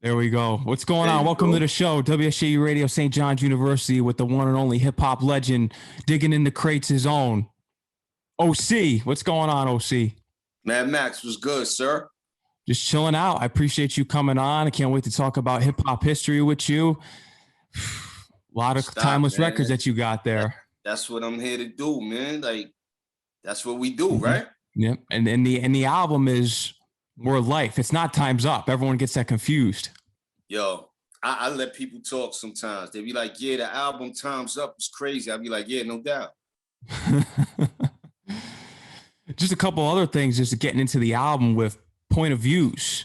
There we go. What's going There on? you Welcome go. to the show, WSJU Radio St. John's University, with the one and only hip hop legend digging in the crates his own. OC, what's going on, OC? Mad Max was good, sir. Just chilling out. I appreciate you coming on. I can't wait to talk about hip hop history with you. A lot of timeless man. records that you got there. That's what I'm here to do, man. Like, that's what we do, right? Yep. And the album is More Life. It's not Time's Up. Everyone gets that confused. Yo, I let people talk sometimes. They be like, yeah, the album Time's Up is crazy. I be like, yeah, no doubt. Just a couple other things, just getting into the album with point of views.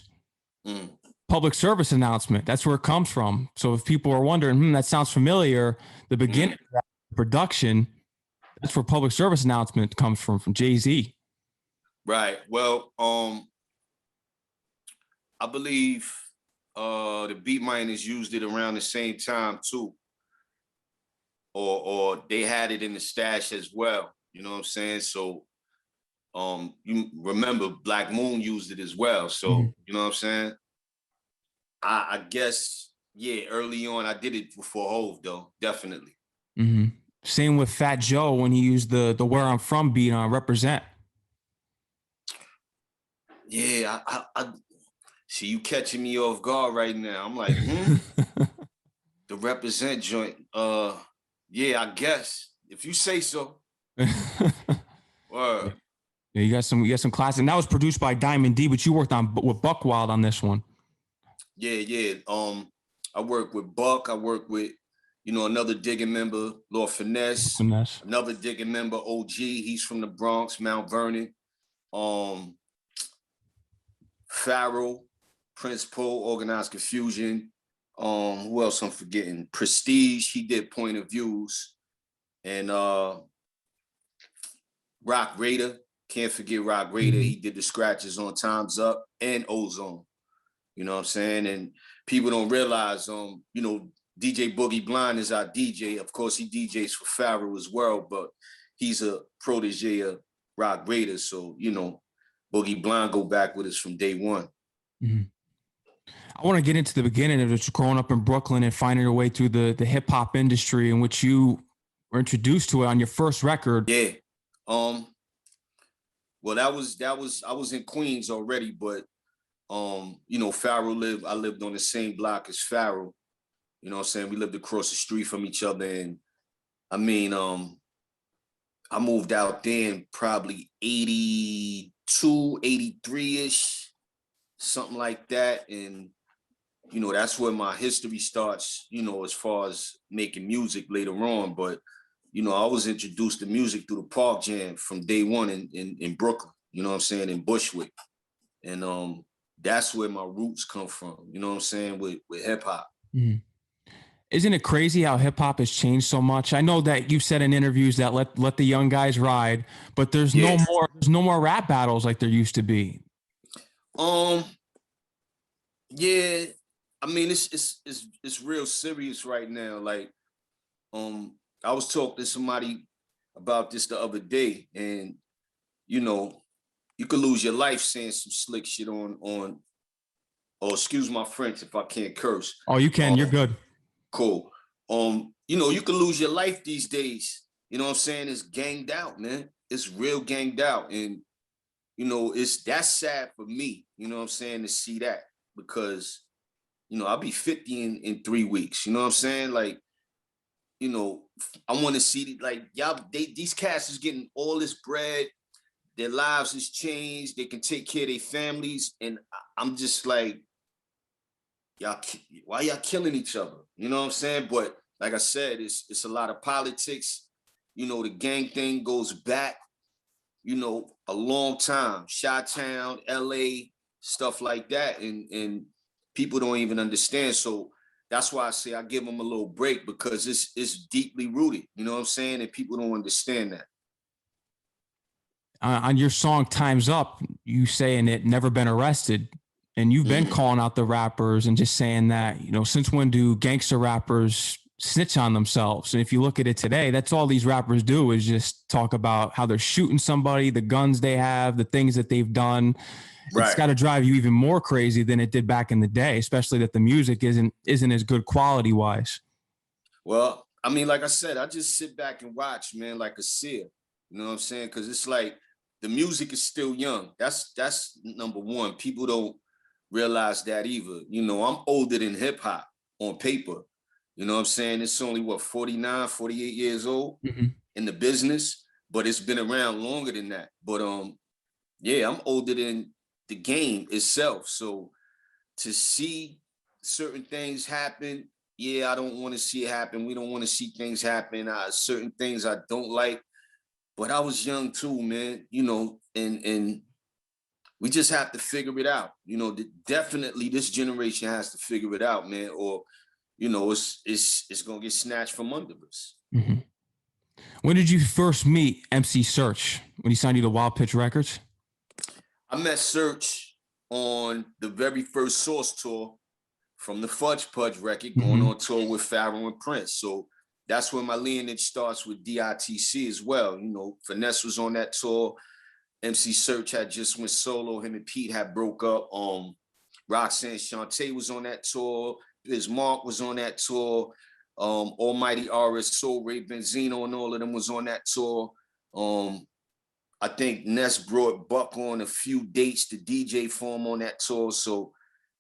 Public service announcement. That's where it comes from. So if people are wondering, that sounds familiar, the beginning of that production, that's where public service announcement comes from Jay-Z. Right. Well, I believe the Beat Miners used it around the same time too. Or they had it in the stash as well. You know what I'm saying? So you remember Black Moon used it as well. So you know what I'm saying? I guess, yeah, early on I did it before Hove though, definitely. Same with Fat Joe when he used the Where I'm From beat on Represent. Yeah, I see you catching me off guard right now. I'm like, the Represent joint. Yeah, I guess if you say so. Word. Yeah, you got some classic. And that was produced by Diamond D, but you worked on with Buck Wild on this one. Yeah. I work with Buck. I work with, another Digging member, Lord Finesse. Another Digging member, OG. He's from the Bronx, Mount Vernon. Pharoahe, Prince Poe, Organized Confusion. Who else I'm forgetting? Prestige, he did Point of Views. And Rock Raider, can't forget Rock Raider. He did the scratches on Time's Up and Ozone. You know what I'm saying? And people don't realize, DJ Boogie Blind is our DJ. Of course, he DJs for Pharoahe as well, but he's a protege of Rock Raider. So, Boogie Blind go back with us from day one. I want to get into the beginning of just growing up in Brooklyn and finding your way through the hip hop industry, in which you were introduced to it on your first record. Yeah. Well, I was in Queens already, but I lived on the same block as Pharoahe. You know what I'm saying? We lived across the street from each other. And I mean, I moved out then probably 82, 83-ish, something like that. And, that's where my history starts, as far as making music later on. But, I was introduced to music through the Park Jam from day one in Brooklyn, you know what I'm saying, in Bushwick. And that's where my roots come from, you know what I'm saying, with hip hop. Isn't it crazy how hip hop has changed so much? I know that you've said in interviews that let the young guys ride, but there's no more rap battles like there used to be. Yeah, I mean it's real serious right now. Like, I was talking to somebody about this the other day, and you could lose your life saying some slick shit on. Oh, excuse my French if I can't curse. Oh, you can. You're good. Cool. You could lose your life these days. You know what I'm saying? It's ganged out, man. It's real ganged out. And, that's sad for me, you know what I'm saying, to see that. Because, I'll be 50 in 3 weeks. You know what I'm saying? Like, I want to see, like, these cats is getting all this bread. Their lives has changed. They can take care of their families. And I'm just like, why y'all killing each other? You know what I'm saying? But like I said, it's a lot of politics. The gang thing goes back, a long time. Chi-Town, LA, stuff like that. And people don't even understand. So that's why I say I give them a little break, because it's deeply rooted. You know what I'm saying? And people don't understand that. On your song Time's Up, you saying it never been arrested. And you've been calling out the rappers and just saying that, since when do gangster rappers snitch on themselves? And if you look at it today, that's all these rappers do, is just talk about how they're shooting somebody, the guns they have, the things that they've done. Right. It's got to drive you even more crazy than it did back in the day, especially that the music isn't as good quality wise. Well, I mean, like I said, I just sit back and watch, man, like a seer. You know what I'm saying? Because it's like the music is still young. That's number one. People don't realize that either. You know, I'm older than hip hop on paper. You know what I'm saying? It's only 49, 48 years old in the business, but it's been around longer than that. But yeah, I'm older than the game itself. So to see certain things happen, yeah, I don't want to see it happen. We don't want to see things happen. Certain things I don't like. But I was young too, man. You know, and we just have to figure it out. You know, definitely this generation has to figure it out, man. Or, you know, it's gonna get snatched from under us. Mm-hmm. When did you first meet MC Serch? When he signed you to Wild Pitch Records? I met Serch on the very first Source tour from the Fudge Pudge record, going on tour with Pharoahe and Prince. So that's where my lineage starts with D.I.T.C as well. You know, Finesse was on that tour. MC Serch had just went solo. Him and Pete had broke up. Roxanne Shante was on that tour. Biz Mark was on that tour. Almighty RS, Soul Ray Benzino and all of them was on that tour. I think Ness brought Buck on a few dates to DJ for him on that tour. So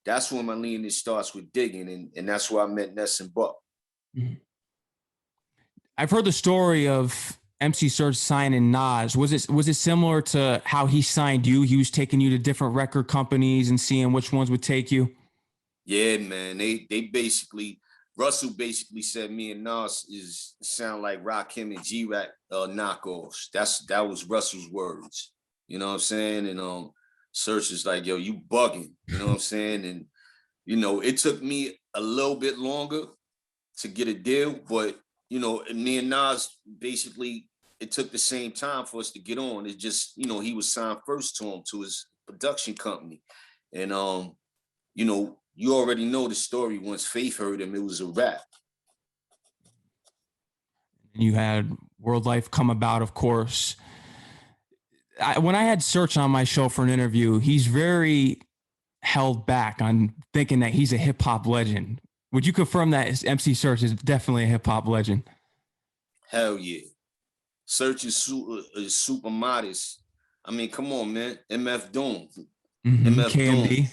that's when my lineage starts with digging, and that's where I met Ness and Buck. I've heard the story of MC Serch signing Nas. Was it similar to how he signed you? He was taking you to different record companies and seeing which ones would take you? Yeah, man. They basically, Russell basically said me and Nas sound like Rakim and G-Rap knockoffs. That was Russell's words. You know what I'm saying? And Serch is like, yo, you bugging. You know what I'm saying? And, you know, it took me a little bit longer to get a deal, but, you know, me and Nas, basically, it took the same time for us to get on. It's just, you know, he was signed first to him, to his production company. And, you know, you already know the story. Once Faith heard him, it was a wrap. You had World Life come about, of course. When I had Serch on my show for an interview, he's very held back on thinking that he's a hip hop legend. Would you confirm that MC Serch is definitely a hip hop legend? Hell yeah. Serch is super modest. I mean, come on, man. MF Doom. MF KMD. Doom.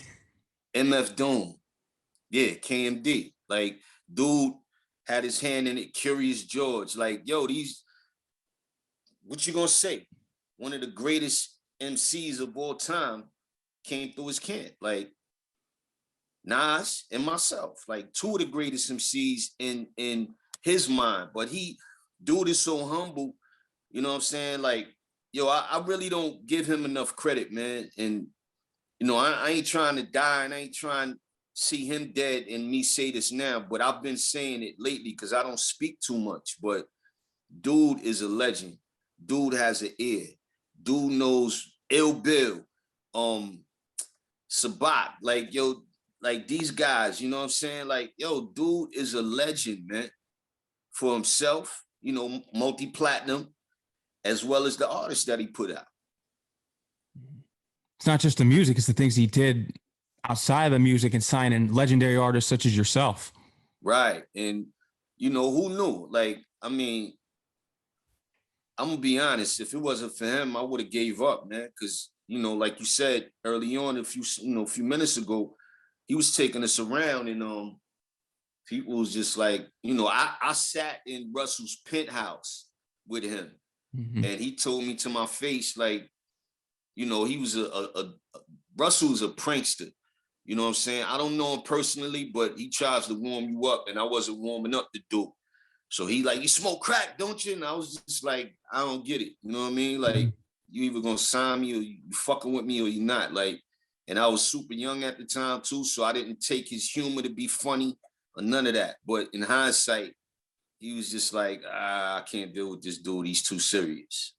MF Doom. Yeah, KMD. Like, dude had his hand in it. Curious George. Like, yo, what you gonna say? One of the greatest MCs of all time came through his camp. Like, Nas and myself. Like, two of the greatest MCs in his mind. But dude is so humble. You know what I'm saying? Like, yo, I really don't give him enough credit, man. And, you know, I ain't trying to die, and I ain't trying to see him dead and me say this now, but I've been saying it lately because I don't speak too much. But dude is a legend. Dude has an ear. Dude knows Ill Bill, Sabat, like, yo, like these guys, you know what I'm saying? Like, yo, dude is a legend, man, for himself, you know, multi-platinum, as well as the artists that he put out. It's not just the music, it's the things he did outside of the music and signing legendary artists such as yourself. Right. And, you know, who knew? Like, I mean, I'm going to be honest. If it wasn't for him, I would have gave up, man. Because, you know, like you said early on, a few minutes ago, he was taking us around, and people was just like, you know, I sat in Russell's penthouse with him, and he told me to my face, like, you know, he was Russell's a prankster. You know what I'm saying? I don't know him personally, but he tries to warm you up, and I wasn't warming up the dude. So he like, you smoke crack, don't you? And I was just like, I don't get it. You know what I mean? Like, you either gonna sign me or you fucking with me or you're not. Like, and I was super young at the time too, so I didn't take his humor to be funny or none of that. But in hindsight, he was just like, I can't deal with this dude. He's too serious.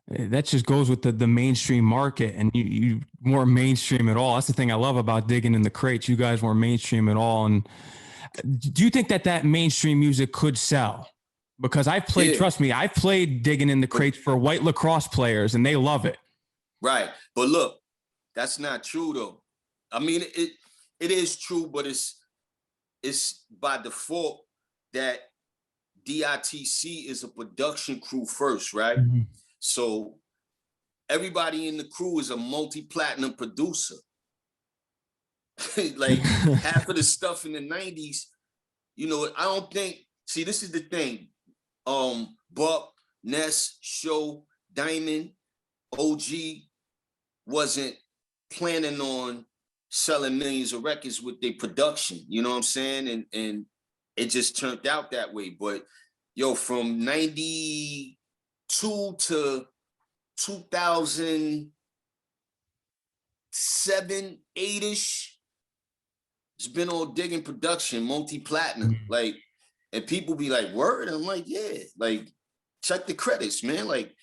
That just goes with the mainstream market, and you weren't mainstream at all. That's the thing I love about Digging in the Crates. You guys weren't mainstream at all. And do you think that mainstream music could sell? Because I've played, trust me, I've played Digging in the Crates for white lacrosse players, and they love it. Right. But look, That's not true though. I mean, it is true, but it's by default that D.I.T.C is a production crew first, right? Mm-hmm. So everybody in the crew is a multi-platinum producer. Like half of the stuff in the 90s, you know, I don't think, see, this is the thing. Buck, Ness, Show, Diamond, OG wasn't planning on selling millions of records with their production, you know what I'm saying? And it just turned out that way. But yo, from 92 to 2007, 8-ish, it's been all digging production, multi-platinum. Like, and people be like, word? I'm like, yeah, like, check the credits, man. Like,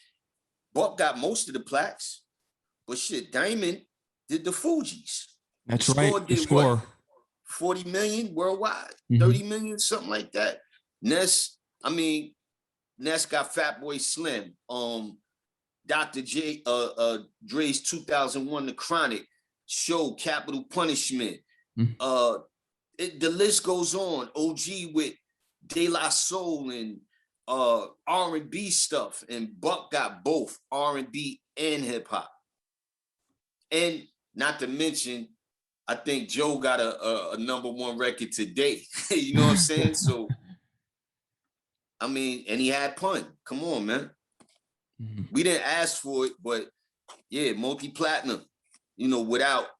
Buck got most of the plaques, but shit, Diamond did the Fugees. That's the right. Score did Score. what? 40 million worldwide, 30 million, something like that. Ness got Fatboy Slim. Dr. J, Dre's 2001 The Chronic, Show, Capital Punishment. The list goes on. OG with De La Soul and R&B stuff, and Buck got both R&B and hip hop. And not to mention, I think Joe got a #1 record today. You know what I'm saying? So, I mean, and he had Pun. Come on, man. We didn't ask for it, but yeah, multi-platinum, you know,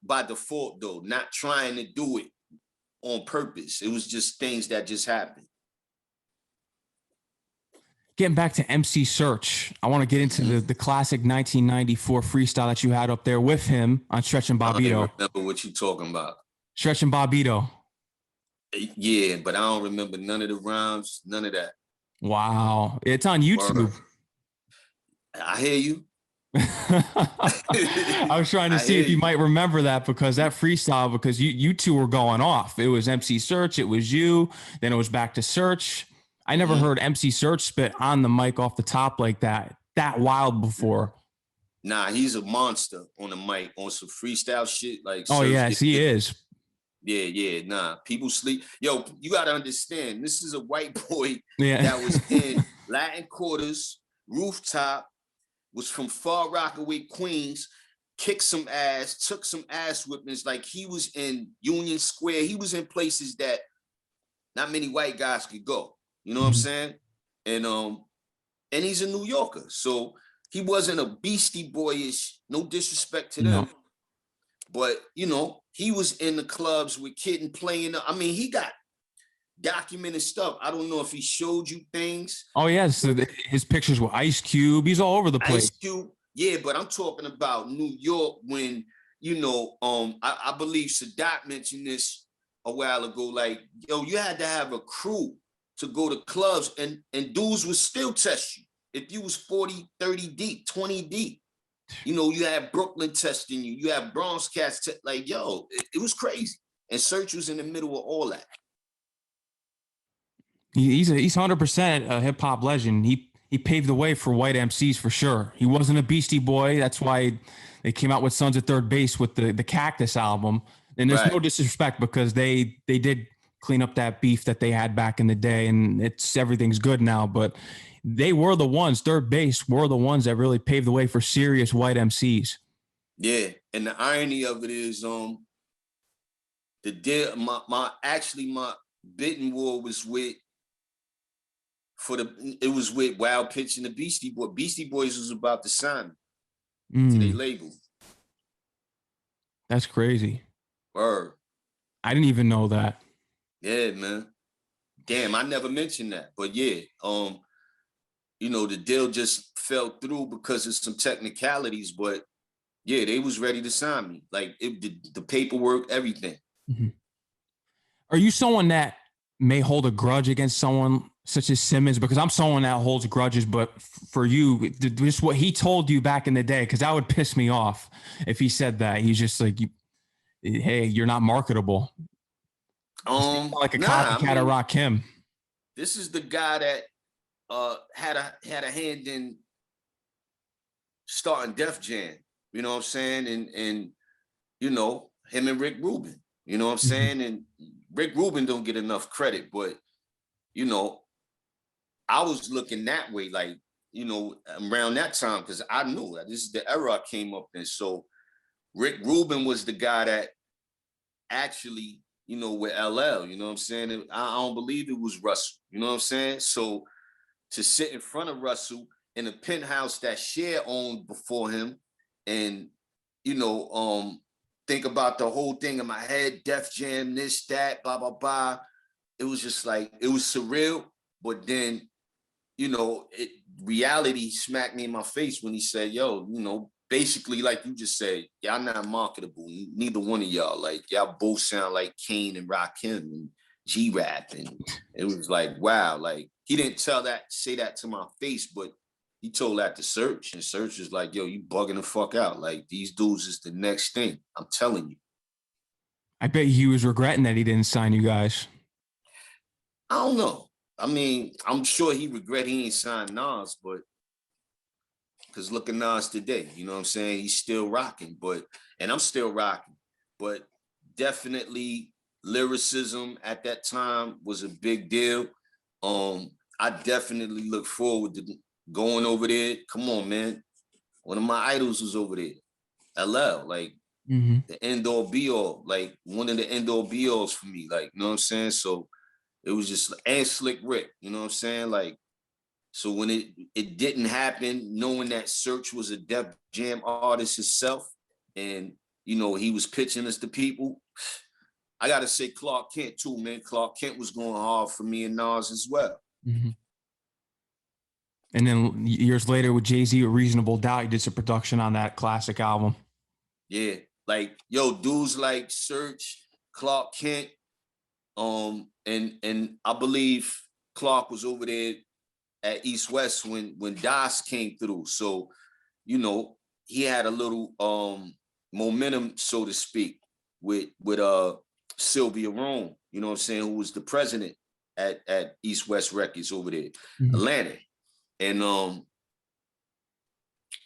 by default though, not trying to do it on purpose. It was just things that just happened. Getting back to MC Serch, I want to get into the classic 1994 freestyle that you had up there with him on Stretch and Bobbito. I don't remember what you talking about. Stretch and Bobbito. Yeah, but I don't remember none of the rhymes, none of that. Wow. It's on YouTube. I hear you. I was trying to see if you might remember that, because that freestyle, because you two were going off. It was MC Serch, it was you, then it was back to Serch. I never heard MC Serch spit on the mic off the top like that wild before. Nah, he's a monster on the mic, on some freestyle shit. Like, oh, Serch, yes, he is. Yeah, nah. People sleep. Yo, you got to understand, this is a white boy that was in Latin Quarters, Rooftop, was from Far Rockaway, Queens, kicked some ass, took some ass whippings. Like, he was in Union Square. He was in places that not many white guys could go. You know what I'm saying? And he's a New Yorker. So he wasn't a Beastie Boyish, no disrespect to them. No. But, you know, he was in the clubs with Kid and playing. I mean, he got documented stuff. I don't know if he showed you things. Oh, yeah. So his pictures with Ice Cube. He's all over the place. Ice Cube. Yeah, but I'm talking about New York when, you know, I believe Sadat mentioned this a while ago. Like, yo, you had to have a crew to go to clubs, and dudes would still test you. If you was 40, 30 deep, 20 deep, you know, you had Brooklyn testing you, you had Bronx cats, like, yo, it was crazy. And Serch was in the middle of all that. He's 100% a hip hop legend. He paved the way for white MCs for sure. He wasn't a Beastie Boy. That's why they came out with Sons of Third Base with the Cactus album. And there's no disrespect, because they did clean up that beef that they had back in the day, and everything's good now. But they were the ones, Third Base were the ones that really paved the way for serious white MCs. Yeah, and the irony of it is, my bidding war was with Wild Pitch and the Beastie Boys. Beastie Boys was about to sign me to their label. That's crazy. Word. I didn't even know that. Yeah, man. Damn, I never mentioned that. But yeah, you know, the deal just fell through because of some technicalities. But yeah, they was ready to sign me. Like, the paperwork, everything. Mm-hmm. Are you someone that may hold a grudge against someone such as Simmons? Because I'm someone that holds grudges, but for you, just what he told you back in the day, because that would piss me off if he said that. He's just like, hey, you're not marketable. Like a copycat of Rakim. This is the guy that had a hand in starting Def Jam. You know what I'm saying? And you know, him and Rick Rubin. You know what I'm saying? And Rick Rubin don't get enough credit, but, you know, I was looking that way, like, you know, around that time, because I knew that this is the era I came up in. So Rick Rubin was the guy that actually, you know, with LL, you know what I'm saying? I don't believe it was Russell, you know what I'm saying? So to sit in front of Russell in a penthouse that Cher owned before him and, you know, think about the whole thing in my head, Def Jam, this, that, blah, blah, blah. It was just like, it was surreal, but then, you know, reality smacked me in my face when he said, yo, you know, basically, like you just said, y'all not marketable. Neither one of y'all. Like, y'all both sound like Kane and Rakim and G-Rap. And it was like, wow. Like, he didn't say that to my face, but he told that to Serch. And Serch was like, yo, you bugging the fuck out. Like, these dudes is the next thing. I'm telling you. I bet he was regretting that he didn't sign you guys. I don't know. I mean, I'm sure he regret he ain't signed Nas, but because look at Nas today, you know what I'm saying? He's still rocking, and I'm still rocking, but definitely lyricism at that time was a big deal. I definitely look forward to going over there. Come on, man. One of my idols was over there. LL, like the end all be all, like one of the end all be alls for me, like, you know what I'm saying? So it was just, and Slick Rick, you know what I'm saying? Like, so when it didn't happen, knowing that Serch was a Def Jam artist himself, and you know he was pitching us to people, I gotta say Clark Kent too, man. Clark Kent was going hard for me and Nas as well. And then years later with Jay-Z, with Reasonable Doubt, he did some production on that classic album. Yeah, like yo, dudes like Serch, Clark Kent, and I believe Clark was over there at East West when D.I.T.C came through. So, you know, he had a little momentum, so to speak, with Sylvia Rome, you know what I'm saying, who was the president at East West Records over there, Atlanta. And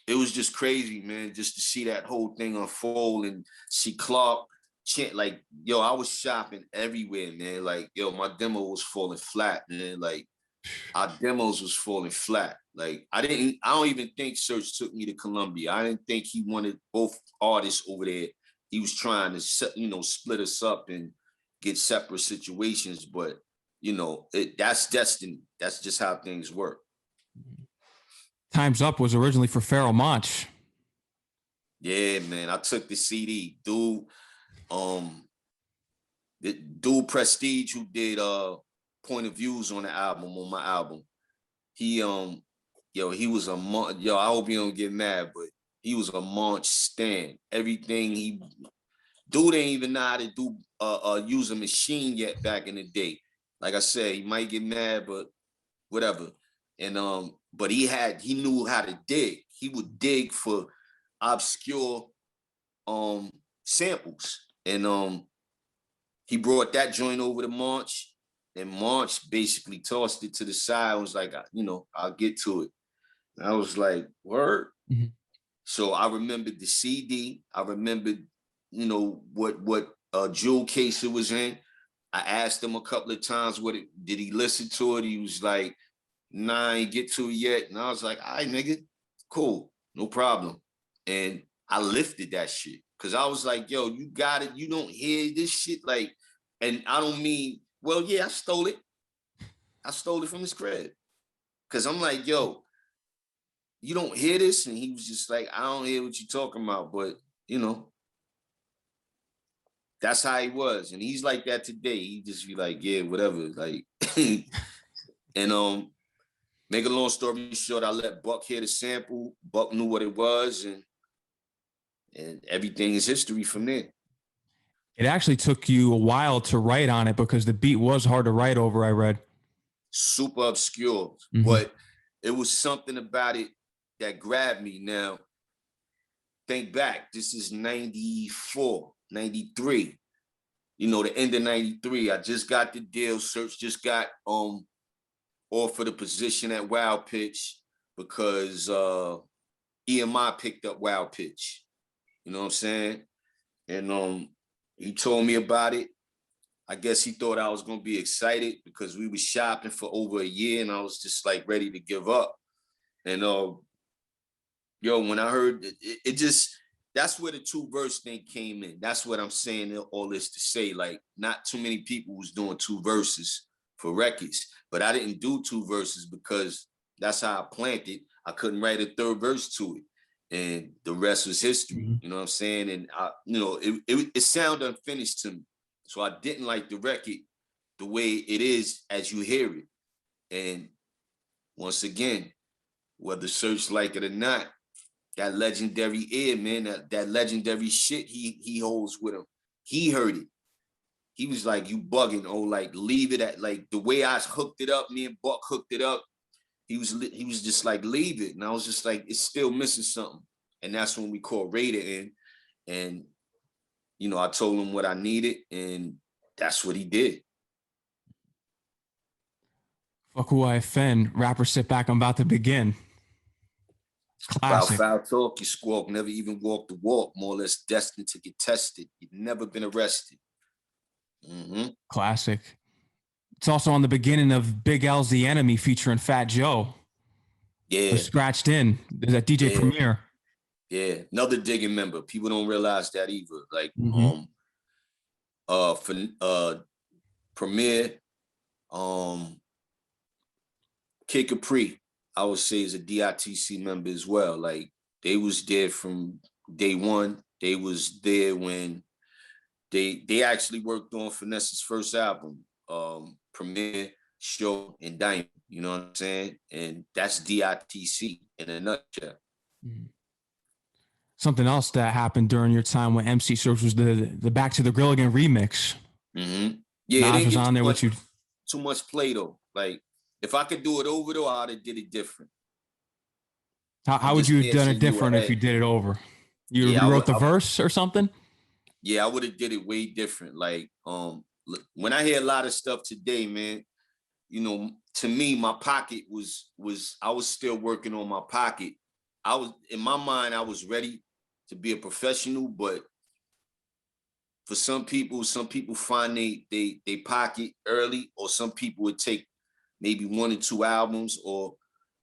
it was just crazy, man, just to see that whole thing unfold and see Clark like, yo, I was shopping everywhere, man. Like, yo, my demo was falling flat, man. Like, our demos was falling flat. Like, I don't even think Serch took me to Columbia. I didn't think he wanted both artists over there. He was trying to, you know, split us up and get separate situations. But, you know, that's destiny. That's just how things work. Time's Up was originally for Pharoahe Monch. Yeah, man. I took the CD. The dude Prestige who did Point of Views on my album. He he was a Monch. Yo, I hope you don't get mad, but he was a Monch stan. Everything dude ain't even know how to do use a machine yet back in the day. Like I said, he might get mad, but whatever. And but he knew how to dig. He would dig for obscure samples. And he brought that joint over to Monch, and Monch basically tossed it to the side and was like, you know, I'll get to it. And I was like, word. So I remembered the CD. I remembered, you know, what jewel case it was in. I asked him a couple of times did he listen to it? He was like, nah, I ain't get to it yet. And I was like, all right, nigga, cool, no problem. And I lifted that shit. Cause I was like, yo, you got it. You don't hear this shit. Like, and I don't mean, well, yeah, I stole it. I stole it from his crib. Cause I'm like, yo, you don't hear this? And he was just like, I don't hear what you're talking about. But, you know, that's how he was. And he's like that today. He just be like, yeah, whatever. Like, and make a long story short, I let Buck hear the sample. Buck knew what it was, and everything is history from there. It actually took you a while to write on it because the beat was hard to write over, I read. Super obscure, but it was something about it that grabbed me. Now, think back, this is 94, 93. You know, the end of 93, I just got the deal. Serch just got offered a position at Wild Pitch because EMI picked up Wild Pitch. You know what I'm saying? And he told me about it. I guess he thought I was gonna be excited because we was shopping for over a year and I was just like ready to give up. And when I heard it just, that's where the 2-verse thing came in. That's what I'm saying, all this to say, like, not too many people was doing 2 verses for records, but I didn't do 2 verses because that's how I planned it. I couldn't write a 3rd verse to it, and the rest was history. You know what I'm saying? And it sounded unfinished to me, so I didn't like the record the way it is as you hear it. And once again, whether Serch like it or not, that legendary ear, man, that legendary shit he holds with him. He heard it. He was like, you bugging, like, leave it at, like, the way I hooked it up, me and Buck hooked it up, he was just like, leave it. And I was just like, it's still missing something. And that's when we called Raider in. And, I told him what I needed, and that's what he did. Fuck who I offend. Rapper, sit back, I'm about to begin. Classic. About foul talk, you squawk, never even walked the walk, more or less destined to get tested. You've never been arrested. Classic. It's also on the beginning of Big L's The Enemy featuring Fat Joe. Yeah. Scratched in. There's that DJ Premier. Yeah. Another digging member. People don't realize that either. Like, for Premier, Kid Capri, I would say, is a D.I.T.C member as well. Like, they was there from day one. They was there when they actually worked on Finesse's first album, Premier, Show, and Diamond. You know what I'm saying? And that's D.I.T.C in a nutshell. Something else that happened during your time when MC Serch was the Back to the Grill Again remix. Yeah, Nas was on there with you. Too much play though. Like, if I could do it over though, I'd have did it different. How would you have done it different if you did it over? You wrote the verse or something? Yeah, I would have did it way different. Like, when I hear a lot of stuff today, man, to me, my pocket was I was still working on my pocket. I was, in my mind, I was ready to be a professional, but for some people find they pocket early, or some people would take maybe 1 or 2 albums, or,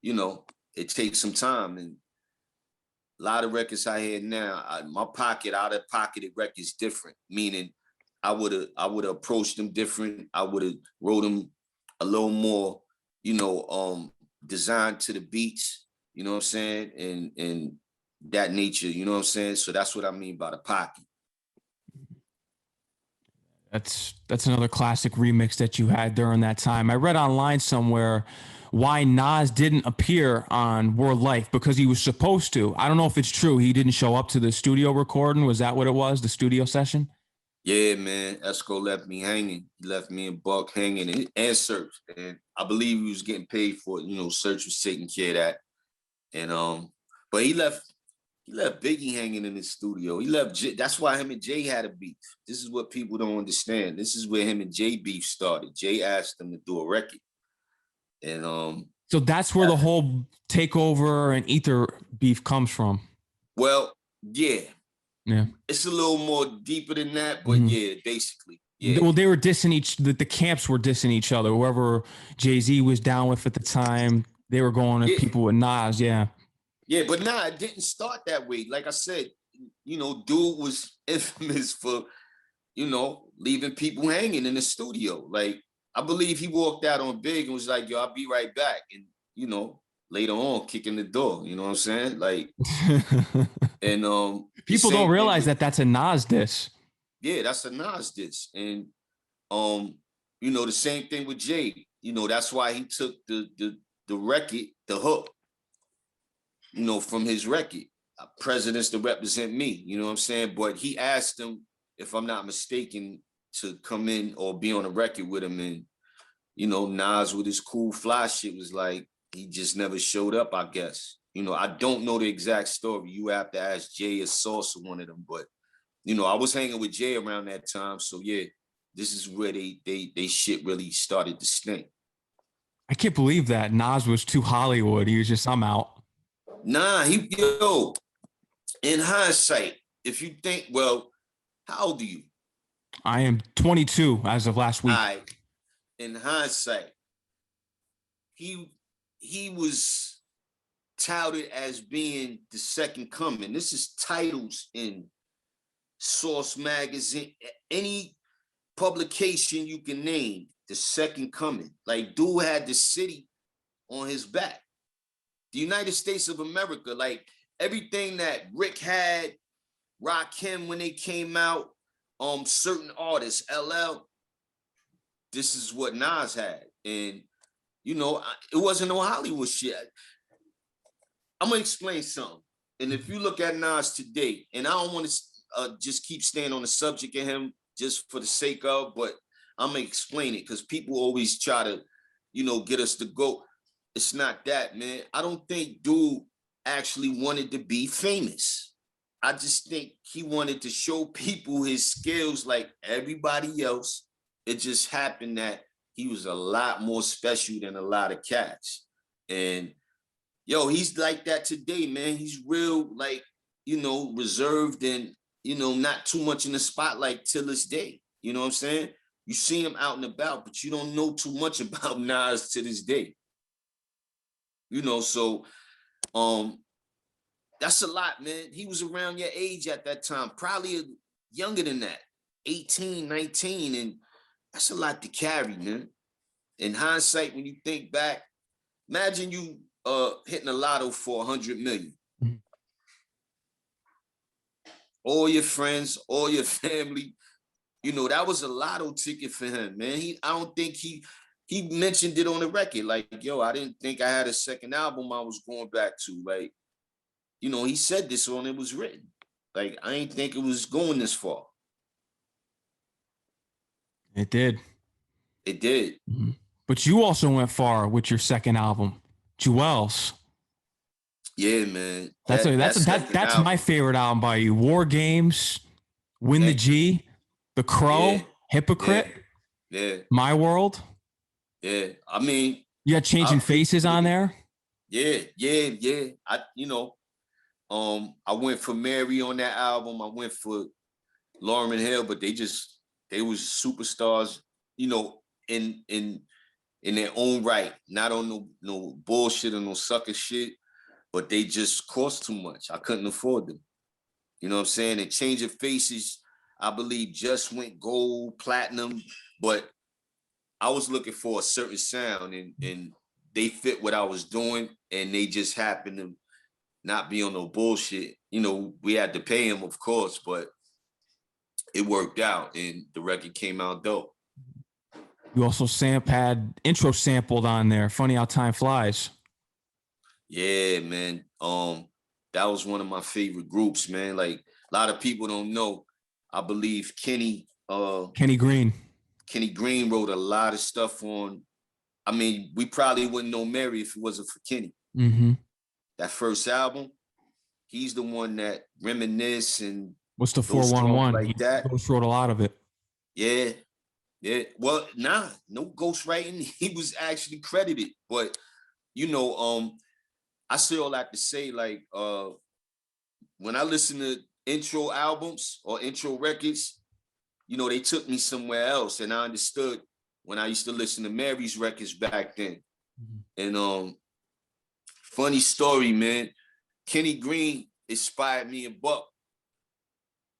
it takes some time. And a lot of records I hear now, my pocket, out of pocketed records different, meaning I would have approached them different. I would have wrote them a little more, designed to the beats, you know what I'm saying? And that nature, you know what I'm saying? So that's what I mean by the pocket. That's another classic remix that you had during that time. I read online somewhere why Nas didn't appear on World Life, because he was supposed to. I don't know if it's true. He didn't show up to the studio recording. Was that what it was? The studio session? Yeah, man. Esco left me hanging. He left me and Buck hanging, and Serch. And I believe he was getting paid for it. Serch was taking care of that. And but he left Biggie hanging in his studio. He left that's why him and Jay had a beef. This is what people don't understand. This is where him and Jay beef started. Jay asked him to do a record. And so that's where the whole Takeover and Ether beef comes from. Well, yeah. It's a little more deeper than that, but yeah, basically. Yeah. Well, they were dissing the camps were dissing each other. Whoever Jay-Z was down with at the time, they were going to people with Nas, Yeah, but it didn't start that way. Like I said, dude was infamous for, leaving people hanging in the studio. Like, I believe he walked out on Big and was like, yo, I'll be right back. And, later on, kicking the door, you know what I'm saying? Like, and people don't realize that that's a Nas diss. Yeah, that's a Nas diss. And the same thing with Jay. That's why he took the record, the hook, from his record, Presidents to Represent Me, you know what I'm saying? But he asked him, if I'm not mistaken, to come in or be on a record with him. And, Nas with his cool fly shit was like, he just never showed up, I guess. I don't know the exact story. You have to ask Jay or Sauce or one of them. But, I was hanging with Jay around that time. So, yeah, this is where they shit really started to stink. I can't believe that Nas was too Hollywood. He was just, I'm out. Nah, in hindsight, if you think, well, How old are you? I am 22 as of last week. In hindsight, he was touted as being the second coming. This is titles in Source magazine, any publication you can name, the second coming. Like, dude had the city on his back. The United States of America, like everything that Rick had, Rakim when they came out, certain artists, LL, this is what Nas had. And, you know, it wasn't no Hollywood shit. I'm gonna explain something. And if you look at Nas today, and I don't want to just keep staying on the subject of him just for the sake of, but I'm gonna explain it because people always try to, you know, get us to go. It's not that, man. I don't think dude actually wanted to be famous. I just think he wanted to show people his skills like everybody else. It just happened that he was a lot more special than a lot of cats. And yo, he's like that today, man. He's real, like, you know, reserved and, you know, not too much in the spotlight till this day. You know what I'm saying? You see him out and about, but you don't know too much about Nas to this day. You know, so that's a lot, man. He was around your age at that time, probably younger than that, 18, 19, and that's a lot to carry, man. In hindsight, when you think back, imagine you hitting a lotto for 100 million. Mm-hmm. All your friends, all your family, you know, that was a lotto ticket for him, man. I don't think he mentioned it on the record. Like, yo, I didn't think I had a second album I was going back to. Like, you know, he said this when it was written. Like, I ain't think it was going this far. It did. It did. Mm-hmm. But you also went far with your second album, Jewelz. Yeah, man. That's my favorite album by you. War Games, Win the G, The Crow, Hypocrite, My World. Yeah, I mean, you got Changing Faces on there. Yeah. I went for Mary on that album. I went for Lauryn Hill, but they was superstars, you know, in their own right, not on no bullshit or no sucker shit, but they just cost too much. I couldn't afford them. You know what I'm saying? And Changing Faces, I believe, just went gold, platinum, but I was looking for a certain sound and they fit what I was doing, and they just happened to not be on no bullshit. You know, we had to pay him, of course, but it worked out and the record came out dope. You also had intro sampled on there. Funny How Time Flies. Yeah, man. That was one of my favorite groups, man. Like, a lot of people don't know. I believe Kenny Green wrote a lot of stuff on. I mean, we probably wouldn't know Mary if it wasn't for Kenny. Mm-hmm. That first album, he's the one that Reminisce and what's the 411 like that. He wrote a lot of it. Yeah. Well, no ghostwriting. He was actually credited, but you know, I say all that to say, like, when I listen to intro albums or intro records, you know, they took me somewhere else, and I understood when I used to listen to Mary's records back then. Mm-hmm. And funny story, man, Kenny Green inspired me and Buck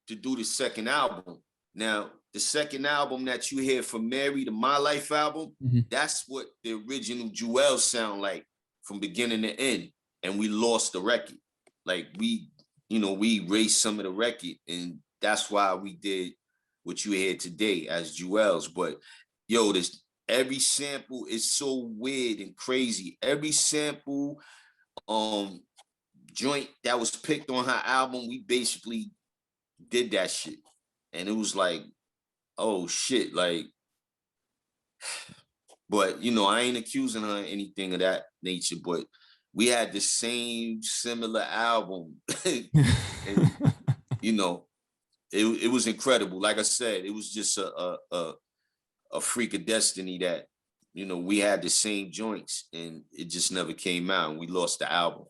to do the second album. Now, the second album that you hear from Mary, the My Life album, mm-hmm. That's what the original Jewelz sound like from beginning to end. And we lost the record. Like, we erased some of the record, and that's why we did what you hear today as Jewelz. But yo, every sample is so weird and crazy. Every sample joint that was picked on her album, we basically did that shit. And it was like, oh shit, like, but you know, I ain't accusing her of anything of that nature, but we had the same similar album. And, you know, it was incredible. Like I said, it was just a freak of destiny that, you know, we had the same joints and it just never came out and we lost the album.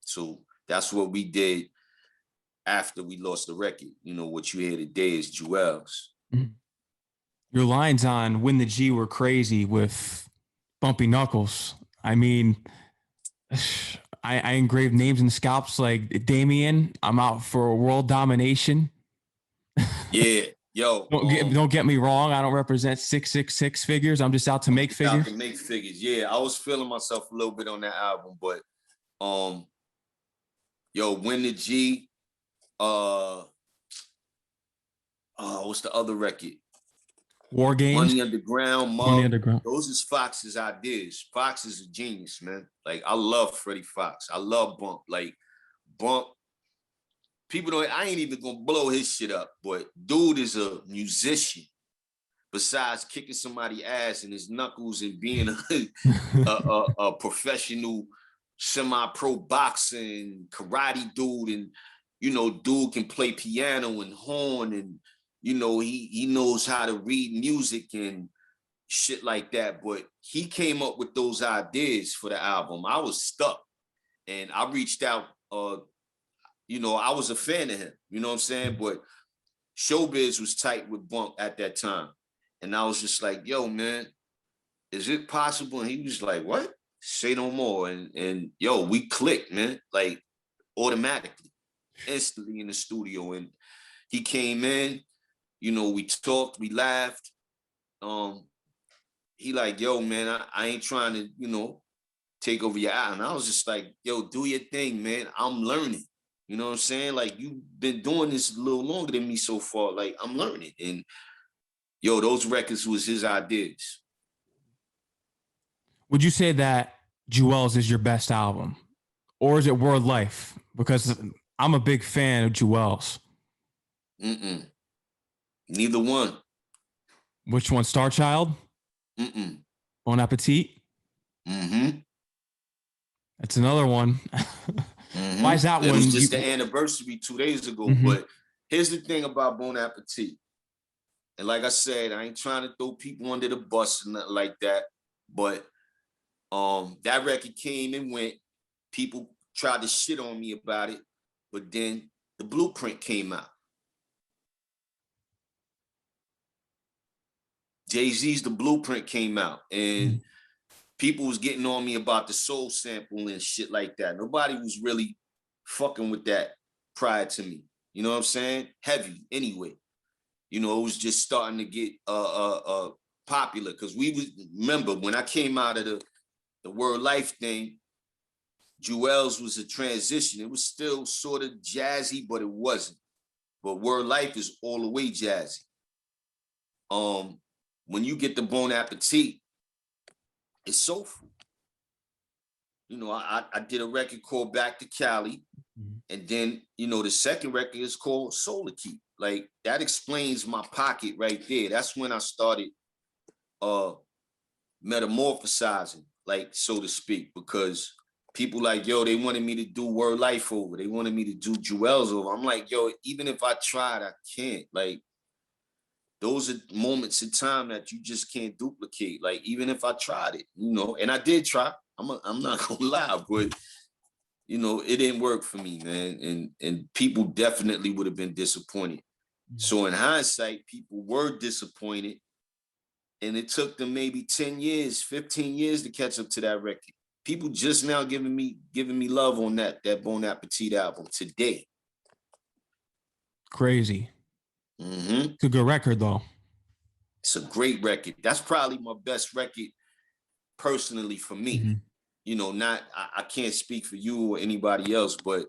So that's what we did after we lost the record. You know, what you hear today is Jewelz. Your lines on When the G were crazy with Bumpy Knuckles. I mean, I engraved names in scalps like Damien. I'm out for world domination. Yeah, yo. Don't get me wrong. I don't represent 666 figures. I'm just out to make figures. Out to make figures. Yeah, I was feeling myself a little bit on that album, but yo, When the G, what's the other record? War Games. Money Underground, Money Underground. Those is Fox's ideas. Fox is a genius, man. Like, I love Freddie Fox. I love Bump. Like, Bump, people don't, I ain't even gonna blow his shit up, but dude is a musician. Besides kicking somebody's ass in his knuckles and being a professional semi-pro boxing karate dude, and you know, dude can play piano and horn, and you know, he knows how to read music and shit like that. But he came up with those ideas for the album. I was stuck, and I reached out. You know, I was a fan of him. You know what I'm saying? But Showbiz was tight with Bump at that time, and I was just like, "Yo, man, is it possible?" And he was like, "What? Say no more." And yo, we clicked, man, like automatically, instantly in the studio. And he came in. You know, we talked, we laughed. He like, "Yo, man, I ain't trying to, you know, take over your eye." And I was just like, "Yo, do your thing, man. I'm learning." You know what I'm saying? Like, you've been doing this a little longer than me so far. Like, I'm learning. And yo, those records was his ideas. Would you say that Jewelz is your best album? Or is it Word Life? Because I'm a big fan of Jewelz. Neither one. Which one? Star Child? Bon Appetit? That's another one. Why is that one? It was just the anniversary 2 days ago. But here's the thing about Bon Appetit. And like I said, I ain't trying to throw people under the bus and nothing like that. But that record came and went. People tried to shit on me about it. But then the Blueprint came out. Jay-Z's The Blueprint came out, and people was getting on me about the soul sample and shit like that. Nobody was really fucking with that prior to me. You know what I'm saying? Heavy anyway. You know, it was just starting to get popular, because remember when I came out of the Word Life thing, Jewelz was a transition. It was still sort of jazzy, but it wasn't. But Word Life is all the way jazzy. When you get the Bon Appetit, it's soulful. You know, I did a record called Back to Cali, and then, you know, the second record is called Soul to Keep. Like, that explains my pocket right there. That's when I started metamorphosizing, like, so to speak, because people like, yo, they wanted me to do Word Life over. They wanted me to do Jewelz over. I'm like, yo, even if I tried, I can't. Like, those are moments in time that you just can't duplicate. Like, even if I tried it, you know, and I did try. I'm not gonna lie, but you know, it didn't work for me, man. And people definitely would have been disappointed. So in hindsight, people were disappointed, and it took them maybe 10 years, 15 years to catch up to that record. People just now giving me love on that Bon Appetit album today. Crazy. It's a good record, though. It's a great record. That's probably my best record personally for me. You know, I can't speak for you or anybody else, but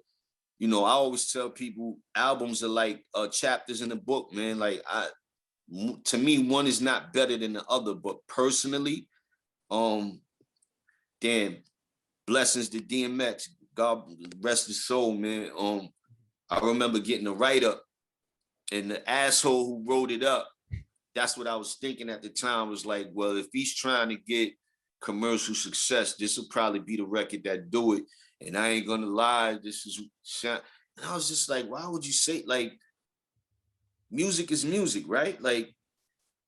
you know, I always tell people albums are like chapters in a book, man. Like, to me, one is not better than the other, but personally, damn, blessings to DMX. God rest his soul, man. I remember getting a write-up, and the asshole who wrote it up, that's what I was thinking at the time, was like, well, if he's trying to get commercial success, this will probably be the record that do it. And I ain't gonna lie, this is, and I was just like, why would you say, like, music is music, right? Like,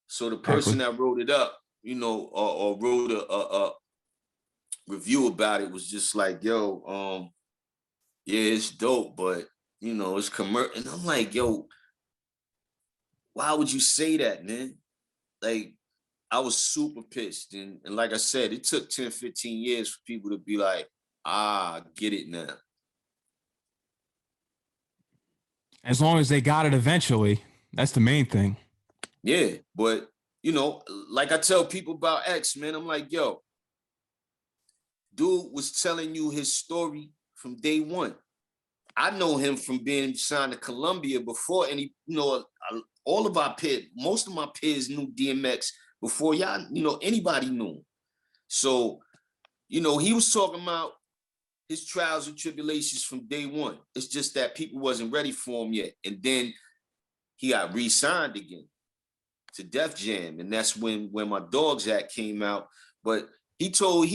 so the person that wrote it up, you know, or wrote a review about it was just like, yo, yeah, it's dope, but it's commercial. And I'm like, yo, why would you say that, man? Like, I was super pissed. And like I said, it took 10, 15 years for people to be like, get it now. As long as they got it eventually, that's the main thing. Yeah, but, like I tell people about X, man, I'm like, yo, dude was telling you his story from day one. I know him from being signed to Columbia before any, all of our peers, most of my peers knew DMX before y'all, anybody knew him. So, he was talking about his trials and tribulations from day one. It's just that people wasn't ready for him yet. And then he got re-signed again to Def Jam. And that's when My Dogs Act came out. But he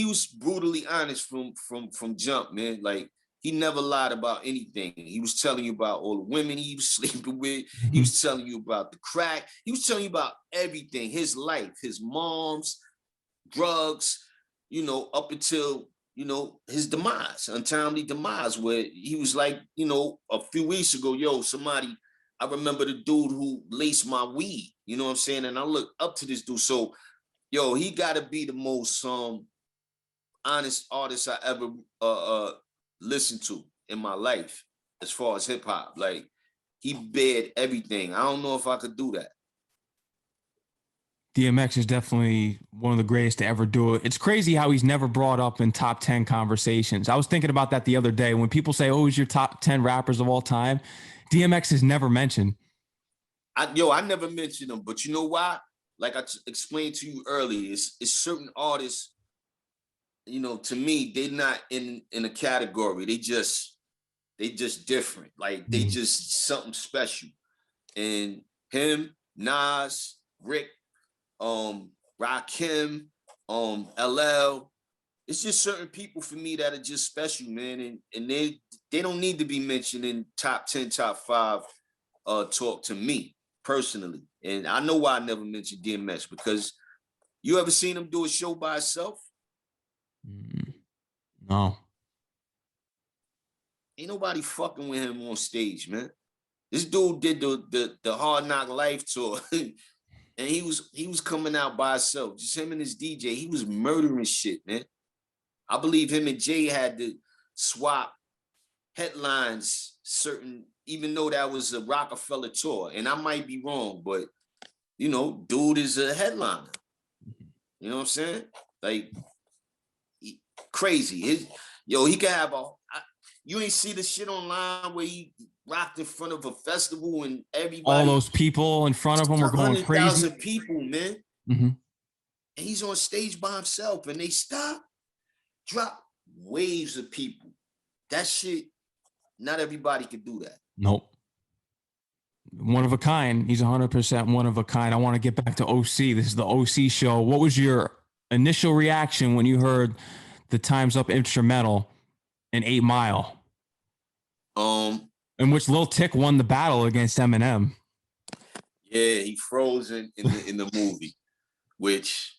was brutally honest from jump, man. Like, he never lied about anything. He was telling you about all the women he was sleeping with. He was telling you about the crack. He was telling you about everything, his life, his mom's, drugs, up until, his demise, untimely demise, where he was like, a few weeks ago, I remember the dude who laced my weed, you know what I'm saying? And I look up to this dude. So, he gotta be the most honest artist I ever listened to in my life as far as hip hop. Like, he bared everything. I don't know if I could do that. DMX is definitely one of the greatest to ever do it. It's crazy how he's never brought up in top 10 conversations. I was thinking about that the other day. When people say, who's your top 10 rappers of all time? DMX is never mentioned. I never mentioned him, but you know why? Like I explained to you earlier, it's certain artists, to me, they're not in a category. They just different. Like, they just something special. And him, Nas, Rick, Rakim, LL, it's just certain people for me that are just special, man. And they don't need to be mentioned in top 10, top 5 talk to me personally. And I know why I never mentioned DMX, because you ever seen him do a show by himself? No. Ain't nobody fucking with him on stage, man. This dude did the Hard Knock Life tour. And he was coming out by himself, just him and his DJ. He was murdering shit, man. I believe him and Jay had to swap headlines even though that was a Rockefeller tour. And I might be wrong, but, dude is a headliner. You know what I'm saying? Like, crazy. He could have you ain't see the shit online where he rocked in front of a festival and everybody. All those people in front of him were going crazy. 100,000 people, man. Mm-hmm. And he's on stage by himself, and they drop waves of people. That shit, not everybody could do that. Nope. One of a kind. He's 100% one of a kind. I want to get back to OC. This is the OC show. What was your initial reaction when you heard the Time's Up instrumental in 8 Mile? In which Lil Tick won the battle against Eminem. Yeah, he froze in the movie, which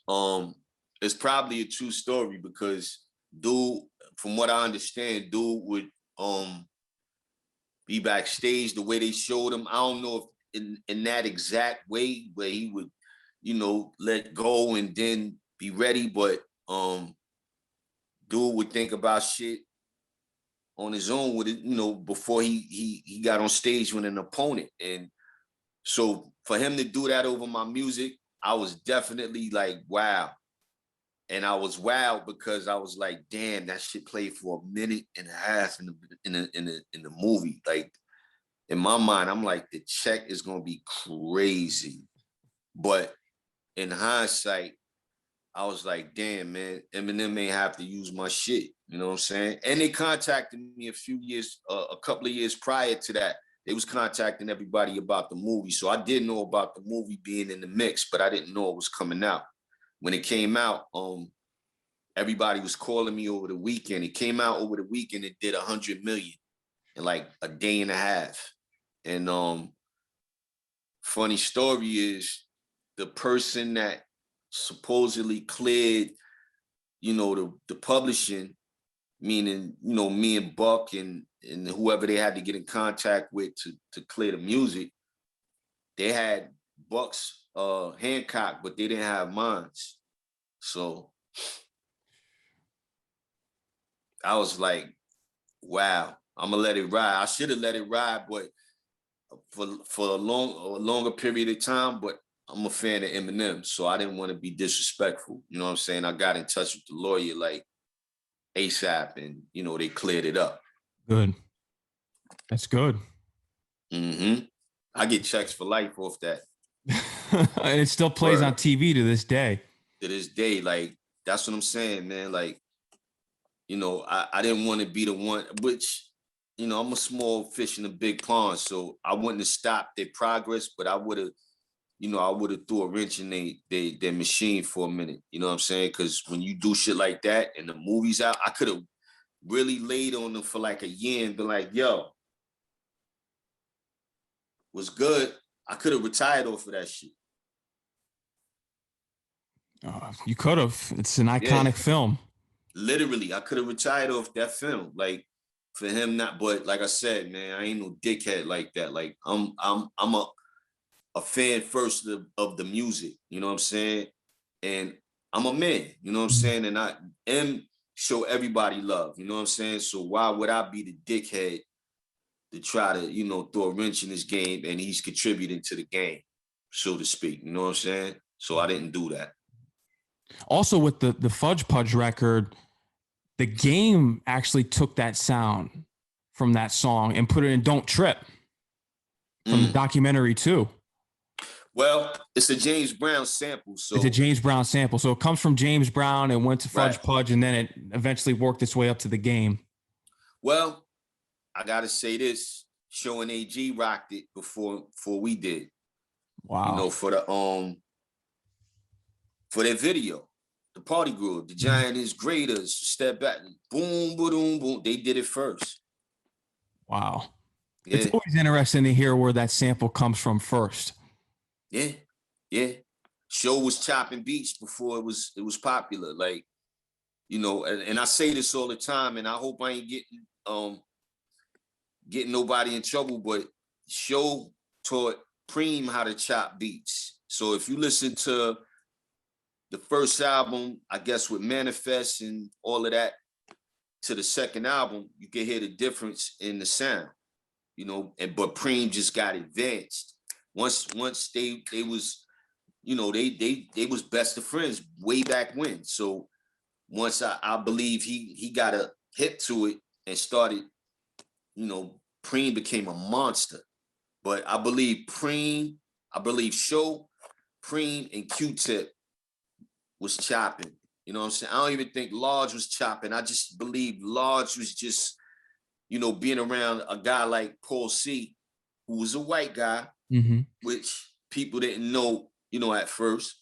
is probably a true story, because dude, from what I understand, dude would be backstage the way they showed him. I don't know if in that exact way where he would, let go and then be ready, but dude would think about shit on his own with it, before he got on stage with an opponent. And so for him to do that over my music, I was definitely like, wow. And I was wild because I was like, damn, that shit played for a minute and a half in the movie. Like, in my mind, I'm like, the check is gonna be crazy. But in hindsight, I was like, damn, man, Eminem may have to use my shit. You know what I'm saying? And they contacted me a couple of years prior to that. They was contacting everybody about the movie. So I did know about the movie being in the mix, but I didn't know it was coming out. When it came out, everybody was calling me over the weekend. It came out over the weekend. It did 100 million in like a day and a half. And funny story is, the person that supposedly cleared, the publishing, meaning, me and Buck and and whoever they had to get in contact with to clear the music, they had Buck's Hancock, but they didn't have mines. So I was like, wow, I'm gonna let it ride. I should have let it ride, but for a longer period of time, but I'm a fan of Eminem, so I didn't want to be disrespectful. You know what I'm saying? I got in touch with the lawyer like ASAP, and you know, they cleared it up. Good. That's good. Mm-hmm. I get checks for life off that. And it still plays on TV to this day. To this day, like, that's what I'm saying, man. Like, you know, I didn't want to be the one, which, you know, I'm a small fish in a big pond, so I wouldn't have stopped their progress, but I would have, you know, I would have threw a wrench in their machine for a minute. You know what I'm saying? Because when you do shit like that and the movie's out, I could have really laid on them for like a year and been like, yo, was good. I could have retired off of that shit. You could have. It's an iconic film. Literally, I could have retired off that film. Like, for him not, but like I said, man, I ain't no dickhead like that. Like, I'm a fan first of the music, you know what I'm saying? And I'm a man, you know what I'm saying? And I am show everybody love, you know what I'm saying? So why would I be the dickhead to try to, you know, throw a wrench in this game, and he's contributing to the game, so to speak, you know what I'm saying? So I didn't do that. Also, with the Fudge Pudge record, the game actually took that sound from that song and put it in Don't Trip from the documentary too. Well, it's a James Brown sample. So it's a James Brown sample. So it comes from James Brown and went to Fudge Pudge, and then it eventually worked its way up to the game. Well, I gotta say this, Show and AG rocked it before we did. Wow. You know, for their video, the party group, the giant is greater, step back, boom, boom, boom. They did it first. Wow. Yeah. It's always interesting to hear where that sample comes from first. Yeah. Yeah. Show was chopping beats before it was popular. Like, you know, and I say this all the time, and I hope I ain't getting nobody in trouble, but Show taught Preem how to chop beats. So if you listen to the first album, I guess with Manifest and all of that, to the second album, you can hear the difference in the sound, you know. But Preem just got advanced. Once they was, you know, they was best of friends way back when. So once I believe he got a hip to it and started, you know, Preem became a monster. But I believe Show, Preem, and Q-Tip was chopping. You know what I'm saying? I don't even think Large was chopping. I just believe Large was just, you know, being around a guy like Paul C, who was a white guy, which people didn't know, you know, at first.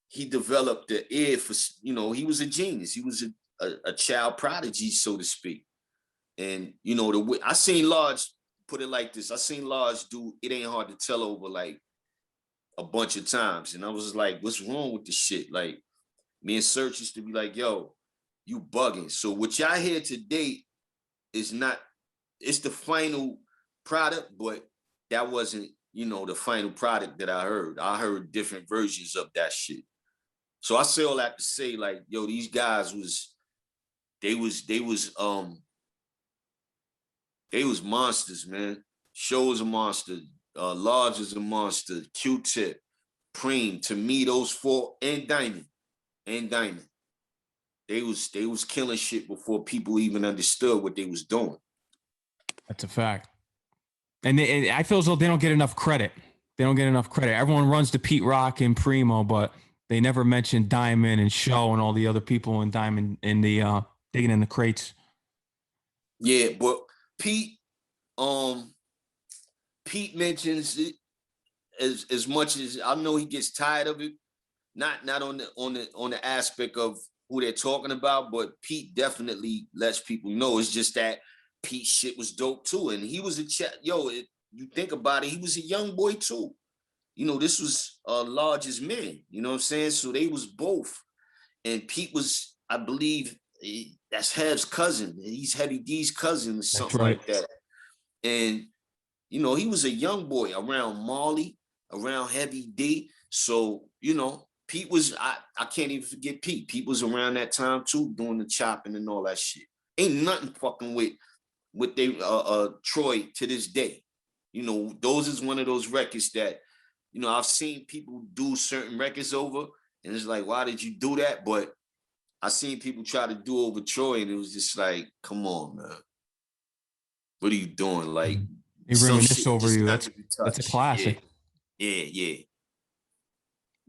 He developed the ear for, you know, he was a genius. He was a child prodigy, so to speak. And, you know, I seen Large, put it like this, I seen Large do It Ain't Hard to Tell over like a bunch of times. And I was like, what's wrong with this shit? Like, me and Serch used to be like, yo, you bugging. So what y'all hear today is not, it's the final product, but that wasn't, you know, the final product that I heard. I heard different versions of that shit. So I say all that to say, like, yo, these guys was monsters, man. Show is a monster. Large is a monster. Q-Tip, Preem, to me, those four, and Diamond. They was killing shit before people even understood what they was doing. That's a fact. And I feel as though they don't get enough credit. Everyone runs to Pete Rock and Primo, but they never mention Diamond and Show and all the other people in Diamond in the digging in the crates. Yeah, but Pete mentions it as much as I know he gets tired of it. Not on the aspect of who they're talking about, but Pete definitely lets people know. It's just that Pete shit was dope too, and he was you think about it, he was a young boy too. You know, this was Large's man. You know what I'm saying? So they was both, and Pete was, I believe, that's Heb's cousin. He's Heavy D's cousin or something like that. And, you know, he was a young boy around Marley, around Heavy D. So, you know, Pete was, I can't even forget Pete. Pete was around that time too, doing the chopping and all that shit. Ain't nothing fucking with they Troy to this day. You know, those is one of those records that, you know, I've seen people do certain records over, and it's like, why did you do that? But I seen people try to do over Troy, and it was just like, come on, man. What are you doing? Like, they reminisce over you. That's a classic. Yeah.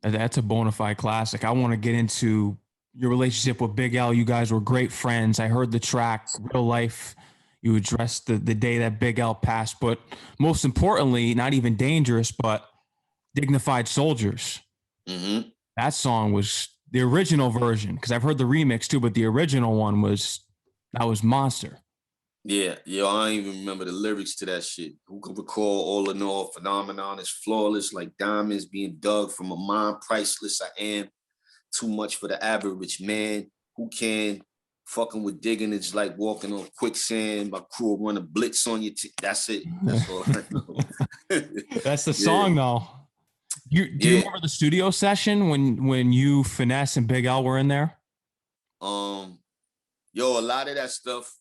That's a bona fide classic. I want to get into your relationship with Big L. You guys were great friends. I heard the track Real Life. You addressed the day that Big L passed, but most importantly, not even Dangerous, but Dignified Soldiers. Mm-hmm. That song was the original version, because I've heard the remix too, but the original one was monster. Yeah, I don't even remember the lyrics to that shit. Who could recall all in all, phenomenon is flawless, like diamonds being dug from a mine, priceless. I am too much for the average man. Who can? Fucking with digging, it's like walking on quicksand. My crew will run a blitz on you. That's it. That's all I know. That's the song, though. Do you remember the studio session when you, Finesse, and Big L were in there? A lot of that stuff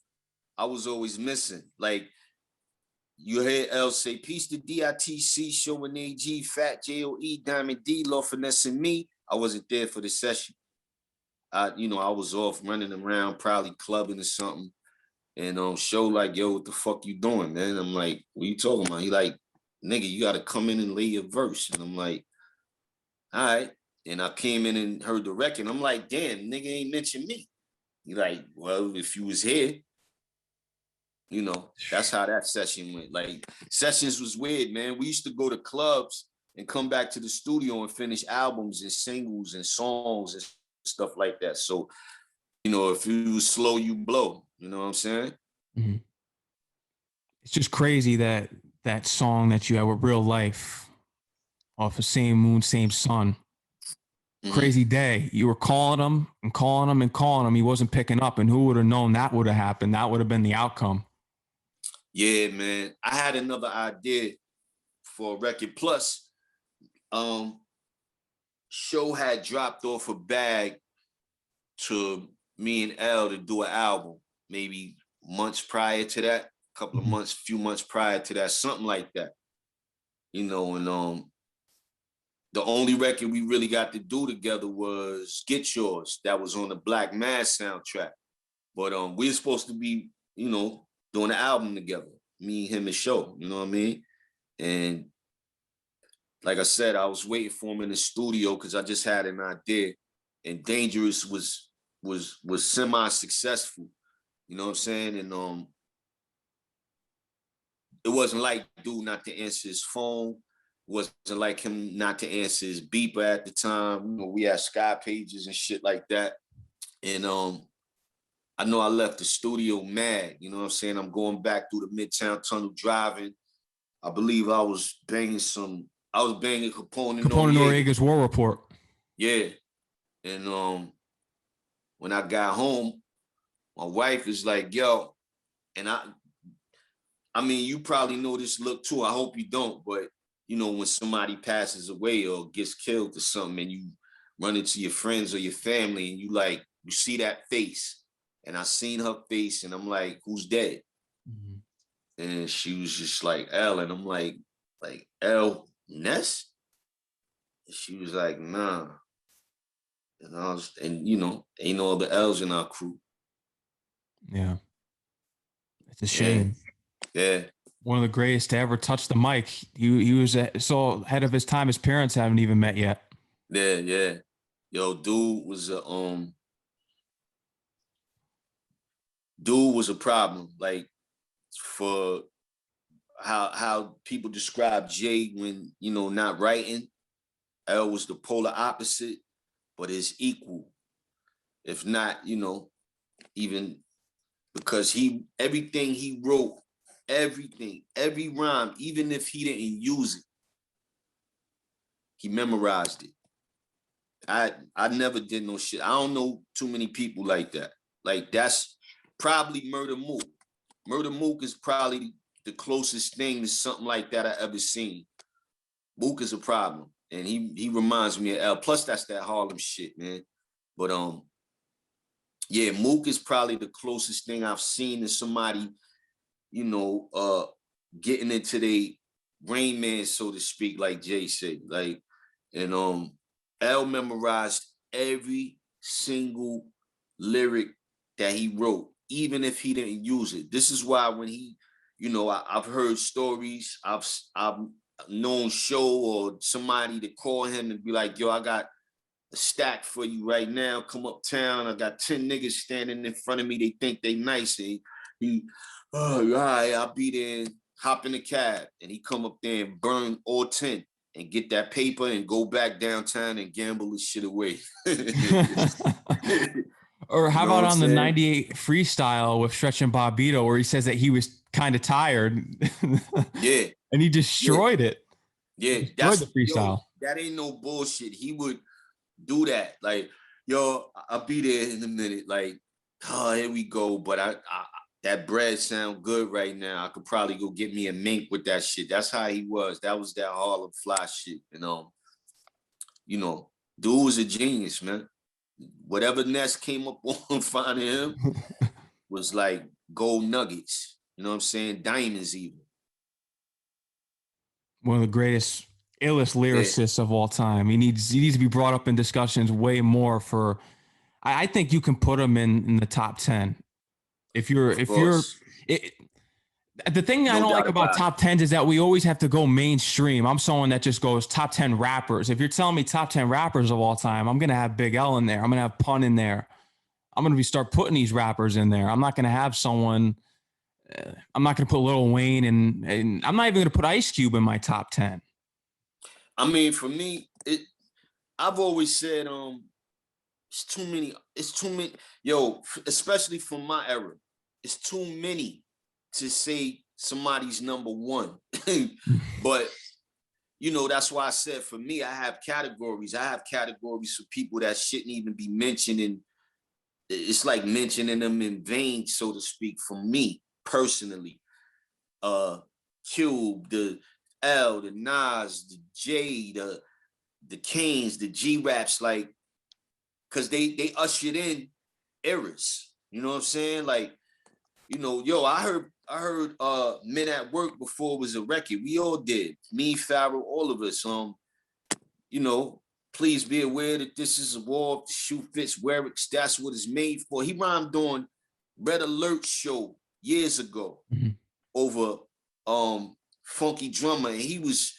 I was always missing. Like, you hear L say, peace to D.I.T.C, showing AG, Fat, J.O.E, Diamond D, Law Finesse, and me. I wasn't there for the session. I was off running around, probably clubbing or something. And Show like, yo, what the fuck you doing, man? I'm like, what you talking about? He like, nigga, you got to come in and lay your verse. And I'm like, all right. And I came in and heard the record. I'm like, damn, nigga ain't mentioned me. He like, well, if you was here, you know, that's how that session went. Like, sessions was weird, man. We used to go to clubs and come back to the studio and finish albums and singles and songs and stuff like that. So, you know, if you slow, you blow. You know what I'm saying? Mm-hmm. It's just crazy that song that you had with Real Life off of Same Moon, Same Sun. Mm-hmm. Crazy day. You were calling him and calling him and calling him. He wasn't picking up. And who would have known that would have happened? That would have been the outcome. Yeah, man. I had another idea for a record. Plus, Show had dropped off a bag to me and L to do an album, maybe months prior to that, few months prior to that, something like that. You know, and the only record we really got to do together was Get Yours. That was on the Black Mass soundtrack. But we were supposed to be, you know, doing an album together, me, him, and Show, you know what I mean? And like I said, I was waiting for him in the studio because I just had an idea. And Dangerous was semi-successful. You know what I'm saying? And it wasn't like dude not to answer his phone. It wasn't like him not to answer his beeper at the time. You know, we had Sky pages and shit like that. And I know I left the studio mad. You know what I'm saying? I'm going back through the Midtown Tunnel driving. I believe I was banging Capone Noriega's War Report. Yeah. And when I got home, my wife is like, yo, and I mean, you probably know this look too. I hope you don't, but you know, when somebody passes away or gets killed or something and you run into your friends or your family and you see that face. And I seen her face and I'm like, who's dead? Mm-hmm. And she was just like, L. And I'm like L Ness? And she was like, nah. And you know, ain't no other L's in our crew. Yeah. It's a shame. Yeah. One of the greatest to ever touch the mic. He was so ahead of his time. His parents haven't even met yet. Yeah. Yo, dude was a problem. Like, for how people describe Jay when, you know, not writing. L was the polar opposite, but is equal. If not, you know, even because everything he wrote, every rhyme, even if he didn't use it, he memorized it. I never did no shit. I don't know too many people like that. Like that's probably Murder Mook. Murder Mook is probably the closest thing to something like that I ever seen. Mook is a problem, and he reminds me of L. Plus, that's that Harlem shit, man. But yeah, Mook is probably the closest thing I've seen to somebody, you know, getting into the Rain Man, so to speak, like Jay said. Like, and L memorized every single lyric that he wrote, even if he didn't use it. This is why when he, you know, I've heard stories, I've known Show or somebody to call him and be like, yo, I got a stack for you right now. Come uptown. I got 10 niggas standing in front of me. They think they nice. And oh, all right, I'll be there, hop in the cab. And he come up there and burn all 10 and get that paper and go back downtown and gamble his shit away. Or how about on the 98 freestyle with Stretch and Bobbito, where he says that he was kind of tired. Yeah. And he destroyed it. Yeah. That's the freestyle. Yo, that ain't no bullshit. He would do that. Like, yo, I'll be there in a minute. Like, oh, here we go. But I that bread sound good right now. I could probably go get me a mink with that shit. That's how he was. That was that Harlem fly shit. You know, dude was a genius, man. Whatever Ness came up on finding him was like gold nuggets. You know what I'm saying? Diamonds even. One of the greatest, illest lyricists of all time. He needs to be brought up in discussions way more for. I think you can put him in the top 10. The thing I don't like about top 10s is that we always have to go mainstream. I'm someone that just goes top 10 rappers. If you're telling me top 10 rappers of all time, I'm going to have Big L in there. I'm going to have Pun in there. I'm going to start putting these rappers in there. I'm not going to have someone, I'm not going to put Lil Wayne and I'm not even going to put Ice Cube in my top 10. I mean, for me, I've always said, it's too many, yo, especially from my era, it's too many to say somebody's number one. But, you know, that's why I said for me, I have categories. I have categories for people that shouldn't even be mentioned. And it's like mentioning them in vain, so to speak, for me personally. Cube, the L, the Nas, the J, the Kanes, the G-Raps, like, because they ushered in eras. You know what I'm saying? Like, you know, yo, I heard Men at Work before it was a record. We all did. Me, Pharoahe, all of us. You know, please be aware that this is a war. If the shoe fits, wear it. That's what it's made for. He rhymed on Red Alert show years ago over Funky Drummer. And he was,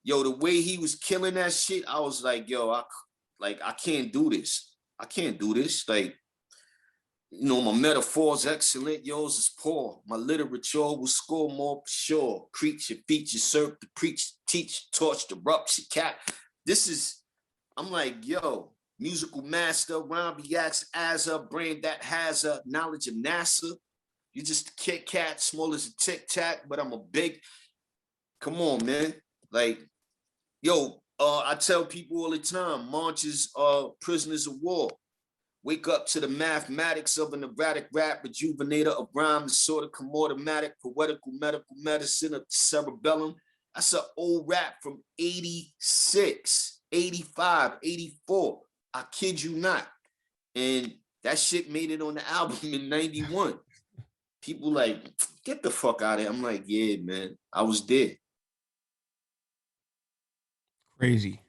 yo, the way he was killing that shit, I was like, yo, I can't do this. I can't do this. Like, you know, my metaphor's excellent, yours is poor. My literature will score more for sure. Creature, feature, serve to preach, teach, torch, the rupture, cat. This is, I'm like, yo, musical master, rhyme reacts as a brain that has a knowledge of NASA. You just a Kit Kat, small as a Tic Tac, but I'm a big, come on, man. Like, yo, I tell people all the time, Monch is prisoners of war. Wake up to the mathematics of an erratic rap, rejuvenator of rhyme, the sort of automatic, poetical, medical medicine of the cerebellum. That's an old rap from 86, 85, 84. I kid you not. And that shit made it on the album in 91. People like, get the fuck out of here. I'm like, yeah, man, I was there. Crazy.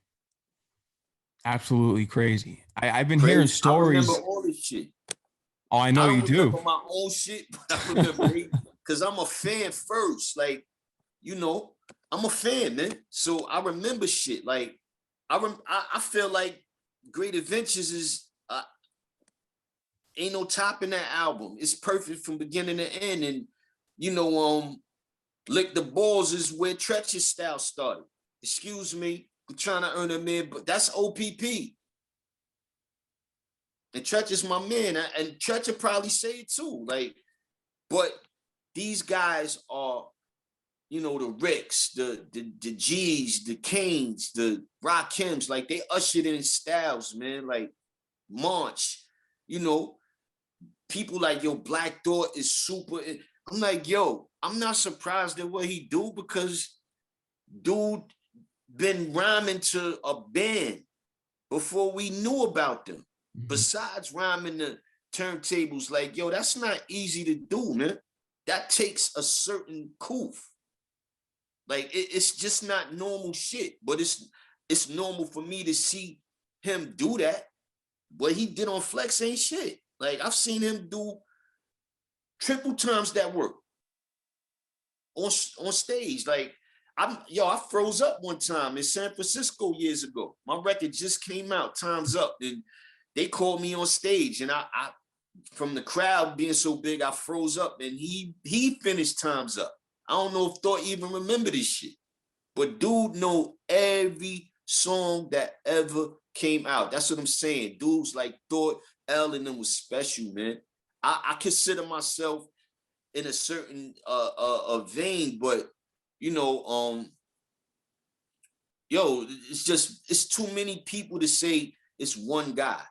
Absolutely crazy. I've been hearing stories. I remember all this shit. Oh, I know you do. I remember my own shit, but I remember because I'm a fan first. Like, you know, I'm a fan, man. So I remember shit. Like, I feel like Great Adventures is ain't no topping that album. It's perfect from beginning to end. And you know, Lick the Balls is where Treacher's style started. Excuse me. I'm trying to earn a man, but that's OPP. And Tretch is my man. And Tretch will probably say it too. Like, but these guys are, you know, the Ricks, the G's, the Kanes, the Rakims, like they ushered in styles, man. Like Monch, you know, people like, yo, Black Thought is super. I'm like, yo, I'm not surprised at what he do because dude been rhyming to a band before we knew about them. Besides rhyming the turntables, like, yo, that's not easy to do, man. That takes a certain coof. Like, it's just not normal shit, but it's normal for me to see him do that. What he did on Flex ain't shit. Like, I've seen him do triple times that work on stage. Like, I froze up one time in San Francisco years ago. My record just came out, Time's Up, and they called me on stage, and I from the crowd being so big, I froze up, and he finished Time's Up. I don't know if Thought even remember this shit, but dude know every song that ever came out. That's what I'm saying. Dudes like Thought, L, and them was special, man. I consider myself in a certain vein, but you know, yo, it's too many people to say it's one guy.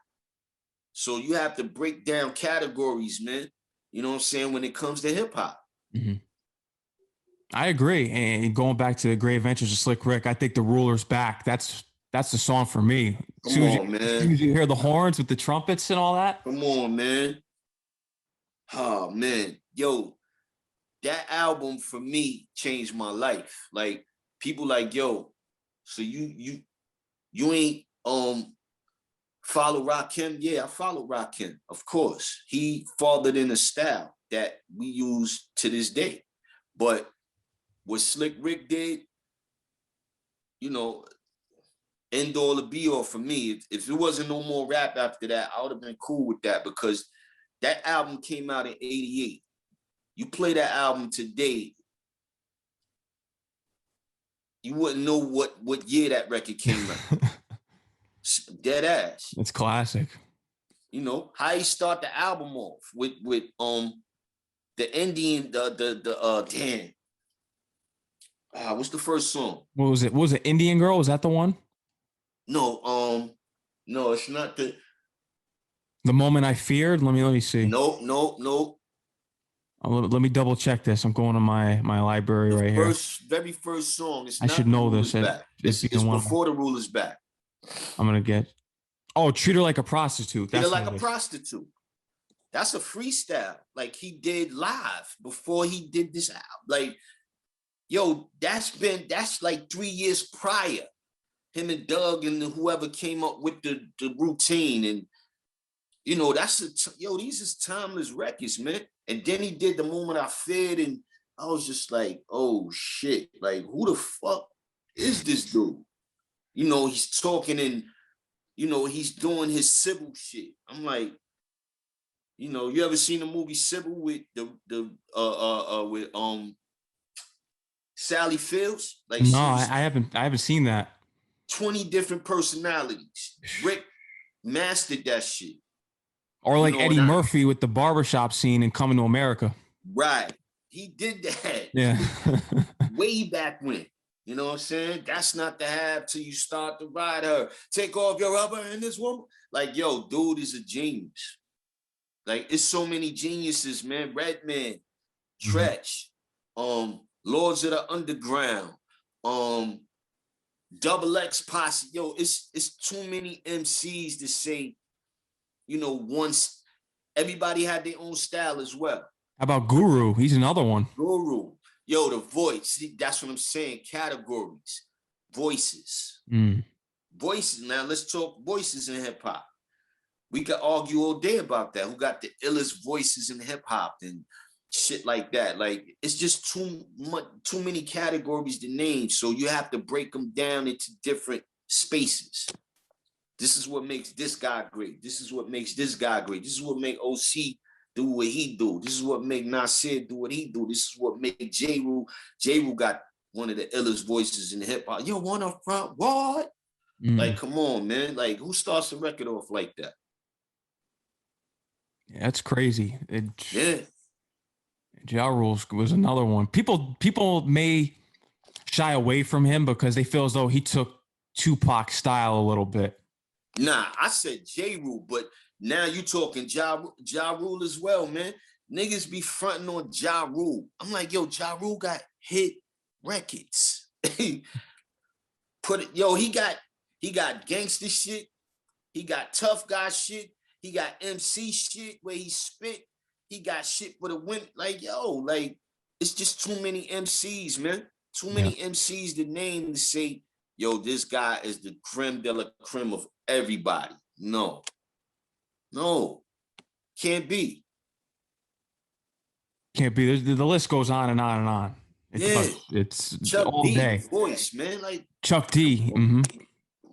So you have to break down categories, man. You know what I'm saying? When it comes to hip hop. Mm-hmm. I agree. And going back to the Great Adventures of Slick Rick, I think The Ruler's Back. That's the song for me. As soon as you hear the horns with the trumpets and all that. Come on, man. Oh man, yo, that album for me changed my life. Like, people like, yo, so you ain't follow Rakim? Yeah, I follow Rakim, of course. He fathered in a style that we use to this day. But what Slick Rick did, you know, end all or be all for me. If it wasn't no more rap after that, I would have been cool with that, because that album came out in 88. You play that album today, you wouldn't know what year that record came out. Dead ass. It's classic. You know, how he start the album off with the Indian, damn. What's the first song? What was it? Was it Indian Girl? Was that the one? No, no, it's not the Moment I Feared. Let me see. No. Let me double check this. I'm going to my library right here. Very first song. I should know this. It's before The Ruler's Back. I'm gonna get. Oh, Treat Her Like a Prostitute. Treat Her Like a Prostitute. That's a freestyle, like he did live before he did this album. Like, yo, that's like 3 years prior. Him and Doug and whoever came up with the routine, and you know, these is timeless records, man. And then he did The Moment I Feared, and I was just like, oh shit, like, who the fuck is this dude? You know, he's talking and, you know, he's doing his Sybil shit. I'm like, you know, you ever seen the movie Sybil with with Sally Fields? Like, no, I haven't seen that. 20 different personalities. Rick mastered that shit. Or like Eddie Murphy with the barbershop scene in Coming to America. Right. He did that. Yeah. Way back when. You know what I'm saying? That's not the have till you start to ride her. Take off your rubber and this woman. Like, yo, dude is a genius. Like, it's so many geniuses, man. Redman, Tretch, Lords of the Underground, Double X Posse. Yo, it's too many MCs to say, you know, once everybody had their own style as well. How about Guru? He's another one. Guru. Yo, the voice. See, that's what I'm saying. Categories. Voices. Voices. Now, let's talk voices in hip hop. We could argue all day about that. Who got the illest voices in hip hop and shit like that. Like, it's just too many categories to name. So you have to break them down into different spaces. This is what makes this guy great. This is what makes this guy great. This is what makes OC do what he do. This is what make Nasir do what he do. This is what make J. Rule. J. Rule got one of the illest voices in hip hop. Yo, wanna front what? Like, come on, man. Like, who starts a record off like that? Yeah, that's crazy. Yeah. Ja Rule was another one. People may shy away from him because they feel as though he took Tupac's style a little bit. Nah, I said J. Rule, but now you talking Ja Rule as well, man. Niggas be fronting on Ja Rule. I'm like, yo, Ja Rule got hit records. He got gangster shit. He got tough guy shit. He got MC shit where he spit. He got shit for the win. Like, yo, like, it's just too many MCs, man. Too many MCs to name to say, yo, this guy is the creme de la creme of everybody. No, can't be. Can't be. The list goes on and on and on. It's Chuck all D day. voice, man. Like Chuck D. Mm-hmm. Come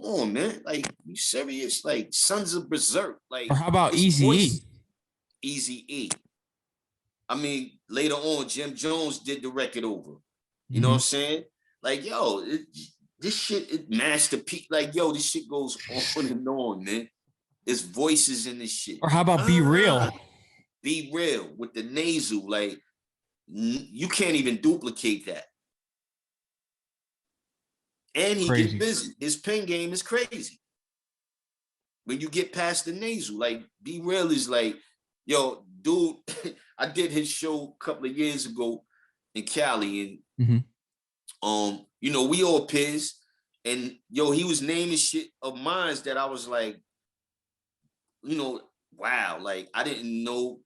on, man. Like, you serious? Like, Sons of Berserk. Like, or how about Eazy-E? Eazy-E. I mean, later on, Jim Jones did the record over. You know what I'm saying? Like, yo, this shit, it masterpiece. Like, yo, this shit goes on and on, man. There's voices in this shit. Or how about Be Real? Be Real with the nasal. Like, you can't even duplicate that. And he gets busy. His pen game is crazy. When you get past the nasal, like, Be Real is like, yo, dude, I did his show a couple of years ago in Cali, and you know, we all peers, and yo, he was naming shit of mine that I was like, you know, wow, like, I didn't know,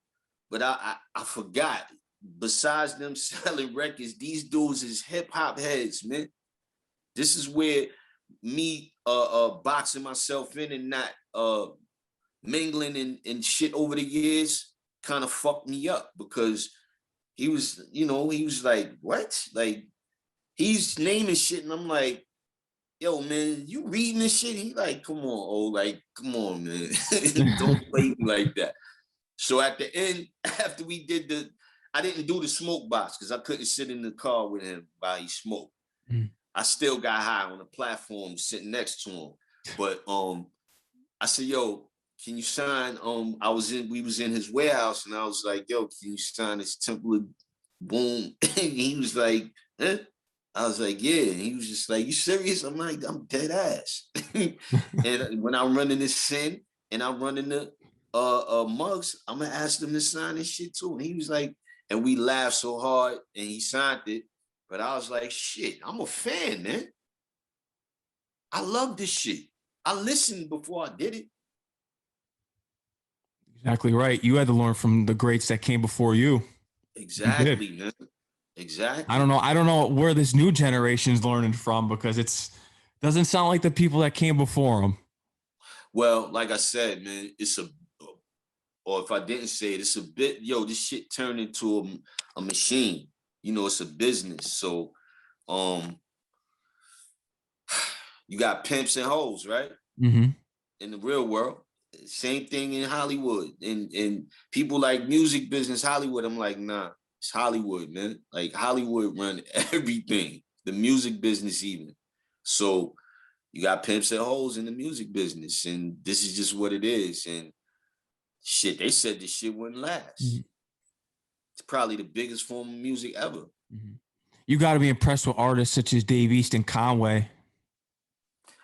but I forgot. Besides them selling records, these dudes is hip hop heads, man. This is where me boxing myself in and not mingling and shit over the years kind of fucked me up, because he was, you know, he was like, what? Like, he's naming shit, and I'm like, yo, man, you reading this shit? He like, come on, like, come on, man. Don't play me like that. So at the end, after we did I didn't do the smoke box because I couldn't sit in the car with him while he smoked. I still got high on the platform sitting next to him. But I said, yo, can you sign? We was in his warehouse, and I was like, yo, can you sign this Temple of Boom? And he was like, eh? I was like, yeah. And he was just like, you serious? I'm like, I'm dead ass. And when I'm running this Sin and I'm running the mugs, I'm gonna ask them to sign this shit too. And he was like, and we laughed so hard, and he signed it. But I was like, shit, I'm a fan, man. I love this shit. I listened before I did it. Exactly right. You had to learn from the greats that came before you. Exactly, man. Exactly. I don't know where this new generation's learning from, because doesn't sound like the people that came before them. Well, like I said, man, or if I didn't say it, it's a bit, yo, this shit turned into a machine. You know, it's a business. So, you got pimps and hoes, right? In the real world. Same thing in Hollywood. And people like music business, Hollywood. I'm like, nah, it's Hollywood, man. Like, Hollywood run everything, the music business even. So you got pimps and hoes in the music business, and this is just what it is. And shit, they said this shit wouldn't last. It's probably the biggest form of music ever. You got to be impressed with artists such as Dave East and Conway.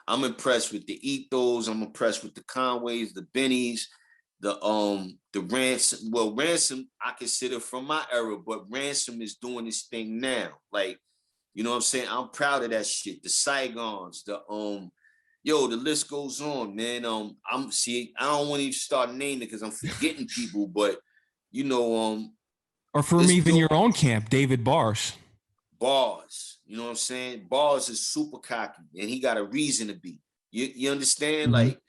I'm impressed with the Ethos. I'm impressed with the Conways, the Bennies, the Ransom. Well, Ransom I consider from my era, but Ransom is doing this thing now. Like, you know what I'm saying? I'm proud of that shit. The Saigons, the list goes on, man. I don't want to even start naming because I'm forgetting people, but you know, or from even your own camp, David Bars. Bars, you know what I'm saying? Bars is super cocky, and he got a reason to be. You understand? Like,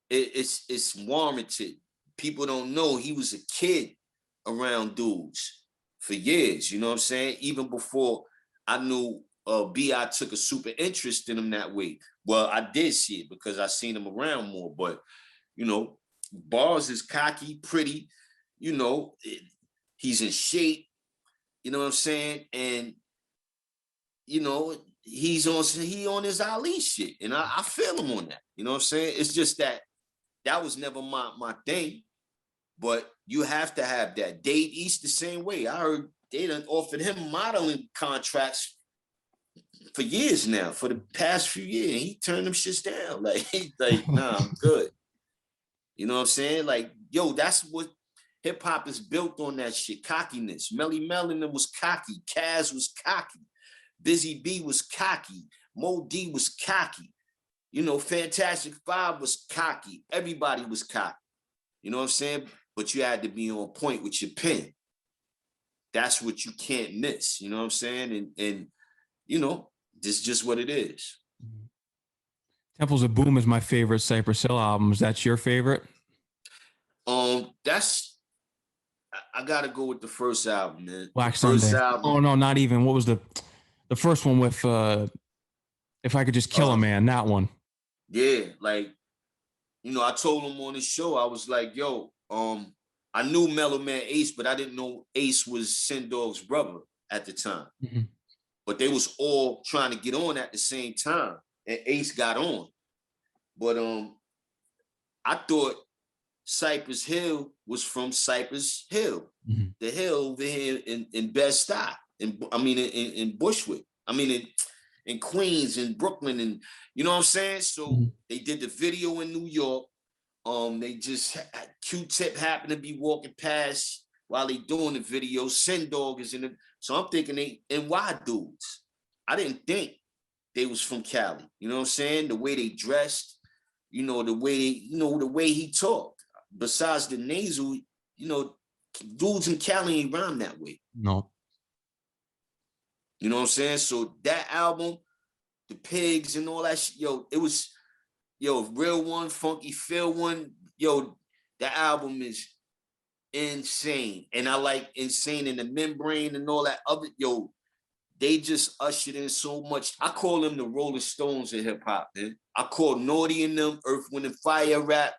it's warranted. People don't know he was a kid around dudes for years. You know what I'm saying? Even before I knew B.I. took a super interest in him that way. Well, I did see it because I seen him around more. But you know, Bars is cocky, pretty. You know, he's in shape. You know what I'm saying? And you know, he on his Ali shit, and I feel him on that. You know what I'm saying? It's just that was never my thing, but you have to have that. Dave East the same way. I heard they done offered him modeling contracts for years now, for the past few years. He turned them shits down. Like, he's like, nah, I'm good. You know what I'm saying? Like, yo, that's what hip hop is built on, that shit. Cockiness. Melly Mel and them was cocky. Kaz was cocky. Busy B was cocky. Mo D was cocky. You know, Fantastic Five was cocky. Everybody was cocky. You know what I'm saying? But you had to be on point with your pen. That's what you can't miss. You know what I'm saying? And you know, this is just what it is. Temples of Boom is my favorite Cypress Hill album. Is that your favorite? That's I gotta go with the first album, man. Black First Sunday. album. Oh no, not even. What was the first one with If I Could Just Kill a Man? That one. Yeah, like, you know, I told him on his show, I was like, yo, I knew Mellow Man Ace, but I didn't know Ace was Sin Dog's brother at the time. Mm-hmm. But they was all trying to get on at the same time, and Ace got on. But I thought Cypress Hill was from Cypress Hill, mm-hmm. the hill over here in Bed-Stuy, in Bushwick. I mean, in Queens and Brooklyn, and you know what I'm saying? So mm-hmm. they did the video in New York. They just Q-Tip happened to be walking past while they doing the video. Sin Dog is in it. So I'm thinking they NY dudes. I didn't think they was from Cali. You know what I'm saying? The way they dressed, you know, the way he talked. Besides the nasal, you know, dudes in Cali ain't rhyme that way. No. You know what I'm saying? So that album, the Pigs and all that shit, yo, it was, Real One, Funky Phil One, yo, that album is insane. And I like Insane in the Membrane and all that other, yo, they just ushered in so much. I call them the Rolling Stones of hip hop, man. I call Naughty and them Earth, Wind and Fire rap.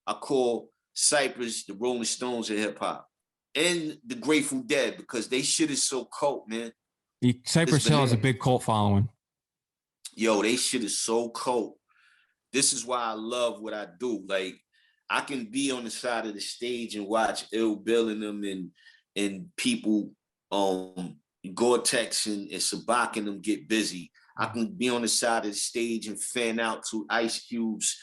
I call Cypress the Rolling Stones of hip hop. And the Grateful Dead, because they shit is so cult, man. Cypress Hill has a big cult following. Yo, they shit is so cult. This is why I love what I do. Like, I can be on the side of the stage and watch Ill Bill and them and people, Gore-Tex and Sabak and them get busy. I can be on the side of the stage and fan out to Ice Cube's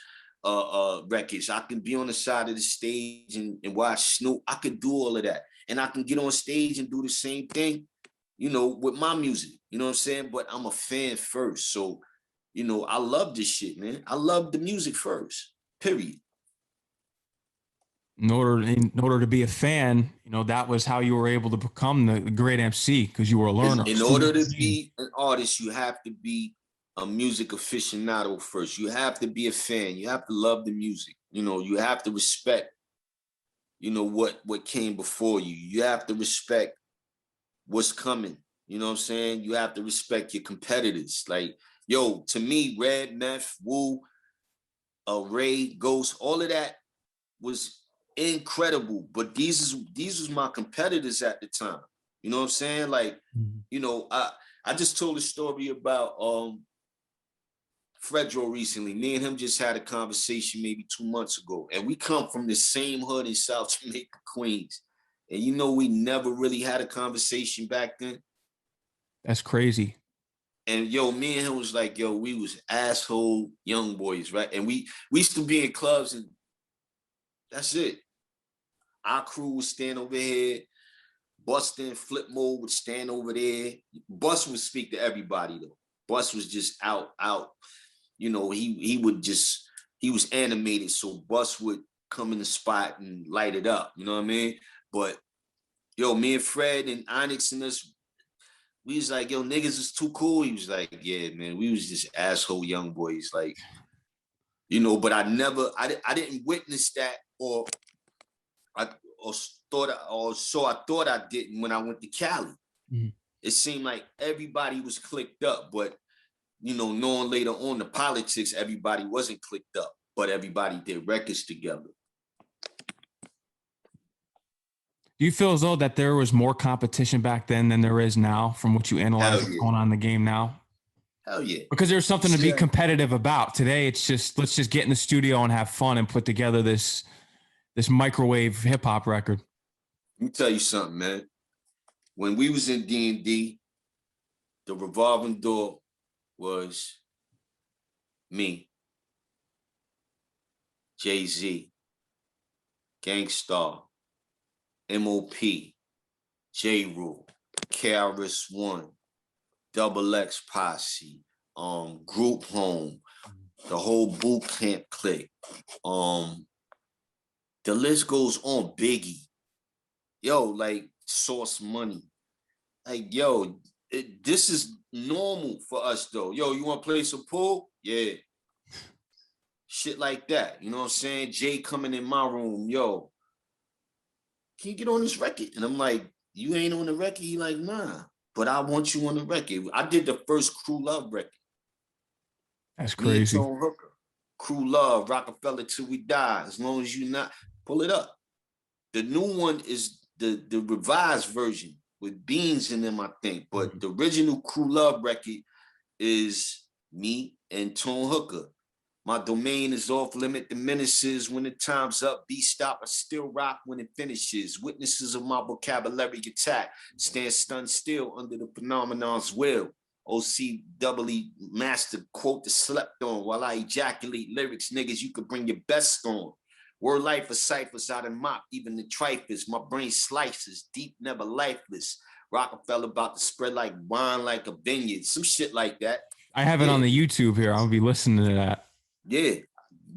records. I can be on the side of the stage and watch Snoop. I could do all of that. And I can get on stage and do the same thing, you know, with my music. You know what I'm saying? But I'm a fan first. So, you know, I love this shit, man. I love the music first, period. In order to be a fan, you know, that was how you were able to become the great MC, because you were a learner. In order to be an artist, you have to be a music aficionado first. You have to be a fan. You have to love the music. You know, you have to respect, you know, what came before you. You have to respect what's coming. You know what I'm saying? You have to respect your competitors. Like, yo, to me, Red, Meth, Wu, Ray, Ghost, all of that was incredible. But these was my competitors at the time. You know what I'm saying? Like, you know, I just told a story about Fredro recently. Me and him just had a conversation maybe 2 months ago. And we come from the same hood in South Jamaica, Queens. And you know, we never really had a conversation back then. That's crazy. And yo, me and him was like, yo, we was asshole young boys, right? And we used to be in clubs and that's it. Our crew would stand over here. Busta and Flip Mode would stand over there. Bus would speak to everybody though. Bus was just out. You know, he was animated, so Bus would come in the spot and light it up. You know what I mean? But yo, me and Fred and Onyx and us, we was like, yo, niggas is too cool. He was like, yeah, man, we was just asshole young boys, like, you know. But I didn't witness that, or I thought I didn't when I went to Cali. Mm-hmm. It seemed like everybody was clicked up, but you know, knowing later on the politics, everybody wasn't clicked up, but everybody did records together. Do you feel as though that there was more competition back then than there is now, from what you analyze what's going on in the game now? Hell yeah. Because there's something to be competitive about. Today, it's just, let's just get in the studio and have fun and put together this microwave hip hop record. Let me tell you something, man. When we was in D&D, the revolving door was me, Jay-Z, Gangstar, M.O.P., J-Rule, KRS-One, Double X Posse, Group Home, the whole boot camp clique. The list goes on. Biggie. Yo, like Source Money. Like, yo, this is normal for us though. Yo, you want to play some pool? Yeah. Shit like that. You know what I'm saying? Jay coming in my room. Yo, can you get on this record? And I'm like, you ain't on the record? He like, nah, but I want you on the record. I did the first Crew Love record. That's crazy. Me and Tone Hooker. Crew Love, Rockefeller Till We Die. As long as you not, pull it up. The new one is the revised version with Beans in them, I think. But the original Crew Love record is me and Tone Hooker. My domain is off limit. The menaces when the time's up. Beat stop. I still rock when it finishes. Witnesses of my vocabulary attack. Stand stunned still under the phenomenon's will. OC doubly master quote the slept on while I ejaculate lyrics. Niggas, you could bring your best on. Word life of ciphers out and mop, even the trifers. My brain slices, deep, never lifeless. Rockefeller about to spread like wine, like a vineyard. Some shit like that. I have it on the YouTube here. I'll be listening to that. Yeah,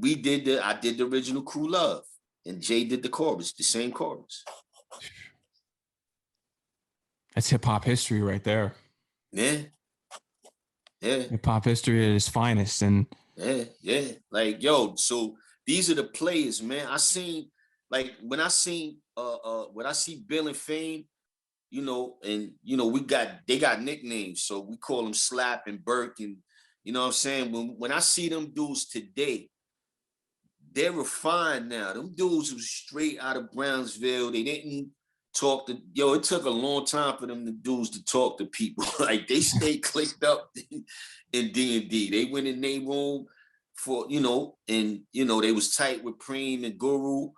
I did the original Crew Love, and Jay did the chorus, the same chorus. That's hip hop history right there. Yeah. Hip hop history at its finest, and yeah. Like, yo, so these are the players, man. I seen, like, when I see Bill and Fame, you know, and you know, they got nicknames, so we call them Slap and Burke, and you know what I'm saying? When I see them dudes today, they're refined now. Them dudes was straight out of Brownsville. They didn't talk to, it took a long time for them dudes to talk to people. Like, they stayed clicked up in D&D. They went in their room for, and, they was tight with Preem and Guru,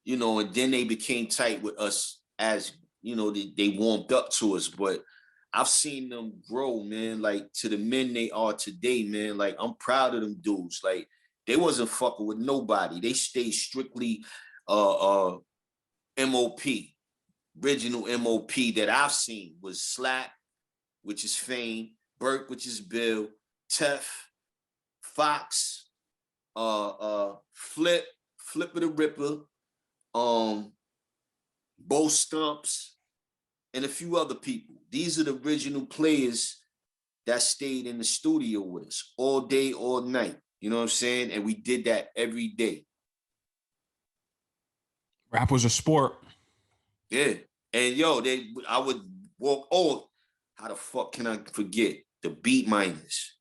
and then they became tight with us as, they warmed up to us. But I've seen them grow, man, like to the men they are today, man. Like, I'm proud of them dudes. Like, they wasn't fucking with nobody. They stayed strictly MOP. Original MOP that I've seen was Slap, which is Fame, Burke, which is Bill, Tef, Fox, Flip of the Ripper, Bo Stumps, and a few other people. These are the original players that stayed in the studio with us all day, all night. You know what I'm saying? And we did that every day. Rap was a sport. Yeah. And I would walk, how the fuck can I forget? The beat miners.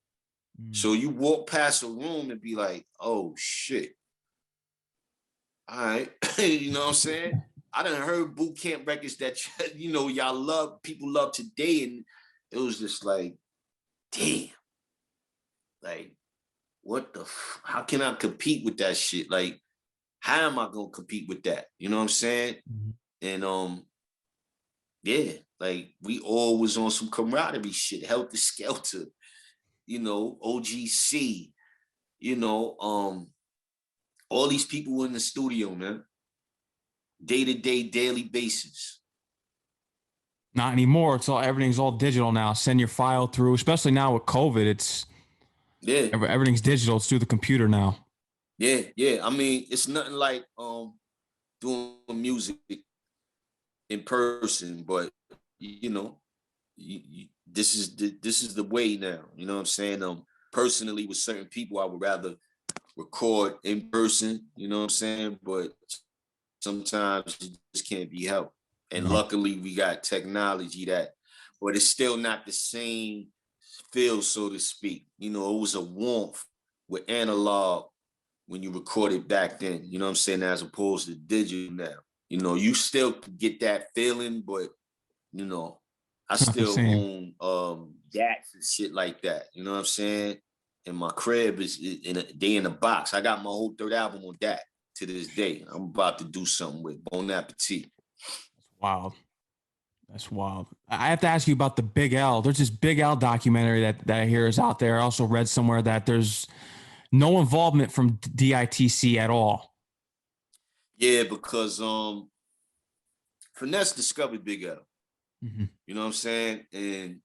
So you walk past a room and be like, oh shit. All right. You know what I'm saying? I done heard boot camp records that, people love today. And it was just like, damn. Like, how can I compete with that shit? Like, how am I going to compete with that? You know what I'm saying? And, yeah, like, we all was on some camaraderie shit, Helter Skelter, OGC, all these people were in the studio, man. Day-to-day, daily basis. Not anymore. Everything's all digital now. Send your file through, especially now with COVID. Everything's digital. It's through the computer now. Yeah. I mean, it's nothing like doing music in person, but this is the way now. You know what I'm saying? Personally, with certain people, I would rather record in person. You know what I'm saying? But sometimes it just can't be helped. And luckily, we got technology but it's still not the same feel, so to speak. It was a warmth with analog when you recorded back then. You know what I'm saying? As opposed to digital now. You still get that feeling, but I still own DATs and shit like that. You know what I'm saying? And my crib is in a box. I got my whole third album on DAT to this day. I'm about to do something with Bon Appetit. Wow. That's wild. I have to ask you about the Big L. There's this Big L documentary that I hear is out there. I also read somewhere that there's no involvement from D.I.T.C at all. Yeah, because Finesse discovered Big L. Mm-hmm. You know what I'm saying? And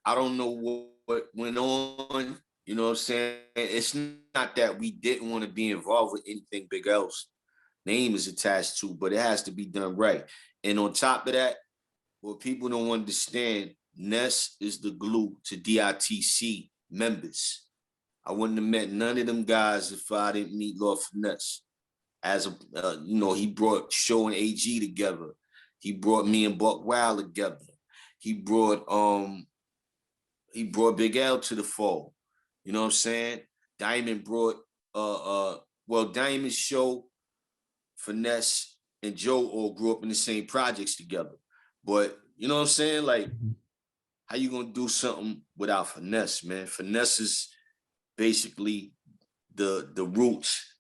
I don't know what went on. You know what I'm saying? It's not that we didn't want to be involved with anything Big L's name is attached to, but it has to be done right. And on top of that, what people don't understand, Ness is the glue to D.I.T.C members. I wouldn't have met none of them guys if I didn't meet Lord Finesse. As a, he brought Show and AG together. He brought me and Buck Wild together. He brought Big L to the fold. You know what I'm saying? Diamond brought Diamond, Show, Finesse, and Joe all grew up in the same projects together. But you know what I'm saying? Like, how you gonna do something without Finesse, man? Finesse is basically the roots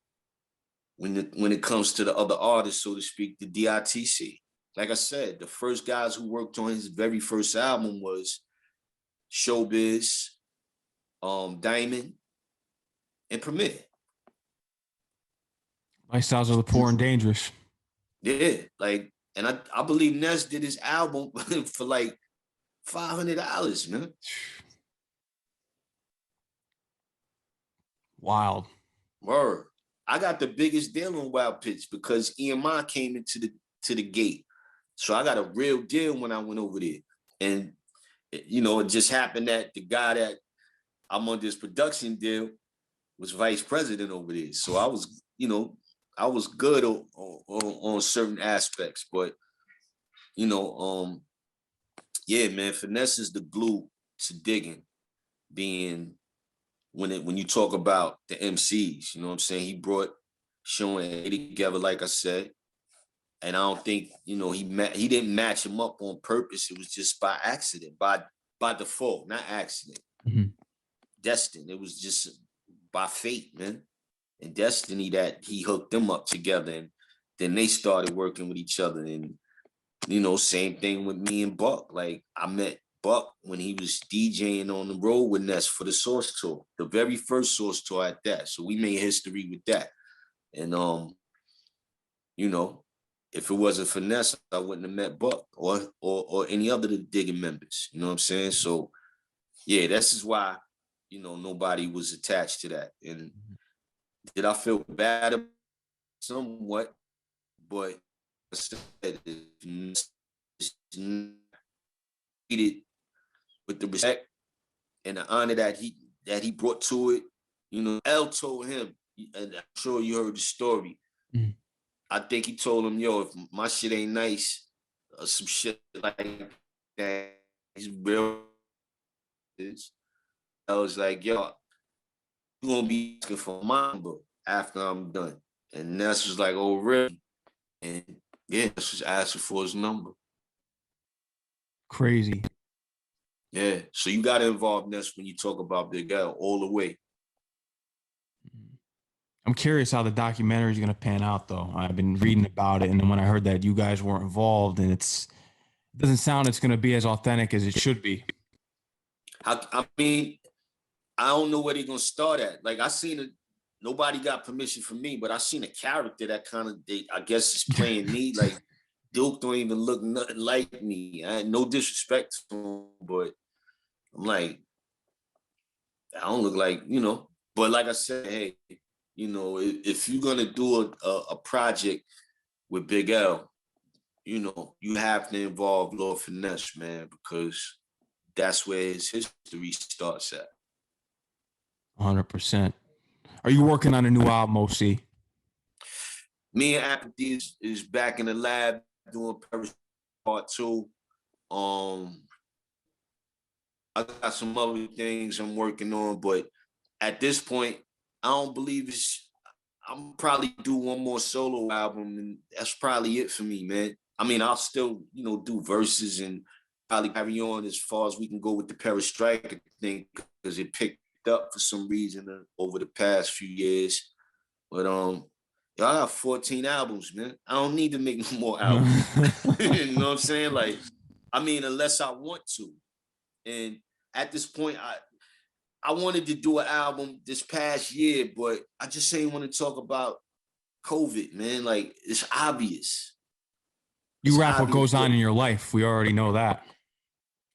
when it comes to the other artists, so to speak, the D.I.T.C. Like I said, the first guys who worked on his very first album was Showbiz, Diamond, and Premier. Lifestyles of the Poor and Dangerous. Yeah, like, and I believe Ness did his album for like $500, man. Wild. Word. I got the biggest deal on Wild Pitch because EMI came into the gate. So I got a real deal when I went over there. And, it just happened that the guy that I'm on this production deal was vice president over there. So I was, I was good on certain aspects. But, yeah, man, Finesse is the glue to digging, being when you talk about the MCs, you know what I'm saying? He brought Sean A together, like I said. And I don't think, he didn't match him up on purpose. It was just by accident, by default, not accident. Mm-hmm. Destined. It was just by fate, man. And destiny that he hooked them up together. And then they started working with each other. And, same thing with me and Buck. Like, I met Buck when he was DJing on the road with Ness for the Source Tour, the very first Source Tour at that. So we made history with that. And, if it wasn't for Ness, I wouldn't have met Buck or any other of the digging members. You know what I'm saying? So, yeah, this is why, nobody was attached to that. And did I feel bad about it? Somewhat, but I said it's treated with the respect and the honor that he brought to it. L told him, and I'm sure you heard the story. Mm-hmm. I think he told him, yo, if my shit ain't nice, or some shit like that, he's real. I was like, yo, you gonna be asking for my number after I'm done. And Ness was like, oh, really? And yeah, Ness was asking for his number. Crazy. Yeah, so you got to involve Ness when you talk about Big L all the way. I'm curious how the documentary is going to pan out, though. I've been reading about it, and then when I heard that you guys weren't involved, and it doesn't sound it's going to be as authentic as it should be. I mean, I don't know where they're going to start at. Like, I seen it. Nobody got permission from me, but I seen a character that kind of, I guess, is playing me. Like, Duke don't even look nothing like me. I had no disrespect to him, but I'm like, I don't look like, But like I said, hey, if you're gonna do a project with Big L, you have to involve Lord Finesse, man, because that's where his history starts at. 100%. Are you working on a new album, OC? Me and Apathy is back in the lab doing Part 2. I got some other things I'm working on, but at this point, I don't believe I'm probably do one more solo album, and that's probably it for me, man. I mean, I'll still, do verses and probably carry on as far as we can go with the Perestroika thing, because it picked up for some reason over the past few years. But I have 14 albums, man. I don't need to make no more albums. You know what I'm saying? Like, I mean, unless I want to. And at this point, I wanted to do an album this past year, but I just ain't want to talk about COVID, man. Like, it's obvious. You rap what goes on in your life. We already know that.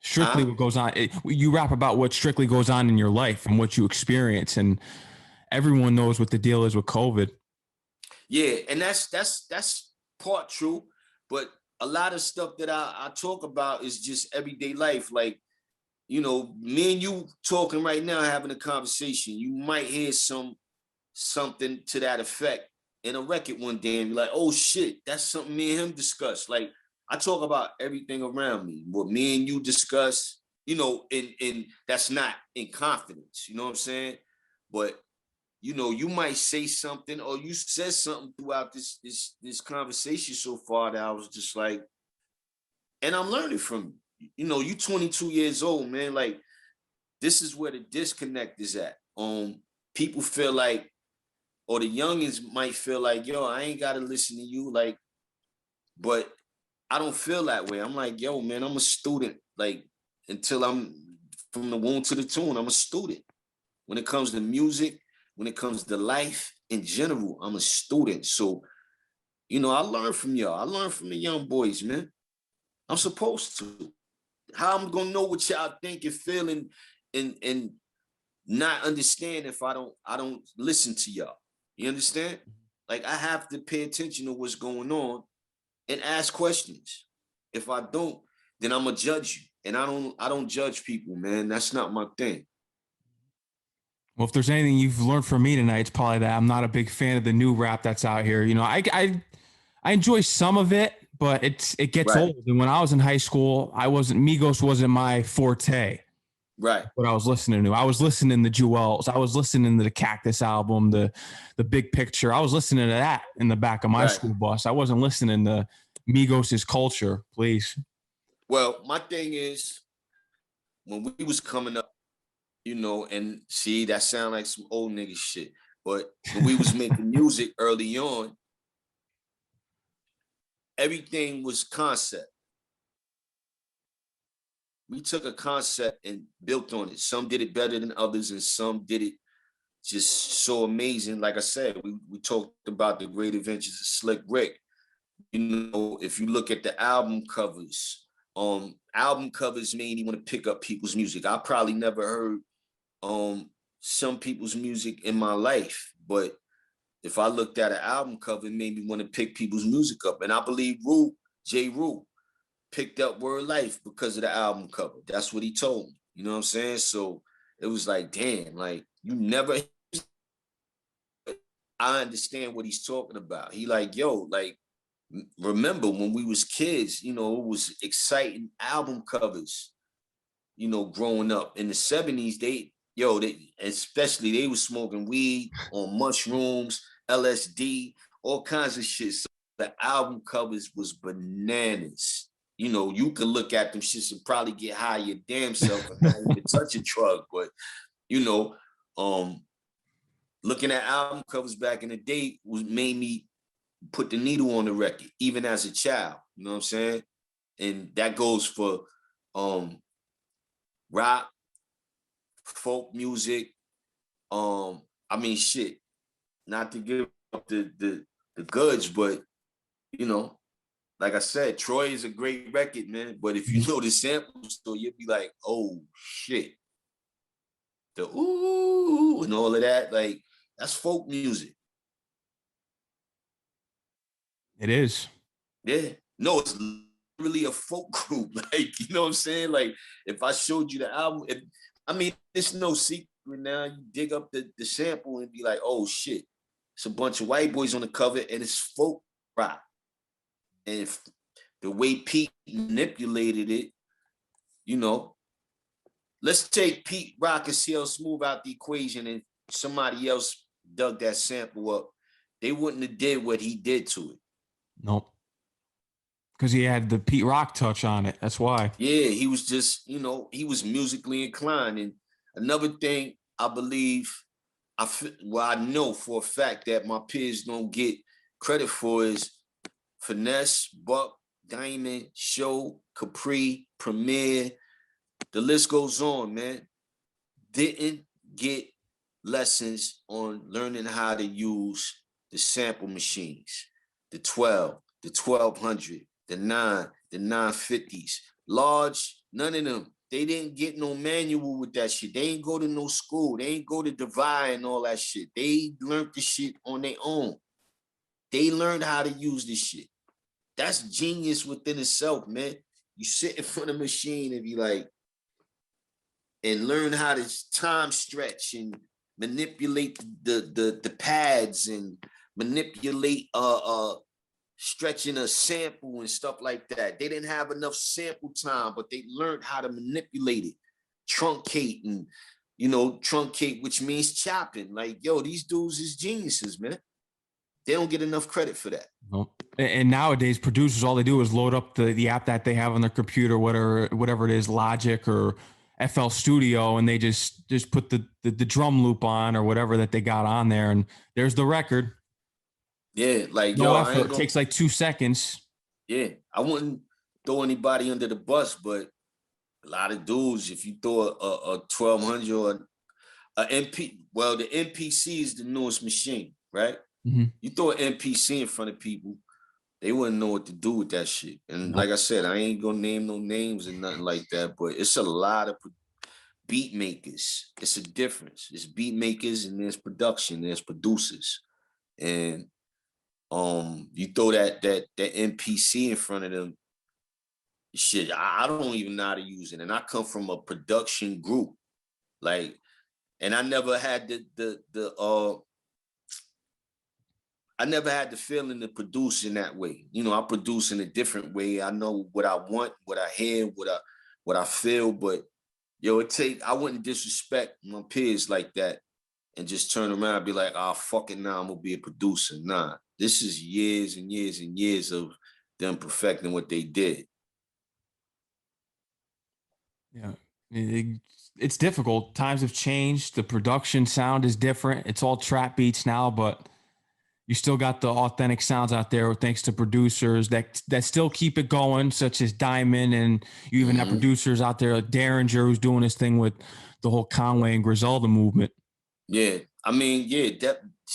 Strictly what goes on. You rap about what strictly goes on in your life and what you experience. And everyone knows what the deal is with COVID. Yeah, and that's part true. But a lot of stuff that I talk about is just everyday life. Like, you know, me and you talking right now, having a conversation, you might hear something to that effect in a record one day and be like, oh shit, that's something me and him discussed. Like, I talk about everything around me, what me and you discuss, you know, and that's not in confidence, you know what I'm saying? But, you know, you might say something or you said something throughout this conversation so far that I was just like, and I'm learning from you. You know, you 22 years old, man. Like, this is where the disconnect is at. People feel like, or the youngins might feel like, yo, I ain't gotta listen to you. Like, but I don't feel that way. I'm like, yo, man, I'm a student. Like, until I'm from the womb to the tomb, I'm a student. When it comes to music, when it comes to life in general, I'm a student. So, you know, I learn from y'all. I learn from the young boys, man. I'm supposed to. How I'm gonna know what y'all think and feel and not understand if I don't listen to y'all. You understand? Like, I have to pay attention to what's going on and ask questions. If I don't, then I'm gonna judge you. And I don't judge people, man. That's not my thing. Well, if there's anything you've learned from me tonight, it's probably that I'm not a big fan of the new rap that's out here. You know, I enjoy some of it, but it gets old. And when I was in high school, Migos wasn't my forte. Right. What I was listening to. I was listening to Jewelz. I was listening to the Cactus album, the Big Picture. I was listening to that in the back of my school bus. I wasn't listening to Migos' Culture, please. Well, my thing is, when we was coming up, you know, and see, that sound like some old nigga shit. But when we was making music early on, everything was concept. We took a concept and built on it. Some did it better than others, and some did it just so amazing. Like I said, we talked about the great adventures of Slick Rick. You know, if you look at the album covers made me want to pick up people's music. I probably never heard some people's music in my life, but if I looked at an album cover, it made me want to pick people's music up. And I believe J. Rue picked up Word Life because of the album cover. That's what he told me. You know what I'm saying? So it was like, damn, like, you never, I understand what he's talking about. He like, yo, like, remember when we was kids, you know, it was exciting album covers, you know, growing up. In the 70s, they was smoking weed on mushrooms, LSD, all kinds of shit. So the album covers was bananas. You know, you could look at them shits and probably get high your damn self and not even touch a drug. But, you know, looking at album covers back in the day made me put the needle on the record, even as a child. You know what I'm saying? And that goes for rock, folk music. I mean, shit. Not to give up the goods, but, you know, like I said, Troy is a great record, man. But if you know the samples, so you'd be like, oh shit. The ooh and all of that, like, that's folk music. It is. Yeah. No, it's really a folk group. Like, you know what I'm saying? Like, if I showed you the album, it's no secret now. You dig up the sample and be like, oh shit. It's a bunch of white boys on the cover and it's folk rock. And if the way Pete manipulated it, you know, let's take Pete Rock and CL Smooth out the equation and somebody else dug that sample up. They wouldn't have did what he did to it. Nope. Because he had the Pete Rock touch on it. That's why. Yeah, he was just, you know, he was musically inclined. And another thing I believe, I know for a fact that my peers don't get credit for is Finesse, Buck, Diamond, Show, Capri, Premier, the list goes on, man. Didn't get lessons on learning how to use the sample machines, the 12, the 1200, the 9, the 950s. Large, none of them. They didn't get no manual with that shit. They ain't go to no school. They ain't go to Divide and all that shit. They learned the shit on their own. They learned how to use this shit. That's genius within itself, man. You sit in front of a machine and be like, and learn how to time stretch and manipulate the pads and manipulate stretching a sample and stuff like that. They didn't have enough sample time, but they learned how to manipulate it, truncate and, truncate, which means chopping. Like, yo, these dudes is geniuses, man. They don't get enough credit for that. Nope. And nowadays, producers, all they do is load up the app that they have on their computer, whatever it is, Logic or FL Studio, and they just put the drum loop on or whatever that they got on there, and there's the record. Yeah, like no effort. It takes like 2 seconds. Yeah, I wouldn't throw anybody under the bus, but a lot of dudes, if you throw a 1200 or a MP, well, the MPC is the newest machine, right? Mm-hmm. You throw an MPC in front of people, they wouldn't know what to do with that shit. And like I said, I ain't gonna name no names and nothing like that, but it's a lot of beat makers. It's a difference. It's beat makers and there's production, there's producers. And you throw that MPC in front of them, shit, I don't even know how to use it. And I come from a production group. Like, and I never had I never had the feeling to produce in that way. I produce in a different way. I know what I want, what I hear, what I feel, but I wouldn't disrespect my peers like that and just turn around and be like, fuck it, now I'm gonna be a producer. Nah, this is years and years and years of them perfecting what they did. Yeah, it's difficult. Times have changed. The production sound is different. It's all trap beats now, but you still got the authentic sounds out there thanks to producers that still keep it going, such as Diamond, and you even have producers out there like Derringer, who's doing this thing with the whole Conway and Griselda movement. Yeah, I mean, yeah,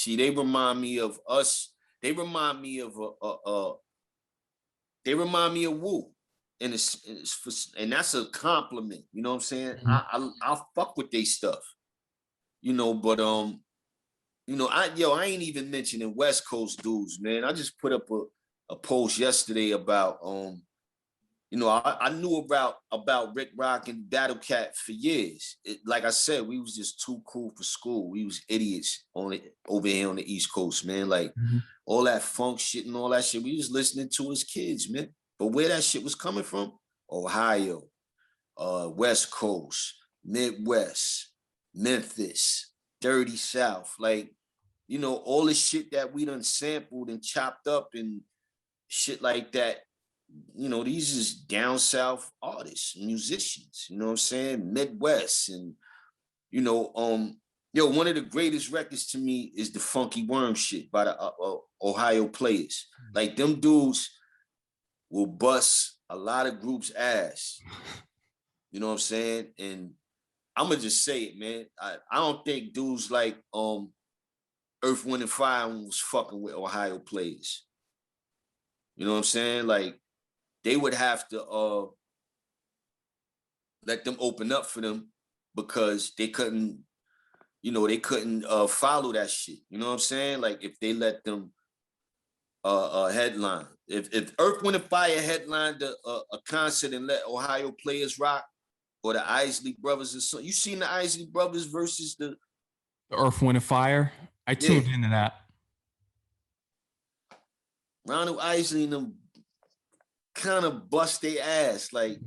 they remind me of us. They remind me of Wu, and that's a compliment. You know what I'm saying? Mm-hmm. I fuck with they stuff, but I ain't even mentioning West Coast dudes, man. I just put up a post yesterday about I knew about Rick Rock and Battle Cat for years. Like I said, we was just too cool for school. We was idiots over here on the East Coast, man. Like all that funk shit and all that shit, we was listening to as kids, man. But where that shit was coming from? Ohio, West Coast, Midwest, Memphis, Dirty South, like, all the shit that we done sampled and chopped up and shit like that. These is down south artists, musicians, you know what I'm saying? Midwest. And, one of the greatest records to me is the Funky Worm shit by the Ohio Players. Like, them dudes will bust a lot of groups' ass. You know what I'm saying? And I'm going to just say it, man. I don't think dudes like Earth, Wind, and Fire was fucking with Ohio Players. You know what I'm saying? Like, they would have to let them open up for them because they couldn't follow that shit. You know what I'm saying? Like, if they let them headline. If Earth, Wind, and Fire headlined a concert and let Ohio Players rock, or the Isley Brothers or something. You seen the Isley Brothers versus the Earth, Wind, and Fire? I tuned into that. Ronald Isley and them kind of bust their ass. Like,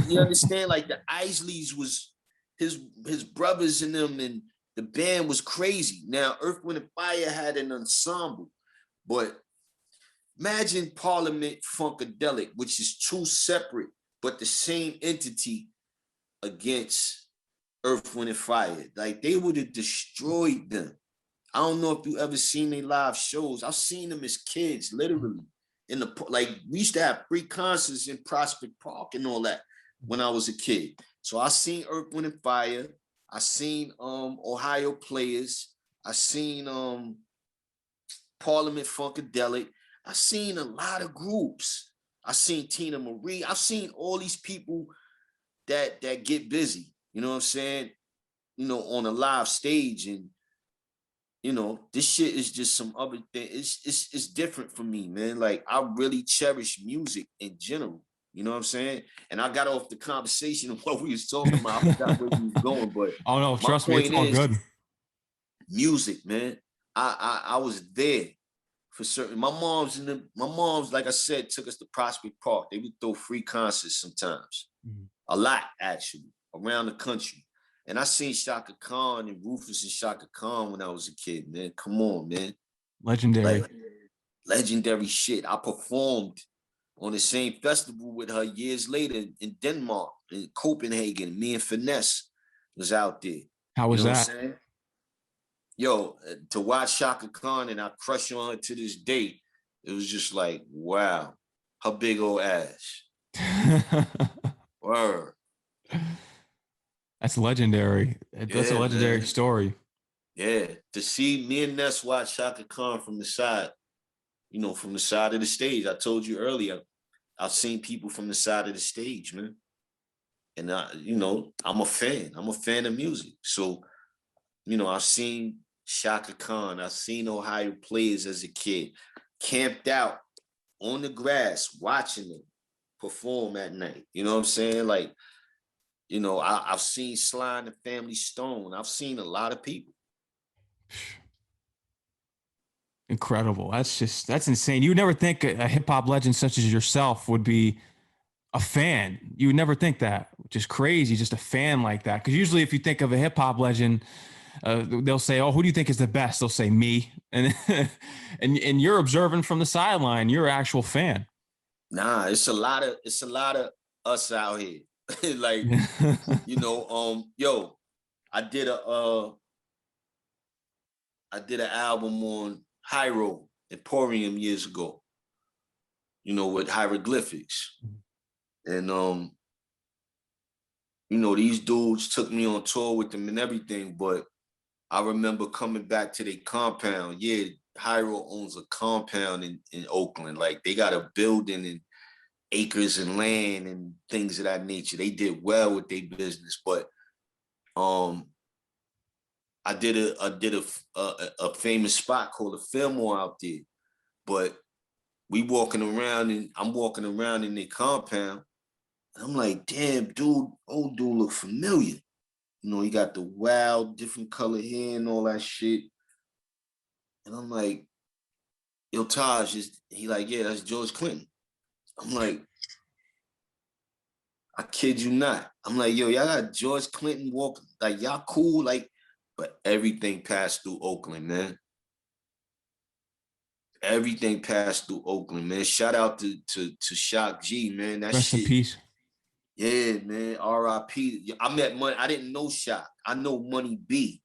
you understand? Like, the Isleys was his brothers and them, and the band was crazy. Now, Earth, Wind, and Fire had an ensemble, but imagine Parliament Funkadelic, which is two separate but the same entity, against Earth, Wind, and Fire. Like, they would have destroyed them. I don't know if you ever seen their live shows. I've seen them as kids, literally. like we used to have free concerts in Prospect Park and all that when I was a kid. So I seen Earth, Wind and Fire. I seen Ohio Players. I seen Parliament Funkadelic. I seen a lot of groups. I seen Tina Marie. I've seen all these people that get busy. You know what I'm saying? You know, on a live stage, and you know, this shit is just some other thing. It's different for me, man. Like I really cherish music in general. You know what I'm saying? And I got off the conversation of what we was talking about. I forgot where we was going, but oh no, trust me, it's all good. Music, man. I was there for certain. My mom's, like I said, took us to Prospect Park. They would throw free concerts sometimes. A lot, actually, around the country. And I seen Shaka Khan and Rufus and Shaka Khan when I was a kid, man. Come on, man. Legendary. Like, legendary shit. I performed on the same festival with her years later in Denmark, in Copenhagen. Me and Finesse was out there. How was that? What I'm saying? Yo, to watch Shaka Khan, and I crush on her to this day, it was just like, wow, her big old ass. Word. That's legendary. That's a legendary story. Yeah, to see me and Ness watch Shaka Khan from the side, you know, from the side of the stage. I told you earlier, I've seen people from the side of the stage, man. And you know, I'm a fan. I'm a fan of music. So, you know, I've seen Shaka Khan. I've seen Ohio Players as a kid, camped out on the grass, watching them perform at night. You know what I'm saying? Like, you know, I've seen Sly and the Family Stone. I've seen a lot of people. Incredible. That's insane. You would never think a hip hop legend such as yourself would be a fan. You would never think that, which is crazy. Just a fan like that. Because usually if you think of a hip hop legend, they'll say, "Oh, who do you think is the best?" They'll say me, and and you're observing from the sideline. You're an actual fan. Nah, it's a lot of us out here. Like, you know, yo, I did an album on Hyro Emporium years ago, you know, with hieroglyphics. And you know, these dudes took me on tour with them and everything, but I remember coming back to their compound. Yeah, Hyro owns a compound in Oakland. Like, they got a building and acres and land and things of that nature. They did well with their business, but I did a famous spot called the Fillmore out there. But I'm walking around in their compound, and I'm like, damn, dude, old dude look familiar. You know, he got the wild, different color hair and all that shit. And I'm like, yo, Taj, he like, yeah, that's George Clinton. I'm like, I kid you not. I'm like, yo, y'all got George Clinton walking, like, y'all cool, like, but everything passed through Oakland, man. Everything passed through Oakland, man. Shout out to Shock G, man. That Rest shit. in peace. Yeah, man. R.I.P. I met Money. I didn't know Shock. I know Money B.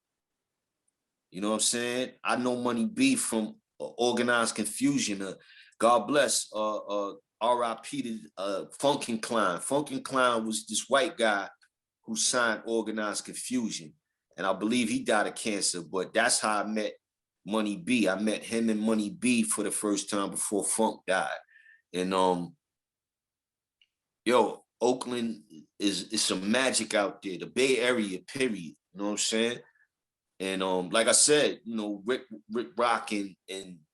You know what I'm saying? I know Money B from Organized Confusion. God bless. R.I.P. to Funkin' Clown. Funkin' Clown was this white guy who signed Organized Confusion. And I believe he died of cancer, but that's how I met Money B. I met him and Money B for the first time before Funk died. And yo, Oakland is some magic out there. The Bay Area, period. You know what I'm saying? And like I said, you know, Rick Rock and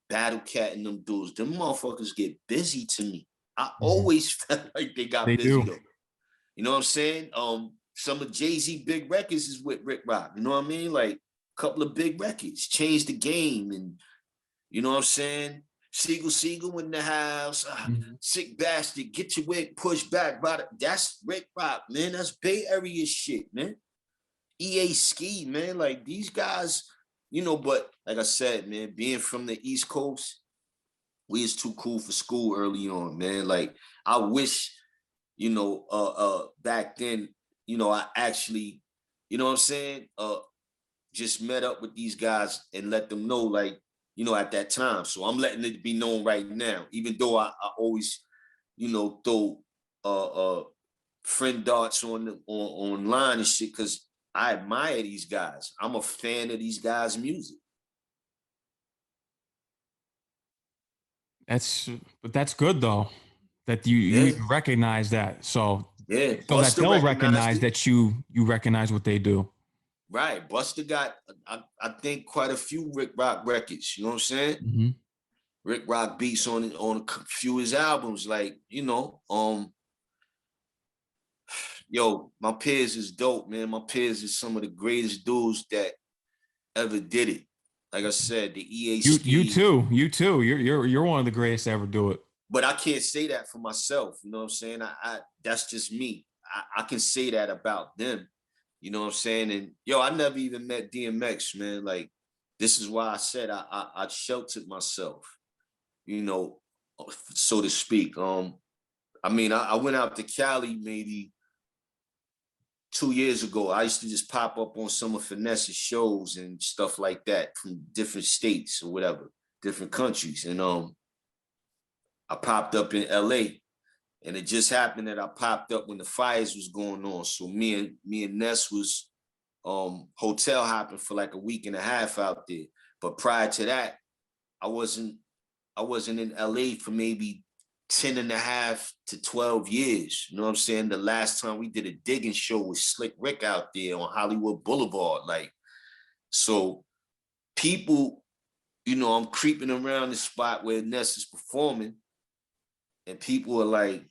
Battle Cat and them dudes, them motherfuckers get busy to me. I always felt like they got busy though. You know what I'm saying? Some of Jay-Z big records is with Rick Rock. You know what I mean? Like a couple of big records, Changed the Game, and you know what I'm saying? Siegel in the house, Sick Bastard, Get Your Wig Pushed Back, brother. That's Rick Rock, man. That's Bay Area shit, man. EA Ski, man. Like these guys, you know, but like I said, man, being from the East Coast, we is too cool for school early on, man. Like I wish, you know, back then, you know, I actually, you know what I'm saying? Just met up with these guys and let them know, like, at that time. So I'm letting it be known right now, even though I always, throw friend darts on online and shit, because I admire these guys. I'm a fan of these guys' music. That's good though, that you recognize that. So yeah, so that they'll recognize that you recognize what they do. Right. Buster got, I think, quite a few Rick Rock records. You know what I'm saying? Mm-hmm. Rick Rock beats on a few of his albums. Like, yo, my peers is dope, man. My peers is some of the greatest dudes that ever did it. Like I said, the EAC. You too. You're one of the greatest to ever do it. But I can't say that for myself. You know what I'm saying? I that's just me. I can say that about them. You know what I'm saying? And yo, I never even met DMX, man. Like, this is why I said I sheltered myself, so to speak. I went out to Cali maybe 2 years ago. I used to just pop up on some of Finesse's shows and stuff like that from different states or whatever, different countries. And I popped up in LA. And it just happened that I popped up when the fires was going on. So me and Ness was hotel hopping for like a week and a half out there. But prior to that, I wasn't in LA for maybe 10 and a half to 12 years. You know what I'm saying? The last time we did a digging show with Slick Rick out there on Hollywood Boulevard. Like, so people, I'm creeping around the spot where Ness is performing, and people are like,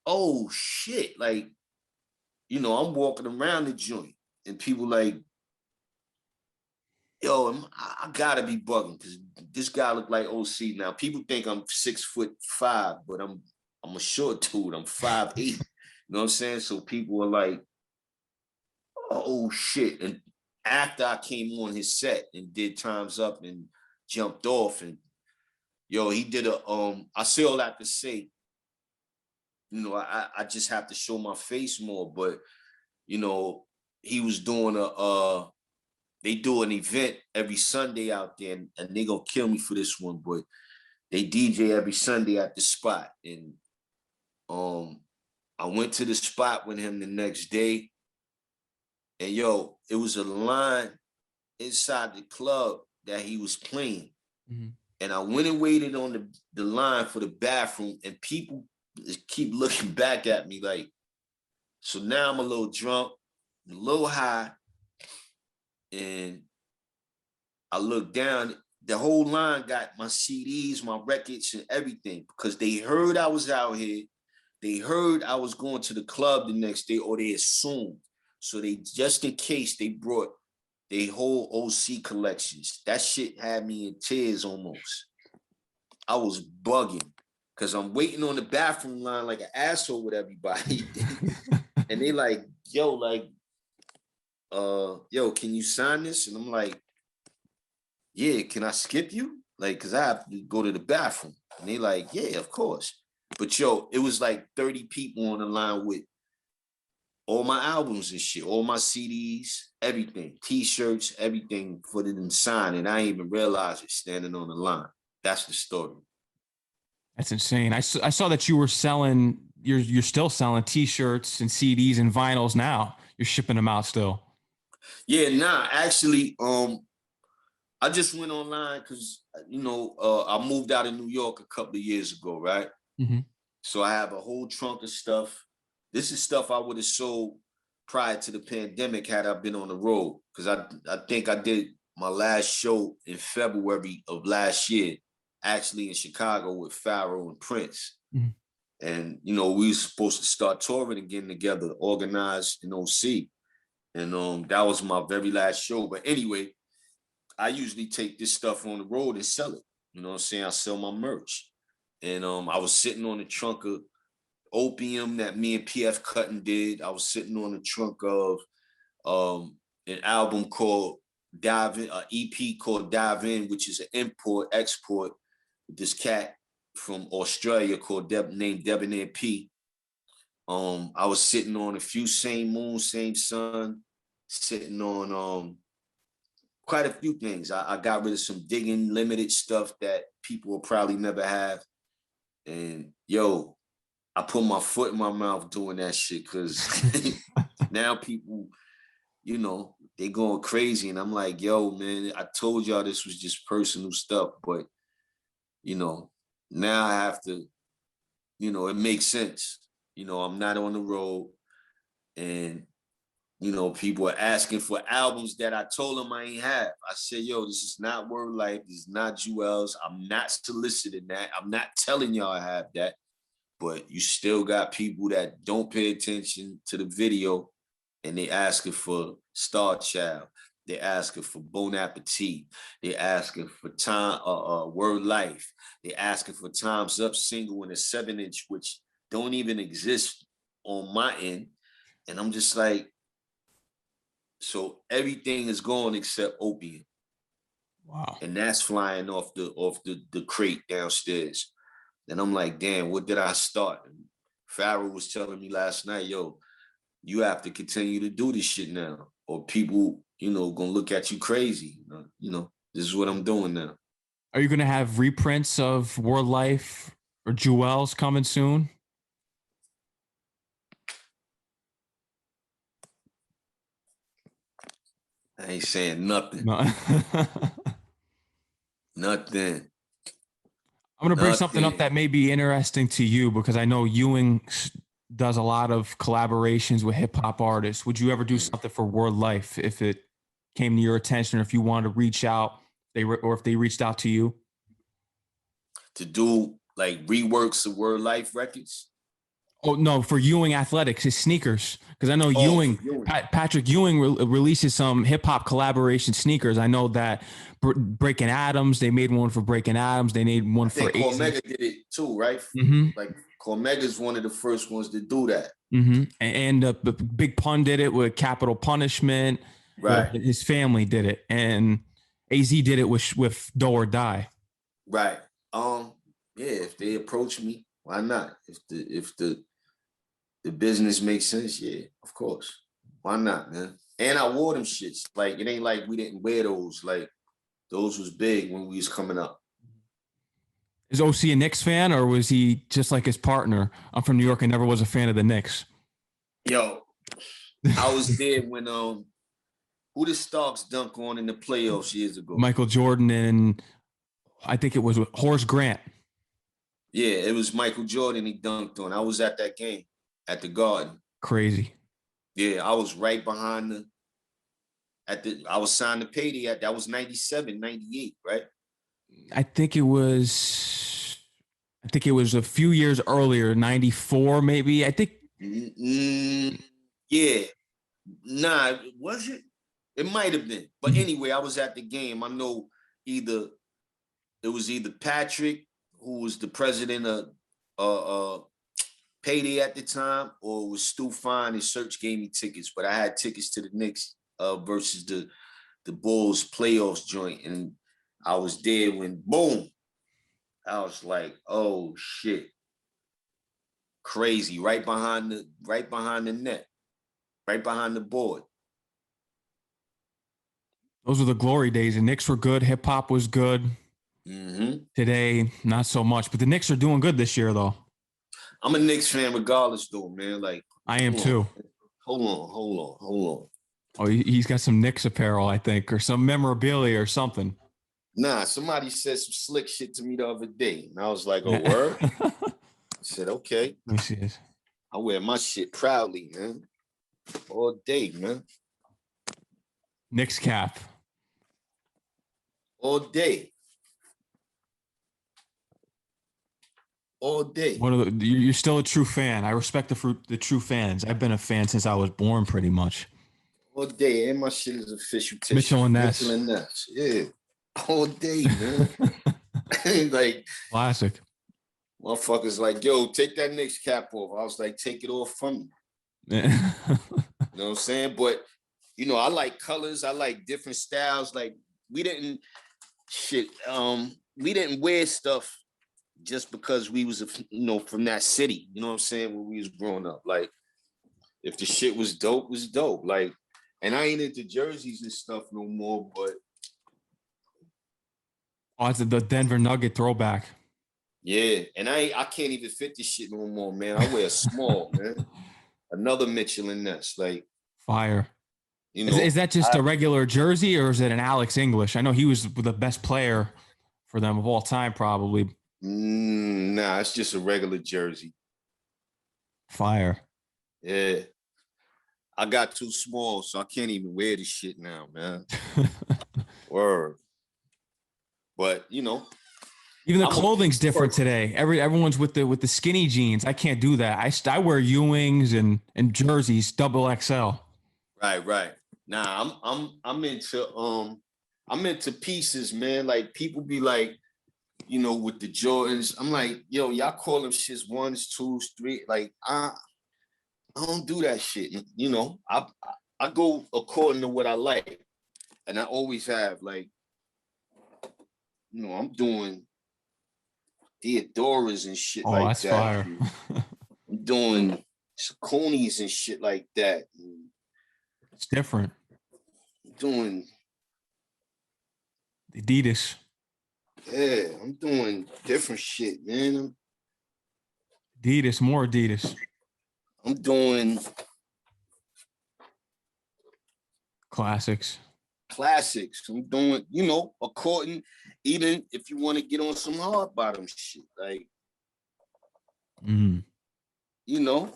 oh shit, like, I'm walking around the joint and people like, yo, I gotta be bugging because this guy look like OC. Now people think I'm 6'5", but I'm a short dude. I'm 5'8". You know what I'm saying? So people are like, oh shit. And after I came on his set and did Time's Up and jumped off, and yo, he did I say all that to say, I just have to show my face more, but he was doing they do an event every Sunday out there, and they gonna kill me for this one, but they DJ every Sunday at the spot. And I went to the spot with him the next day, and yo, it was a line inside the club that he was playing. Mm-hmm. And I went and waited on the line for the bathroom, and people keep looking back at me like, so now I'm a little drunk, a little high, and I look down, the whole line got my CDs, my records, and everything, because they heard I was out here. They heard I was going to the club the next day, or they assumed. So they, just in case, they brought their whole OC collections. That shit had me in tears almost. I was bugging because I'm waiting on the bathroom line like an asshole with everybody. And they like, yo, can you sign this? And I'm like, yeah, can I skip you? Like, cause I have to go to the bathroom. And they like, yeah, of course. But yo, it was like 30 people on the line with all my albums and shit, all my CDs, everything, T-shirts, everything for them to sign. And I didn't even realize it standing on the line. That's the story. That's insane. I saw that you were selling, you're still selling T-shirts and CDs and vinyls now. You're shipping them out still. Yeah, nah, actually, I just went online because, I moved out of New York a couple of years ago, right? Mm-hmm. So I have a whole trunk of stuff. This is stuff I would have sold prior to the pandemic had I been on the road, because I think I did my last show in February of last year, actually in Chicago with Pharoahe and Prince. Mm-hmm. And, we were supposed to start touring again together, organized in OC. And that was my very last show. But anyway, I usually take this stuff on the road and sell it. You know what I'm saying? I sell my merch. And I was sitting on the trunk of Opium that me and PF Cuttin did. I was sitting on the trunk of an album called Dive In, an EP called Dive In, which is an import-export with this cat from Australia called named Debonair P. I was sitting on a few Same Moon, Same Sun, sitting on quite a few things. I got rid of some digging limited stuff that people will probably never have. And yo, I put my foot in my mouth doing that shit because now people, you know, they going crazy. And I'm like, yo, man, I told y'all this was just personal stuff. But, you know, now I have to, you know, it makes sense. You know, I'm not on the road. And, you know, people are asking for albums that I told them I ain't have. I said, yo, this is not Word Life. This is not Jewelz. I'm not soliciting that. I'm not telling y'all I have that. But you still got people that don't pay attention to the video and they asking for Star Child. They asking for Bon Appetit. They asking for time, Word Life. They asking for Time's Up single in a 7-inch, which don't even exist on my end. And I'm just like, so everything is gone except Opium. Wow. And that's flying off the crate downstairs. And I'm like, damn, what did I start? And Pharoahe was telling me last night, yo, you have to continue to do this shit now, or people, you know, gonna look at you crazy. You know, this is what I'm doing now. Are you gonna have reprints of Word Life or Jewelz coming soon? I ain't saying nothing. No. Nothing. I'm going to bring something up that may be interesting to you because I know Ewing does a lot of collaborations with hip hop artists. Would you ever do something for Word Life if it came to your attention, or if you wanted to reach out, or if they reached out to you? To do like reworks of Word Life records? Oh, no, for Ewing Athletics, his sneakers. Because I know Ewing. Patrick Ewing releases some hip hop collaboration sneakers. I know that Breaking Adams, they made one for Breaking Adams. They made one for Cormega did it too, right? Mm-hmm. Like Cormega's one of the first ones to do that. Mm-hmm. And Big Pun did it with Capital Punishment. Right. His family did it. And AZ did it with Do or Die. Right. Yeah, if they approach me, why not? If the business makes sense, yeah, of course. Why not, man? And I wore them shits. Like, it ain't like we didn't wear those. Like, those was big when we was coming up. Is OC a Knicks fan, or was he just like his partner? I'm from New York and never was a fan of the Knicks. Yo, I was there when who did Starks dunk on in the playoffs years ago? Michael Jordan and I think it was Horace Grant. Yeah, it was Michael Jordan he dunked on. I was at that game at the Garden. Crazy. Yeah, I was right behind I was signed to Payday that was 97, 98, right? I think it was a few years earlier, 94 maybe. I think. Yeah. Nah, was it? It might have been. But anyway, I was at the game. I know it was either Patrick, who was the president of Payday at the time, or it was Stu Fine and Serch gave me tickets. But I had tickets to the Knicks versus the Bulls playoffs joint. And I was there when boom. I was like, oh shit. Crazy. Right behind the net. Right behind the board. Those were the glory days. The Knicks were good. Hip hop was good. Mm-hmm. Today, not so much. But the Knicks are doing good this year, though. I'm a Knicks fan regardless, though, man. Like, I am too. Hold on. Oh, he's got some Knicks apparel, I think, or some memorabilia or something. Nah, somebody said some slick shit to me the other day. And I was like, oh, word? I said, okay. Let me see this. I wear my shit proudly, man. All day, man. Knicks cap. All day. All day. You're still a true fan. I respect the true fans. I've been a fan since I was born, pretty much. All day. And my shit is official tissue. Mitchell and Ness. Yeah. All day, man. Like, classic. Motherfuckers like, yo, take that Knicks cap off. I was like, take it off from me. You know what I'm saying? But, you know, I like colors. I like different styles. Like, we didn't wear stuff just because we was, from that city. You know what I'm saying? When we was growing up. Like, if the shit was dope, it was dope. Like, and I ain't into jerseys and stuff no more, but Oh, it's the Denver Nugget throwback. Yeah, and I can't even fit this shit no more, man. I wear a small, man. Another Mitchell and Ness, like Fire. you know. Is that just a regular jersey or is it an Alex English? I know he was the best player for them of all time, probably. Nah, it's just a regular jersey. Fire. Yeah. I got too small, so I can't even wear this shit now, man. Word. But you know, even the clothing's different today. Everyone's with the skinny jeans. I can't do that. I wear Ewings and jerseys double XL. Right. Nah, I'm into pieces, man. Like people be like, you know, with the Jordans. I'm like, yo, y'all call them shits ones, twos, three. Like I don't do that shit. You know, I go according to what I like, and I always have. Like, you know, I'm doing Theodoras and shit like that's that. Fire. I'm doing Sauconys and shit like that. It's different. I'm doing Adidas. Yeah, I'm doing different shit, man. Adidas, more Adidas. I'm doing classics. I'm doing, you know, according, even if you want to get on some hard bottom shit, like, you know,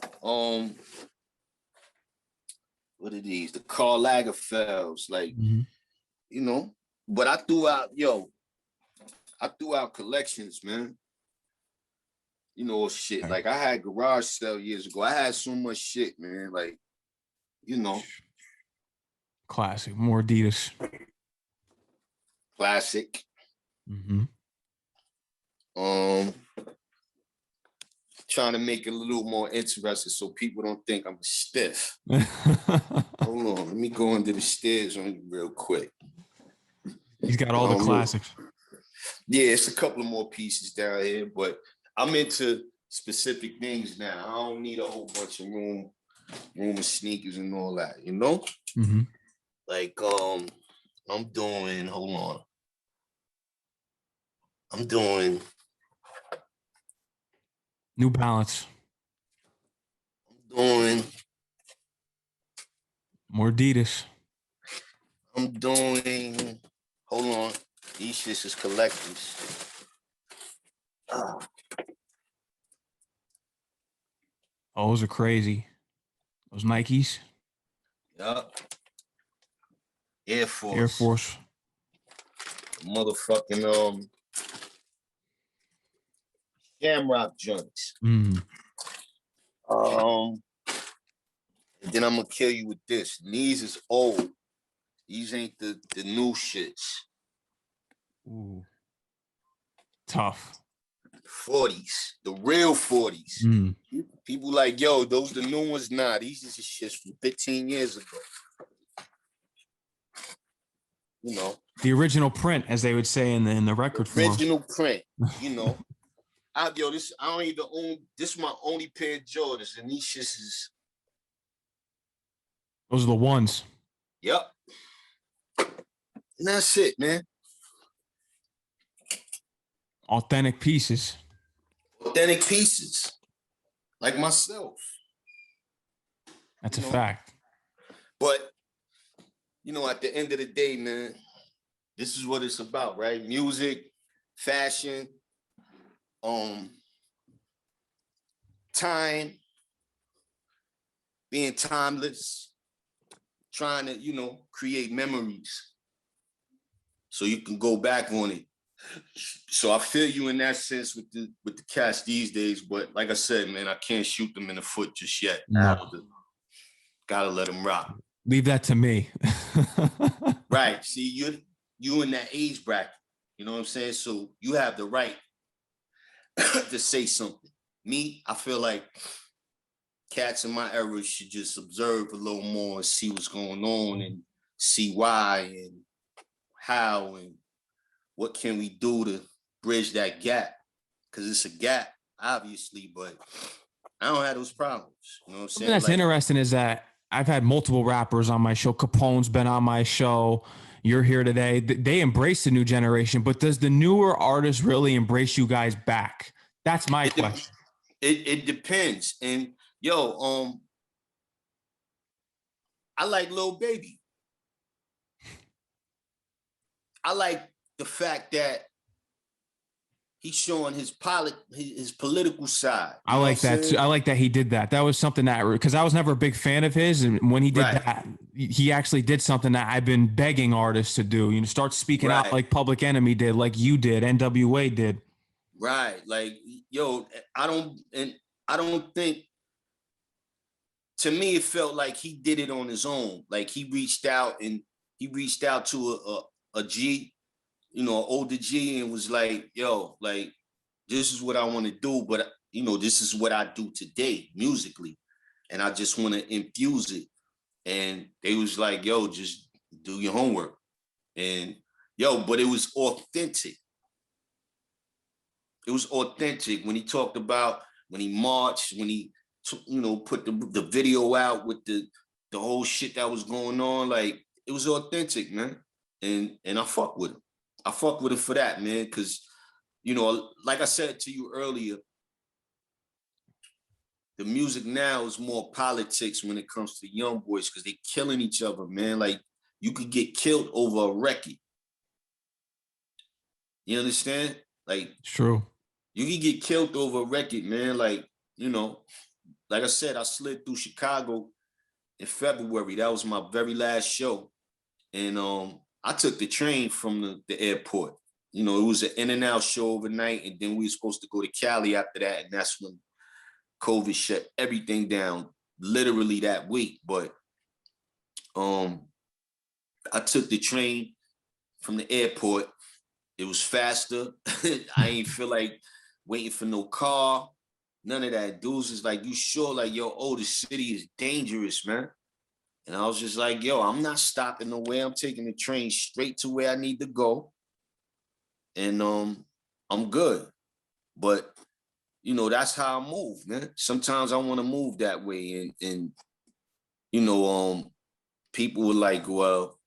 what are these? The Karl Lagerfelds, like, you know, but I threw out collections, man. You know, shit. Like I had garage sale years ago. I had so much shit, man. Like, you know. Classic. More Adidas. Classic. Trying to make it a little more interesting so people don't think I'm stiff. Hold on. Let me go under the stairs on you real quick. He's got all the classics. Yeah, it's a couple of more pieces down here, but I'm into specific things now. I don't need a whole bunch of room of sneakers and all that, you know? Like, I'm doing, hold on. I'm doing New Balance. I'm doing more Adidas. I'm doing, hold on. These shits is collectors. Oh, those are crazy. Those Nikes. Yup. Air Force. Motherfucking Shamrock joints. And then I'm gonna kill you with this. These is old. These ain't the new shits. Ooh. Tough. 40s, the real 40s. People like, yo, those the new ones? Nah, these is shits from 15 years ago. You know, the original print, as they would say in the record form. Original print. You know, I don't even own. This is my only pair of Jordans, and these shits is. Those are the ones. Yep. And that's it, man. Authentic pieces. Authentic pieces. Like myself. That's a fact. But, you know, at the end of the day, man, this is what it's about, right? Music, fashion, time, being timeless, trying to, you know, create memories so you can go back on it. So I feel you in that sense with the cats these days, but like I said, man, I can't shoot them in the foot just yet. No. Gotta let them rock. Leave that to me. Right. See, you in that age bracket. You know what I'm saying? So you have the right to say something. Me, I feel like cats in my era should just observe a little more and see what's going on and see why and how and what can we do to bridge that gap? Because it's a gap, obviously, but I don't have those problems. You know what I'm saying? That's interesting is that I've had multiple rappers on my show. Capone's been on my show. you're here today. They embrace the new generation, but does the newer artists really embrace you guys back? That's my question. It depends. And yo, I like Lil Baby. I like the fact that he's showing his political side. I like that too. I like that he did that. That was something that, because I was never a big fan of his, and when he did that, he actually did something that I've been begging artists to do. You know, start speaking out like Public Enemy did, like you did, NWA did. Right, like yo, I don't think. To me, it felt like he did it on his own. Like he reached out to a G, you know, an older G, and was like, yo, like, this is what I want to do, but you know, this is what I do today musically. And I just want to infuse it. And they was like, yo, just do your homework. And yo, but it was authentic. It was authentic when he talked about when he marched, when he, you know, put the video out with the whole shit that was going on. Like, it was authentic, man. And I fuck with him. I fuck with him for that, man. Cause, you know, like I said to you earlier, the music now is more politics when it comes to young boys, because they killing each other, man. Like, you could get killed over a record. You understand? Like, true. You could get killed over a record, man. Like, you know, like I said, I slid through Chicago in February. That was my very last show. And I took the train from the airport. You know, it was an in and out show overnight, and then we were supposed to go to Cali after that, and that's when COVID shut everything down, literally that week. But I took the train from the airport. It was faster. I ain't feel like waiting for no car. None of that. Dudes is like, you sure? Like, yo, the city is dangerous, man. And I was just like, yo, I'm not stopping nowhere. I'm taking the train straight to where I need to go. And I'm good. But, you know, that's how I move, man. Sometimes I want to move that way. And you know, people were like, well,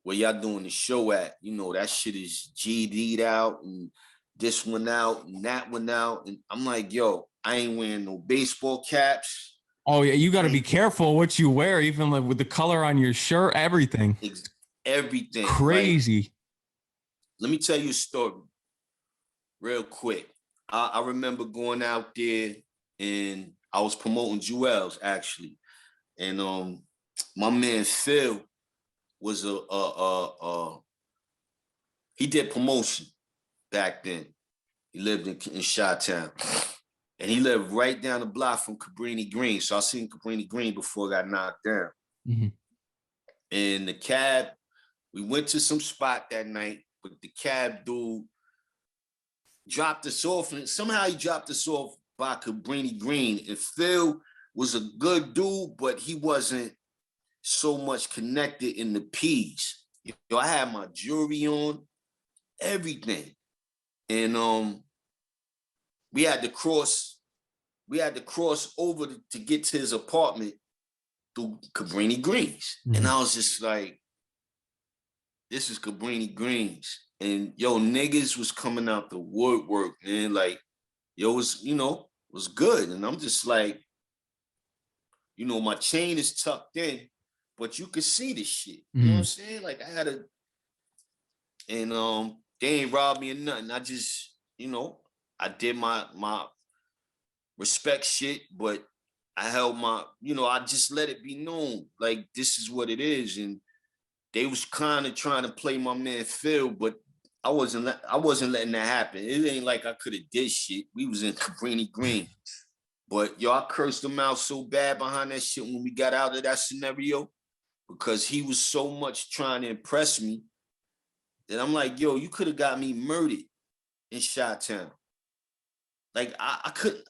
where y'all doing the show at? You know, that shit is GD'd out, and this one out, and that one out. And I'm like, yo, I ain't wearing no baseball caps. Oh yeah, you got to be careful what you wear, even like with the color on your shirt, everything. Everything. Crazy. Like, let me tell you a story real quick. I remember going out there, and I was promoting Jewelz, actually. And my man Phil was he did promotion back then. He lived in Chi-Town. And he lived right down the block from Cabrini Green. So I seen Cabrini Green before I got knocked down. Mm-hmm. And the cab, we went to some spot that night, but the cab dude dropped us off. And somehow he dropped us off by Cabrini Green. And Phil was a good dude, but he wasn't so much connected in the P's. You know, I had my jewelry on, everything. And we had to cross over to get to his apartment through Cabrini Greens. Mm-hmm. And I was just like, this is Cabrini Greens. And yo, niggas was coming out the woodwork, man. Like, yo, was good. And I'm just like, you know, my chain is tucked in, but you could see this shit. You know what I'm saying? Like, I had and they ain't robbed me or nothing. I just, you know, I did my respect shit, but I held my, you know, I just let it be known, like, this is what it is. And they was kind of trying to play my man Phil, but I wasn't letting that happen. It ain't like I could have did shit. We was in Cabrini Green. But yo, I cursed him out so bad behind that shit when we got out of that scenario, because he was so much trying to impress me that I'm like, yo, you could have got me murdered in Chi-Town. Like, I couldn't,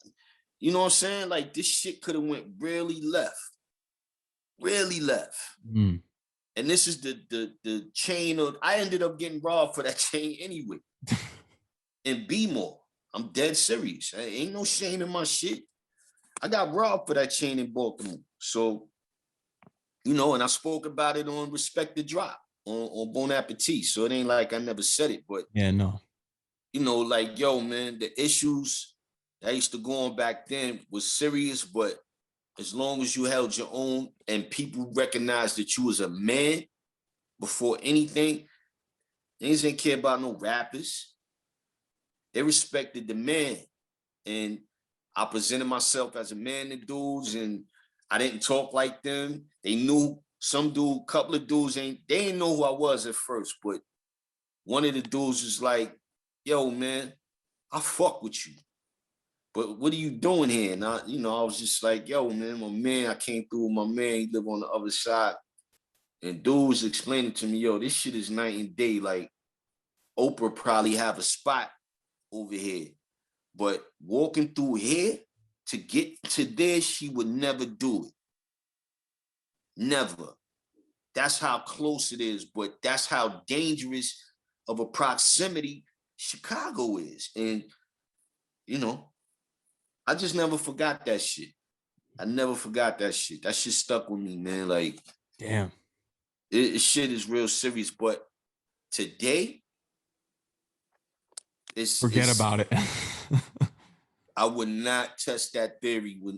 you know what I'm saying? Like, this shit could have went really left. Mm. And this is the chain of, I ended up getting robbed for that chain anyway. In B-More. I'm dead serious. Ain't no shame in my shit. I got robbed for that chain in Baltimore. So, you know, and I spoke about it on Respect the Drop. on Bon Appetit. So it ain't like I never said it, but yeah, no. you know, like, yo, man, the issues that used to go on back then was serious, but as long as you held your own and people recognized that you was a man before anything, niggas didn't care about no rappers. They respected the man. And I presented myself as a man to dudes, and I didn't talk like them. They knew some dude, couple of dudes they didn't know who I was at first, but one of the dudes was like, yo, man, I fuck with you. But what are you doing here? And I was just like, yo, man, my man, I came through with my man, he live on the other side. And dudes explaining to me, yo, this shit is night and day. Like, Oprah probably have a spot over here. But walking through here to get to there, she would never do it. Never. That's how close it is, but that's how dangerous of a proximity Chicago is. And, you know, I just never forgot that shit. I never forgot that shit. That shit stuck with me, man. Like, damn. Shit is real serious, but today, Forget about it. I would not test that theory with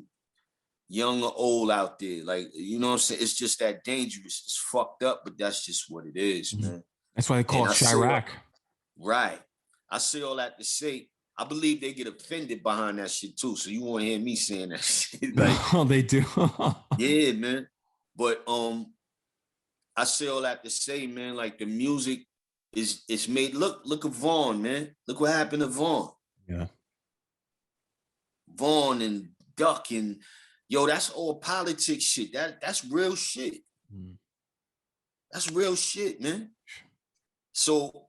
young or old out there. Like, you know what I'm saying? It's just that dangerous. It's fucked up, but that's just what it is, man. That's why they call it Chirac. Right. I say all that to say, I believe they get offended behind that shit too. So you won't hear me saying that shit. Like, oh, they do. yeah, man. But I say all that to say, man, like the music is made. Look at Vaughn, man. Look what happened to Vaughn. Yeah. Vaughn and Duck and yo, that's all politics shit. That's real shit. That's real shit, man. So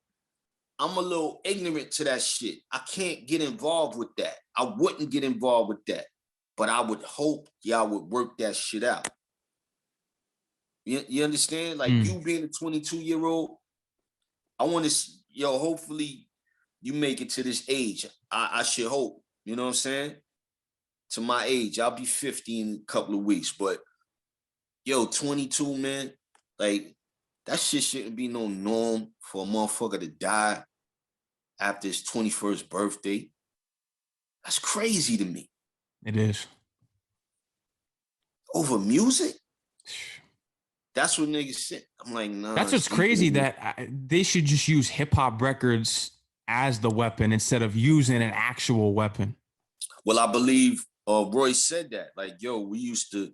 I'm a little ignorant to that shit. I can't get involved with that. I wouldn't get involved with that. But I would hope y'all would work that shit out. You understand? Like you being a 22-year-old, I want to, hopefully you make it to this age. I should hope, you know what I'm saying? To my age, I'll be 50 in a couple of weeks, but 22, man, like that shit shouldn't be no norm for a motherfucker to die after his 21st birthday. That's crazy to me. It is. Over music? That's what niggas said. I'm like, nah. That's what's crazy, that they should just use hip hop records as the weapon instead of using an actual weapon. Well, I believe Roy said that. Like, we used to,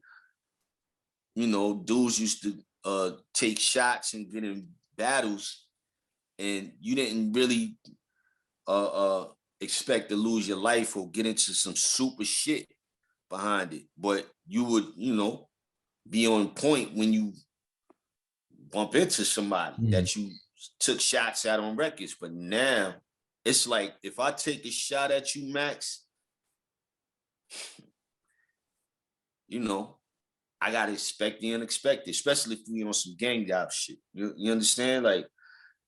dudes used to take shots and get in battles, and you didn't really expect to lose your life or get into some super shit behind it. But you would, be on point when you bump into somebody that you took shots at on records. But now it's like, if I take a shot at you, Max, I gotta expect the unexpected, especially if we on some gang job shit. You understand? Like,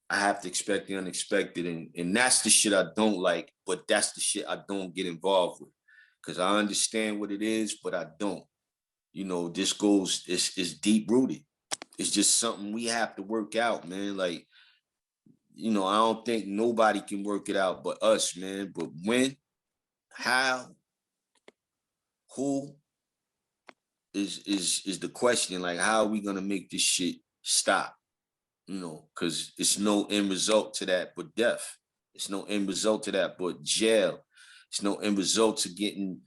I have to expect the unexpected, and that's the shit I don't like, but that's the shit I don't get involved with. Cause I understand what it is, but I don't. This goes, it's deep rooted. It's just something we have to work out, man. Like, I don't think nobody can work it out but us, man. But when, how, who is the question. Like, how are we gonna make this shit stop? Because it's no end result to that but death. It's no end result to that but jail. It's no end result to getting,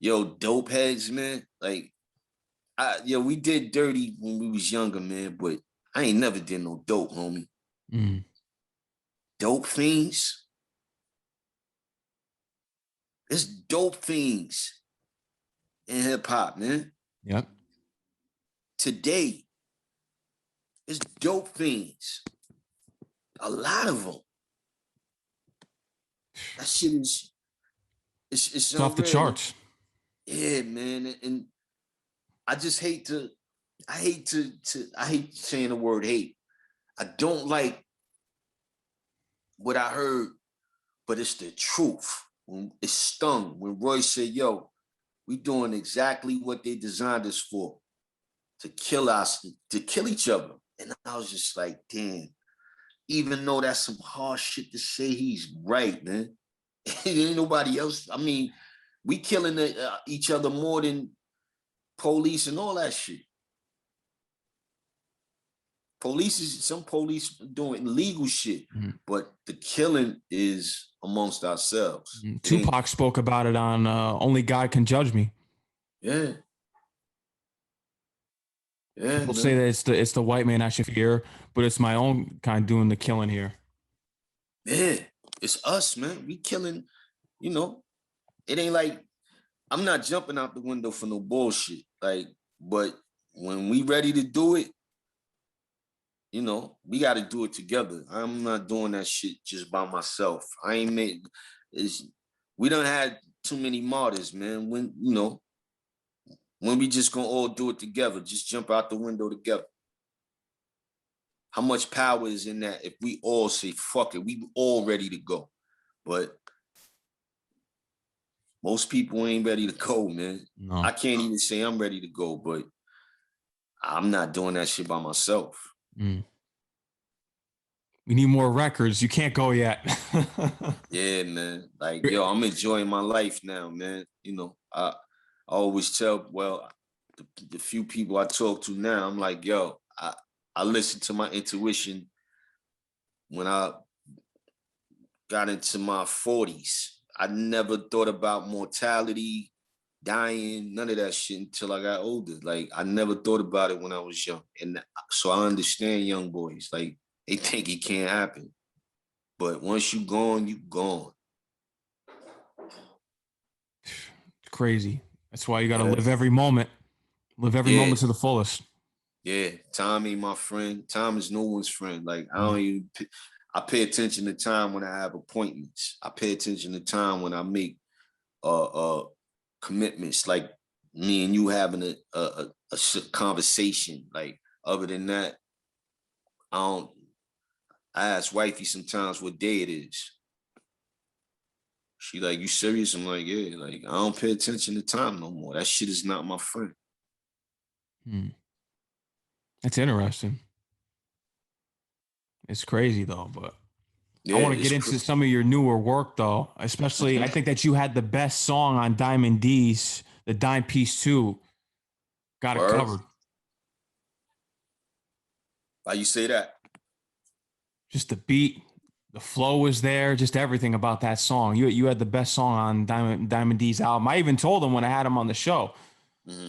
dope heads, man. Like, we did dirty when we was younger, man, but I ain't never did no dope, homie. Dope fiends? It's dope fiends in hip-hop, man. Yep. Today, it's dope fiends. A lot of them. That shit is, it's off the charts. Yeah, man. And I just I hate saying the word hate. I don't like what I heard, but it's the truth. When it stung when Roy said, we doing exactly what they designed us for, to kill us, to kill each other. And I was just like, damn, even though that's some hard shit to say, he's right, man. Ain't nobody else. I mean, we killing each other more than police and all that shit. Some police doing illegal shit, but the killing is amongst ourselves. Tupac spoke about it on Only God Can Judge Me. Yeah. Yeah. People say that it's the white man I should fear, but it's my own kind doing the killing here. Yeah, it's us, man. We killing, you know. It ain't like I'm not jumping out the window for no bullshit. Like, but when we ready to do it, you know, we got to do it together. I'm not doing that shit just by myself. I ain't made. We done had too many martyrs, man. When you know, when we just gonna all do it together, just jump out the window together. How much power is in that if we all say, fuck it, we all ready to go. But most people ain't ready to go, man. No. I can't even say I'm ready to go, but I'm not doing that shit by myself. We need more records. You can't go yet. Yeah, man. Like, yo, I'm enjoying my life now, man. You know, I always tell, well, the few people I talk to now, I'm like, yo, I listened to my intuition when I got into my 40s. I never thought about mortality, dying, none of that shit until I got older. Like, I never thought about it when I was young. And so I understand young boys. Like, they think it can't happen. But once you gone, you gone. Crazy. That's why you got to live every moment. Live every moment to the fullest. Yeah, time ain't my friend. Time is no one's friend. Like, I pay attention to time when I have appointments. I pay attention to time when I make commitments, like me and you having a conversation. Like, other than that, I ask wifey sometimes what day it is. She like, you serious? I'm like, yeah. Like, I don't pay attention to time no more. That shit is not my friend. That's interesting. It's crazy though, but yeah, I want to get into some of your newer work though, especially I think that you had the best song on Diamond D's, the Dime Piece 2. Got it covered. Why you say that? Just the beat, the flow was there, just everything about that song. You had the best song on Diamond D's album. I even told him when I had him on the show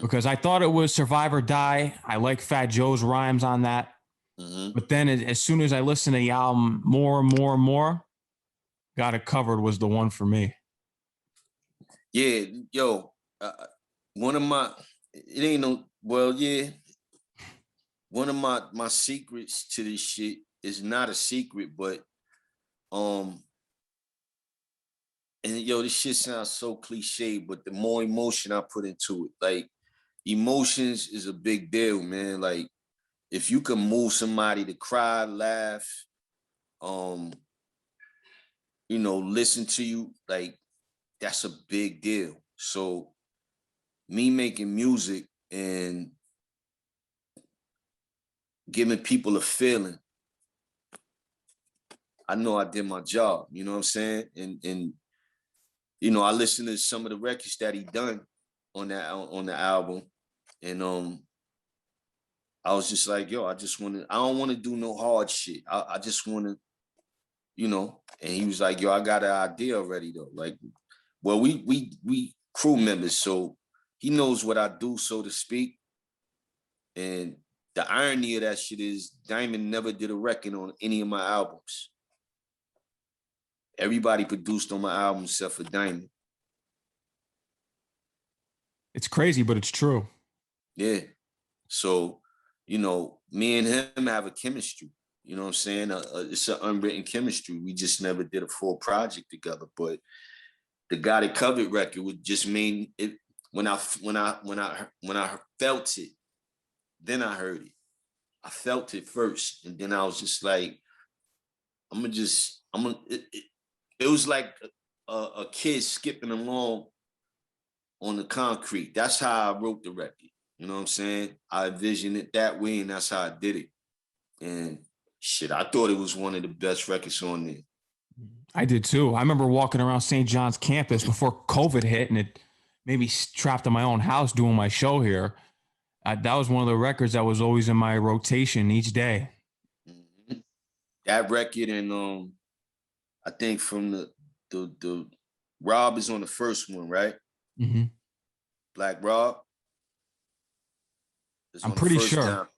because I thought it was Survive or Die. I like Fat Joe's rhymes on that. But then as soon as I listened to the album more and more and more, Got It Covered was the one for me. Yeah, yo, one of my, it ain't no, well, yeah. One of my secrets to this shit is not a secret, but, and yo, this shit sounds so cliche, but the more emotion I put into it, like, emotions is a big deal, man. Like, if you can move somebody to cry, laugh, you know, listen to you, like, that's a big deal. So me making music and giving people a feeling, I know I did my job, you know what I'm saying? And you know, I listened to some of the records that he done on the album, and I was just like, yo, I don't want to do no hard shit. I just want to, you know. And he was like, yo, I got an idea already though. Like, well, we crew members, so he knows what I do, so to speak. And the irony of that shit is Diamond never did a record on any of my albums. Everybody produced on my album except for Diamond. It's crazy, but it's true. Yeah. So, you know, me and him have a chemistry. You know what I'm saying? It's an unwritten chemistry. We just never did a full project together. But the Got It Covered record would just mean it when I felt it, then I heard it. I felt it first, and then I was just like, it was like a kid skipping along on the concrete. That's how I wrote the record. You know what I'm saying? I envisioned it that way, and that's how I did it. And shit, I thought it was one of the best records on there. I did too. I remember walking around St. John's campus before COVID hit, and it made me trapped in my own house doing my show here. That was one of the records that was always in my rotation each day. Mm-hmm. That record, and I think from the Rob is on the first one, right? Mm-hmm. Black Rob. I'm pretty sure.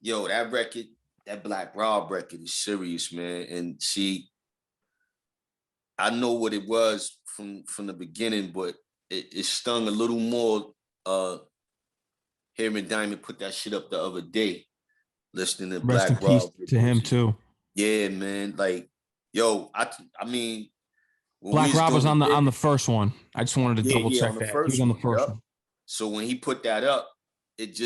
Yo, that record, that Black Rob record is serious, man. And see, I know what it was from the beginning, but it stung a little more. Hearing Diamond put that shit up the other day, listening to Rest Black in peace Rob to him too. Yeah, man. Like, yo, I mean, Black Rob was on the first one. I just wanted to double check that. He was on the first one. So when he put that up, it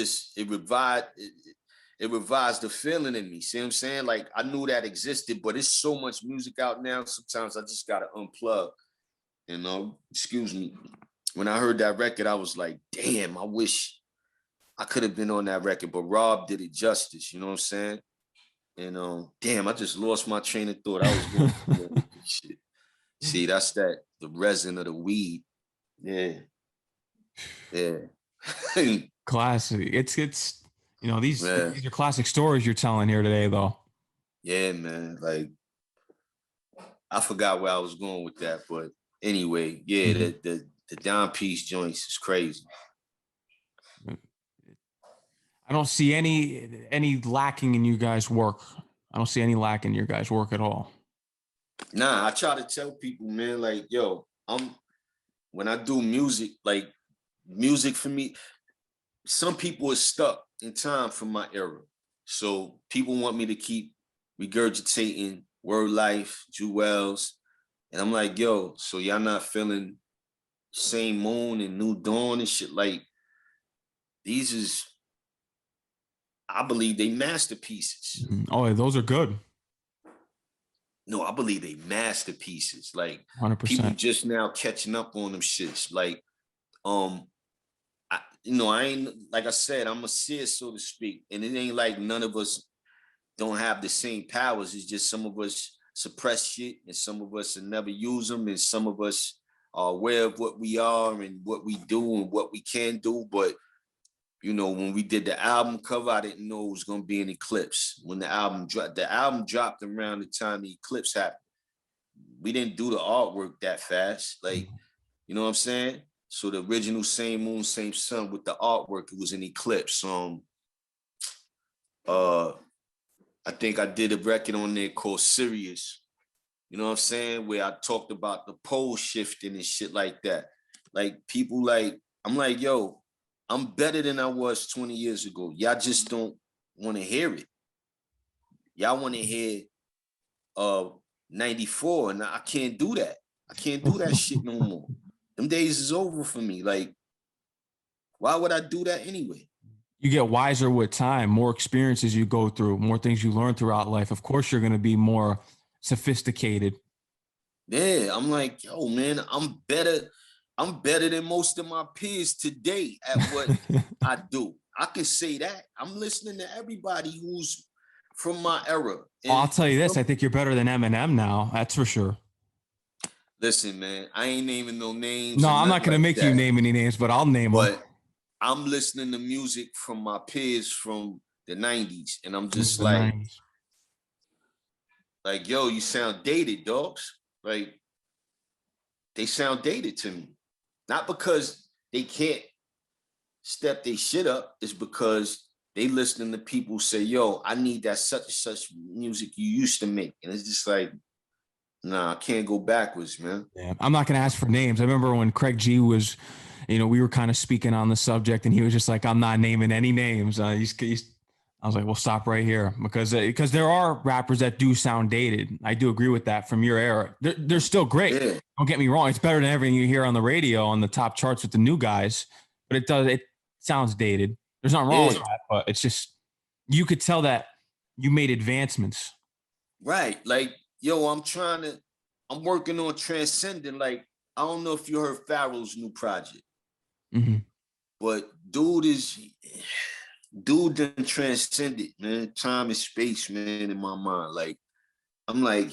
revised the feeling in me. See what I'm saying? Like, I knew that existed, but it's so much music out now. Sometimes I just gotta unplug. You know, excuse me. When I heard that record, I was like, damn, I wish I could have been on that record, but Rob did it justice. You know what I'm saying? And damn, I just lost my train of thought. I was going shit. See, that's the resin of the weed. Yeah. Yeah. Classic. It's these are classic stories you're telling here today, though. Yeah, man. Like, I forgot where I was going with that, but anyway, yeah, the Don Peace joints is crazy. I don't see any lacking in you guys' work. I don't see any lack in your guys' work at all. Nah, I try to tell people, man, like, yo, when I do music, like, music for me, some people are stuck in time from my era. So people want me to keep regurgitating Word Life, Jewelz. And I'm like, yo, so y'all not feeling Same Moon and New Dawn and shit? Like, I believe they masterpieces. Oh, those are good. No, I believe they masterpieces. Like, 100%. People just now catching up on them shits. Like, I ain't, like I said, I'm a seer, so to speak. And it ain't like none of us don't have the same powers. It's just some of us suppress shit and some of us will never use them. And some of us are aware of what we are and what we do and what we can do. But, when we did the album cover, I didn't know it was going to be an eclipse. When the album dropped around the time the eclipse happened. We didn't do the artwork that fast. Like, you know what I'm saying? So the original Same Moon, Same Sun with the artwork, it was an eclipse. I think I did a record on there called Serious. You know what I'm saying? Where I talked about the pole shifting and shit like that. Like, people I'm like, yo, I'm better than I was 20 years ago. Y'all just don't want to hear it. Y'all want to hear 94, and I can't do that. I can't do that shit no more. Them days is over for me. Like, why would I do that anyway? You get wiser with time, more experiences you go through, more things you learn throughout life. Of course, you're going to be more sophisticated. Yeah, I'm like, yo, man, I'm better than most of my peers today at what I do. I can say that. I'm listening to everybody who's from my era. Well, I'll tell you this. I think you're better than Eminem now. That's for sure. Listen, man, I ain't naming no names. No, I'm not going to make you name any names, but I'll name them. But I'm listening to music from my peers from the 90s, and I'm just like, yo, you sound dated, dogs. Like, they sound dated to me. Not because they can't step their shit up. It's because they listening to people say, yo, I need that such and such music you used to make. And it's just like, nah, I can't go backwards, man. Yeah, I'm not going to ask for names. I remember when Craig G was, we were kind of speaking on the subject and he was just like, I'm not naming any names. I was like, well, stop right here because there are rappers that do sound dated. I do agree with that from your era. They're still great. Yeah. Don't get me wrong. It's better than everything you hear on the radio on the top charts with the new guys, but it sounds dated. There's nothing wrong with that, but it's just, you could tell that you made advancements. Right. Like, yo, I'm working on transcending. Like, I don't know if you heard Pharoahe's new project, but dude is, dude done transcended, man, time and space, man, in my mind. Like, I'm like,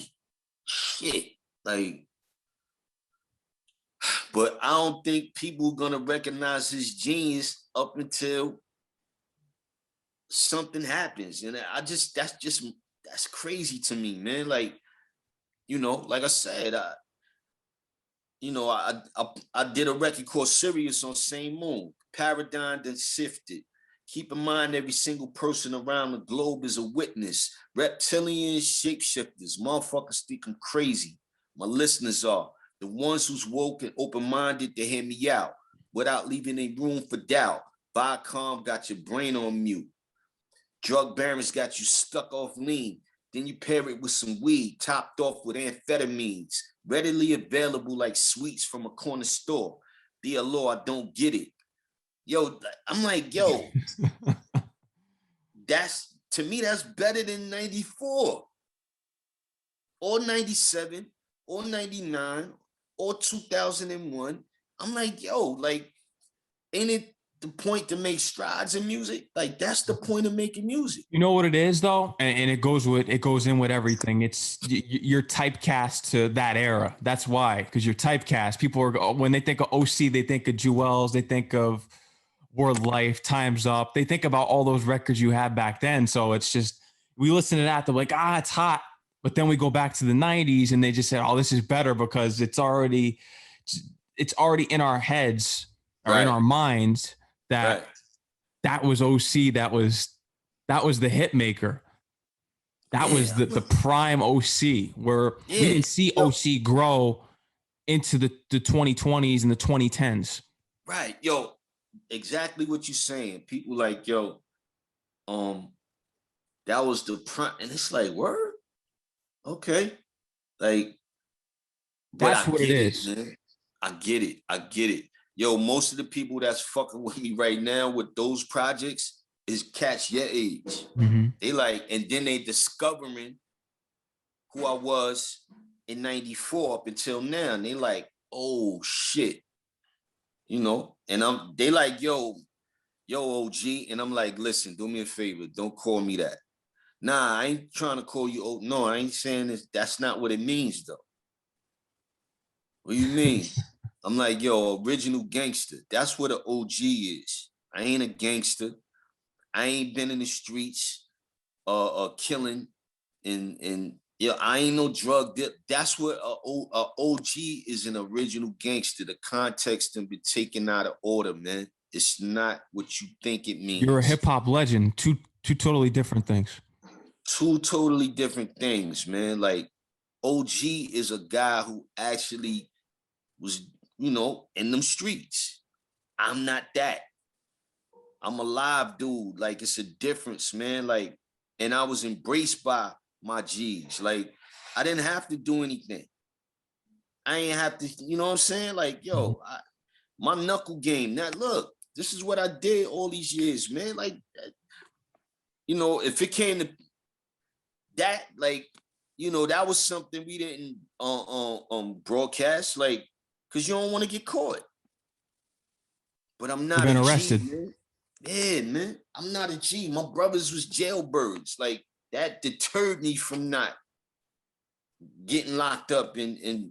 shit, like, but I don't think people are gonna recognize his genius up until something happens. And that's crazy to me, man. Like, like I said, I did a record called Sirius on Same Moon. Paradigm then shifted. Keep in mind, every single person around the globe is a witness. Reptilians, shapeshifters, motherfuckers think I'm crazy. My listeners are the ones who's woke and open-minded to hear me out without leaving any room for doubt. Viacom got your brain on mute. Drug barons got you stuck off lean. Then you pair it with some weed topped off with amphetamines, readily available like sweets from a corner store. Dear Lord, I don't get it. Yo, I'm like, yo, to me, that's better than 94 or 97 or 99 or 2001. I'm like, yo, like, ain't it the point to make strides in music? Like, that's the point of making music. You know what it is though, and it goes in with everything. It's you're typecast to that era. That's why, because you're typecast. People are, when they think of OC, they think of Jewelz, they think of Word Life, Time's Up. They think about all those records you had back then. So it's just, we listen to that, they're like, it's hot. But then we go back to the 90s and they just say, oh, this is better because it's already in our heads or in our minds that that was OC, that was the hit maker. That was the prime OC, where we didn't see OC grow into the 2020s and the 2010s. Right. Yo, exactly what you're saying. People like, yo, that was the prime. And it's like, word? Okay. Like, that's what it is. Man. I get it. Yo, most of the people that's fucking with me right now with those projects is cats your age. Mm-hmm. They like, and then they discovering who I was in 94 up until now. And they like, oh shit. And they like, yo, OG. And I'm like, listen, do me a favor. Don't call me that. Nah, I ain't trying to call you old. No, I ain't saying this. That's not what it means though. What do you mean? I'm like, yo, original gangster. That's what an OG is. I ain't a gangster. I ain't been in the streets killing and I ain't no drug deal. That's what a OG is, an original gangster. The context can be taken out of order, man. It's not what you think it means. You're a hip hop legend. Two totally different things. Two totally different things, man. Like, OG is a guy who actually was, in them streets. I'm not that. I'm a live dude. Like, it's a difference, man. Like, and I was embraced by my G's. Like, I didn't have to do anything. I ain't have to, you know what I'm saying? Like, yo, my knuckle game. Now, look, this is what I did all these years, man. Like, if it came to that, like, that was something we didn't broadcast, like, because you don't want to get caught. But I'm not a arrested. G, man. Yeah, man. I'm not a G. My brothers was jailbirds. Like, that deterred me from not getting locked up and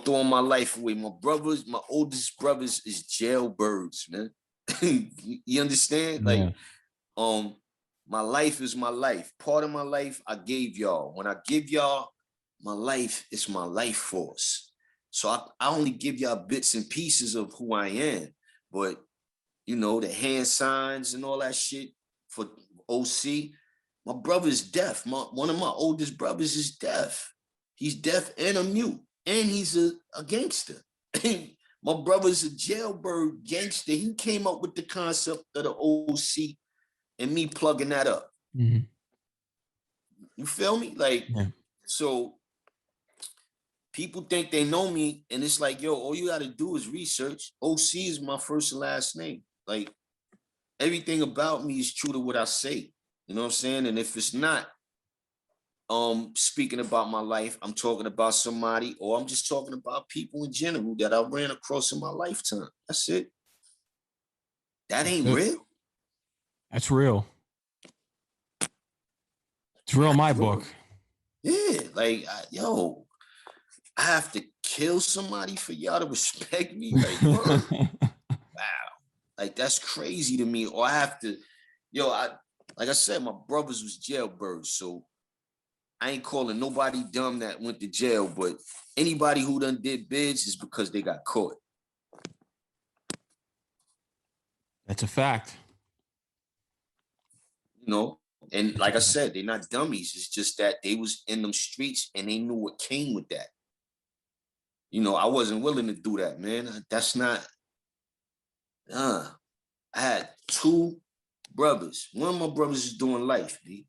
throwing my life away. My oldest brothers is jailbirds, man. You understand? Yeah. Like, my life is my life. Part of my life I gave y'all. When I give y'all my life, it's my life force. So I only give y'all bits and pieces of who I am. But, the hand signs and all that shit for OC, my brother is deaf. One of my oldest brothers is deaf. He's deaf and a mute. And he's a gangster. My brother's a jailbird gangster. He came up with the concept of the OC and me plugging that up. Mm-hmm. You feel me? Like, So people think they know me, and it's like, yo, all you got to do is research. OC is my first and last name. Like, everything about me is true to what I say. You know what I'm saying? And if it's not speaking about my life, I'm talking about somebody, or I'm just talking about people in general that I ran across in my lifetime. That's it. That ain't real. That's real. It's real in my book. Yeah, like, yo, I have to kill somebody for y'all to respect me? Like, word. Wow. Like, that's crazy to me. Or I have to, like I said, my brothers was jailbirds, so I ain't calling nobody dumb that went to jail, but anybody who done did bids is because they got caught. That's a fact. You know, and like I said, they're not dummies. It's just that they was in them streets and they knew what came with that. You know, I wasn't willing to do that, man. That's not, I had two brothers. One of my brothers is doing life, B.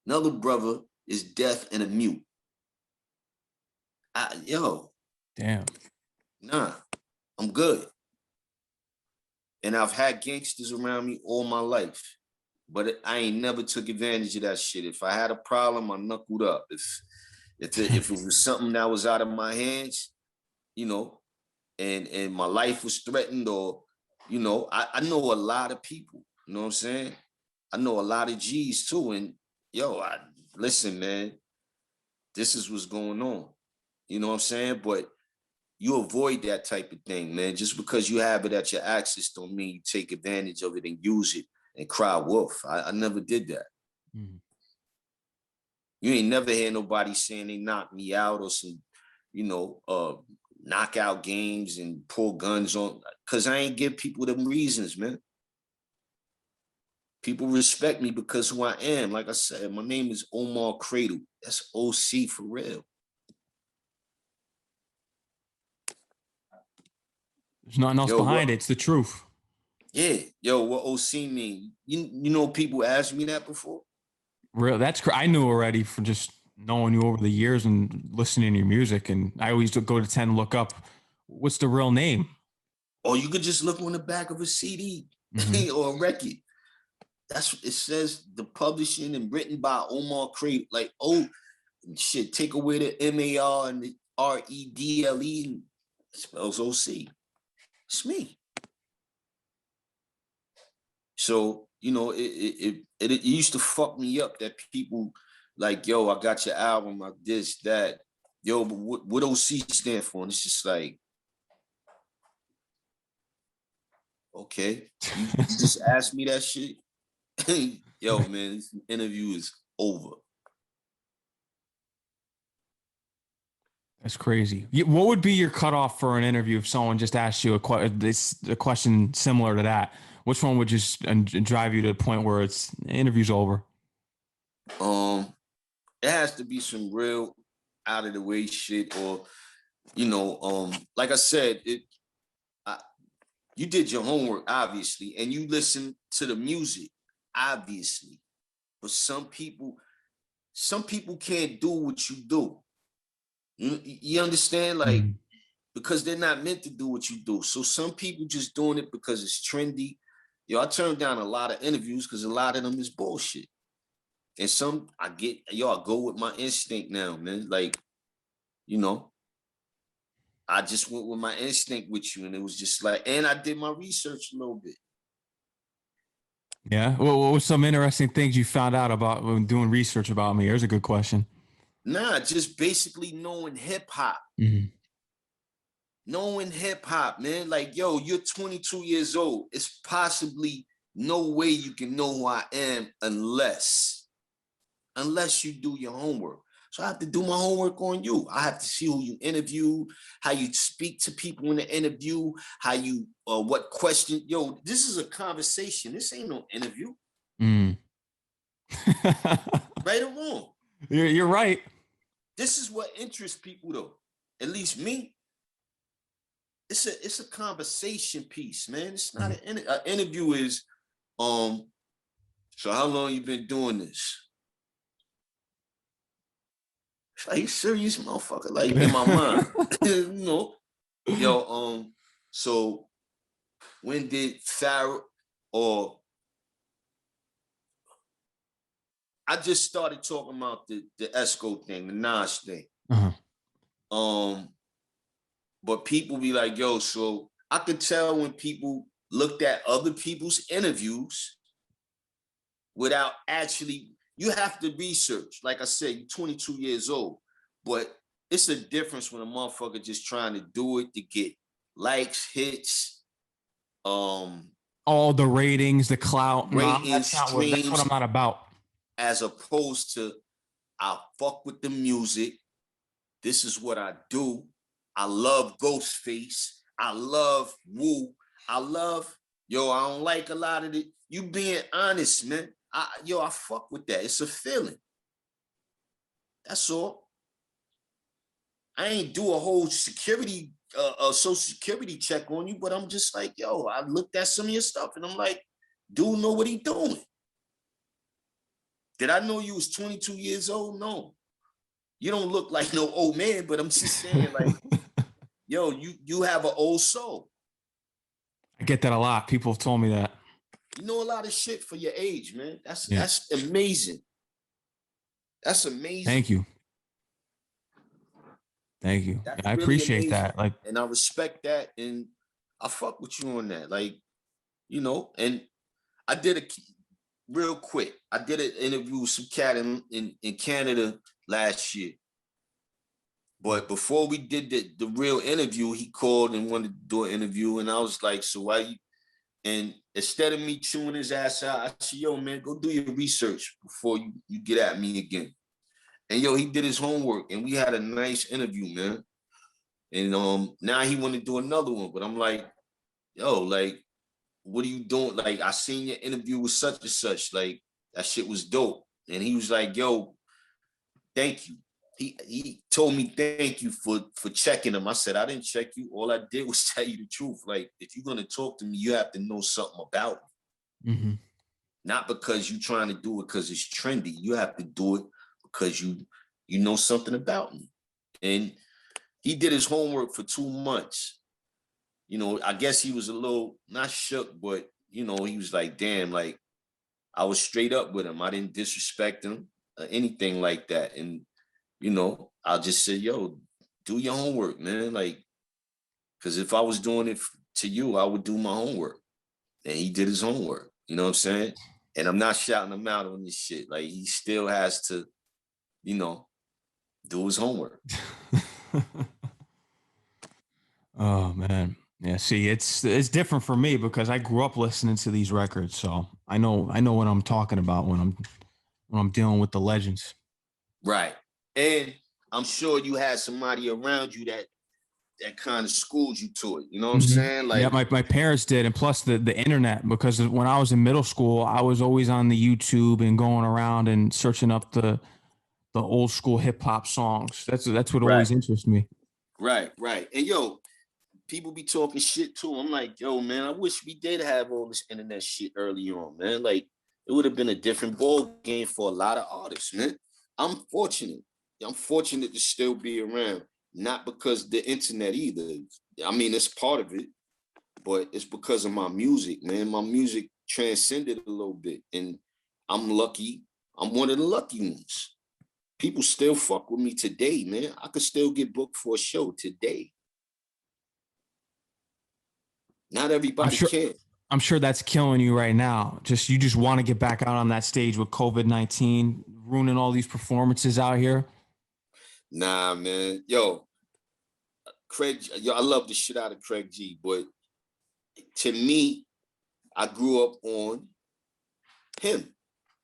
Another brother is deaf and a mute. Damn. Nah, I'm good. And I've had gangsters around me all my life, but I ain't never took advantage of that shit. If I had a problem, I knuckled up. If it was something that was out of my hands, you know, and my life was threatened, or, you know, I know a lot of people, you know what I'm saying? I know a lot of G's too. And listen, man, this is what's going on. You know what I'm saying? But you avoid that type of thing, man. Just because you have it at your access don't mean you take advantage of it and use it and cry wolf. I never did that. Mm-hmm. You ain't never hear nobody saying they knocked me out or some, knockout games and pull guns on, because I ain't give people them reasons, man. People respect me because who I am. Like I said, my name is Omar Cradle. That's OC for real. There's nothing else behind it. It's the truth. Yeah. Yo, what OC mean? You know, people asked me that before. Real. I knew already from just knowing you over the years and listening to your music. And I always go to 10 and look up, what's the real name? Or you could just look on the back of a CD or a record. That's what it says. The publishing and written by Omar Cradle. Like, oh, shit, take away the M-A-R and the R-E-D-L-E and it spells OC. It's me. So, you know, it used to fuck me up that people like, yo, I got your album, like this, that. Yo, but what OC stand for? And it's just like, okay, you just asked me that shit. Yo, man, this interview is over. That's crazy. What would be your cutoff for an interview if someone just asked you a question similar to that? Which one would just drive you to the point where the interview's over? It has to be some real out of the way shit, or like I said, you did your homework obviously, and you listen to the music obviously, but some people can't do what you do. You understand, like, because they're not meant to do what you do. So some people just doing it because it's trendy. I turned down a lot of interviews because a lot of them is bullshit. And some I go with my instinct now, man. Like, I just went with my instinct with you, and it was just like, and I did my research a little bit. Yeah. Well, what were some interesting things you found out about when doing research about me? Here's a good question. Nah, just basically knowing hip hop. Knowing hip hop, man. Like, yo, you're 22 years old. It's possibly no way you can know who I am unless you do your homework. So I have to do my homework on you. I have to see who you interview, how you speak to people in the interview, how you, what question. Yo, this is a conversation. This ain't no interview. Right or wrong? You're right. This is what interests people, though. At least me. It's a conversation piece, man. It's not an interview. Is so how long you been doing this? Are you serious, motherfucker? Like, in my mind, so when did Pharoahe, or I just started talking about the Esco thing, the Nas thing. But people be like, yo, so I could tell when people looked at other people's interviews without actually, you have to research. Like I said, you're 22 years old, but it's a difference when a motherfucker just trying to do it to get likes, hits, all the ratings, the clout. ratings, That's what I'm not about. As opposed to, I fuck with the music. This is what I do. I love Ghostface. I love Wu. I don't like a lot of it. You being honest, man. I fuck with that. It's a feeling. That's all. I ain't do a whole security, social security check on you, but I'm just like, yo, I looked at some of your stuff and I'm like, dude know what he doing. Did I know you was 22 years old? No. You don't look like no old man, but I'm just saying, like, yo, you have an old soul. I get that a lot. People have told me that. You know a lot of shit for your age, man. That's amazing. That's amazing. Thank you. Yeah, I really appreciate amazing. That. Like, and I respect that, and I fuck with you on that. Like, you know, and I did real quick. I did an interview with some cat in Canada last year. But before we did the real interview, he called and wanted to do an interview. And I was like, so why you? And instead of me chewing his ass out, I said, yo, man, go do your research before you get at me again. And yo, he did his homework and we had a nice interview, man. And now he want to do another one. But I'm like, yo, like, what are you doing? Like, I seen your interview with such and such. Like, that shit was dope. And he was like, yo, thank you. He told me thank you for checking him. I said, I didn't check you. All I did was tell you the truth. Like, if you're gonna talk to me, you have to know something about me. Mm-hmm. Not because you're trying to do it because it's trendy. You have to do it because you know something about me. And he did his homework for 2 months. You know, I guess he was a little not shook, but you know, he was like, damn, like I was straight up with him. I didn't disrespect him or anything like that. And you know, I'll just say, yo, do your homework, man. Like, because if I was doing it to you, I would do my homework. And he did his homework. You know what I'm saying? And I'm not shouting him out on this shit. Like, he still has to, you know, do his homework. Oh, man. Yeah, see, it's different for me because I grew up listening to these records. So I know what I'm talking about when I'm dealing with the legends. Right. And I'm sure you had somebody around you that kind of schooled you to it. You know what I'm saying? Like, yeah, my parents did. And plus the internet, because when I was in middle school, I was always on the YouTube and going around and searching up the old school hip hop songs. That's what always interests me. Right. And yo, people be talking shit too. I'm like, yo, man, I wish we did have all this internet shit early on, man. Like, it would have been a different ball game for a lot of artists, man. I'm fortunate to still be around, not because the internet either. I mean, it's part of it, but it's because of my music, man. My music transcended a little bit, and I'm lucky. I'm one of the lucky ones. People still fuck with me today, man. I could still get booked for a show today. Not everybody can. I'm sure that's killing you right now. You just want to get back out on that stage with COVID-19 ruining all these performances out here. Nah, man. Yo, Craig, I love the shit out of Craig G, but to me, I grew up on him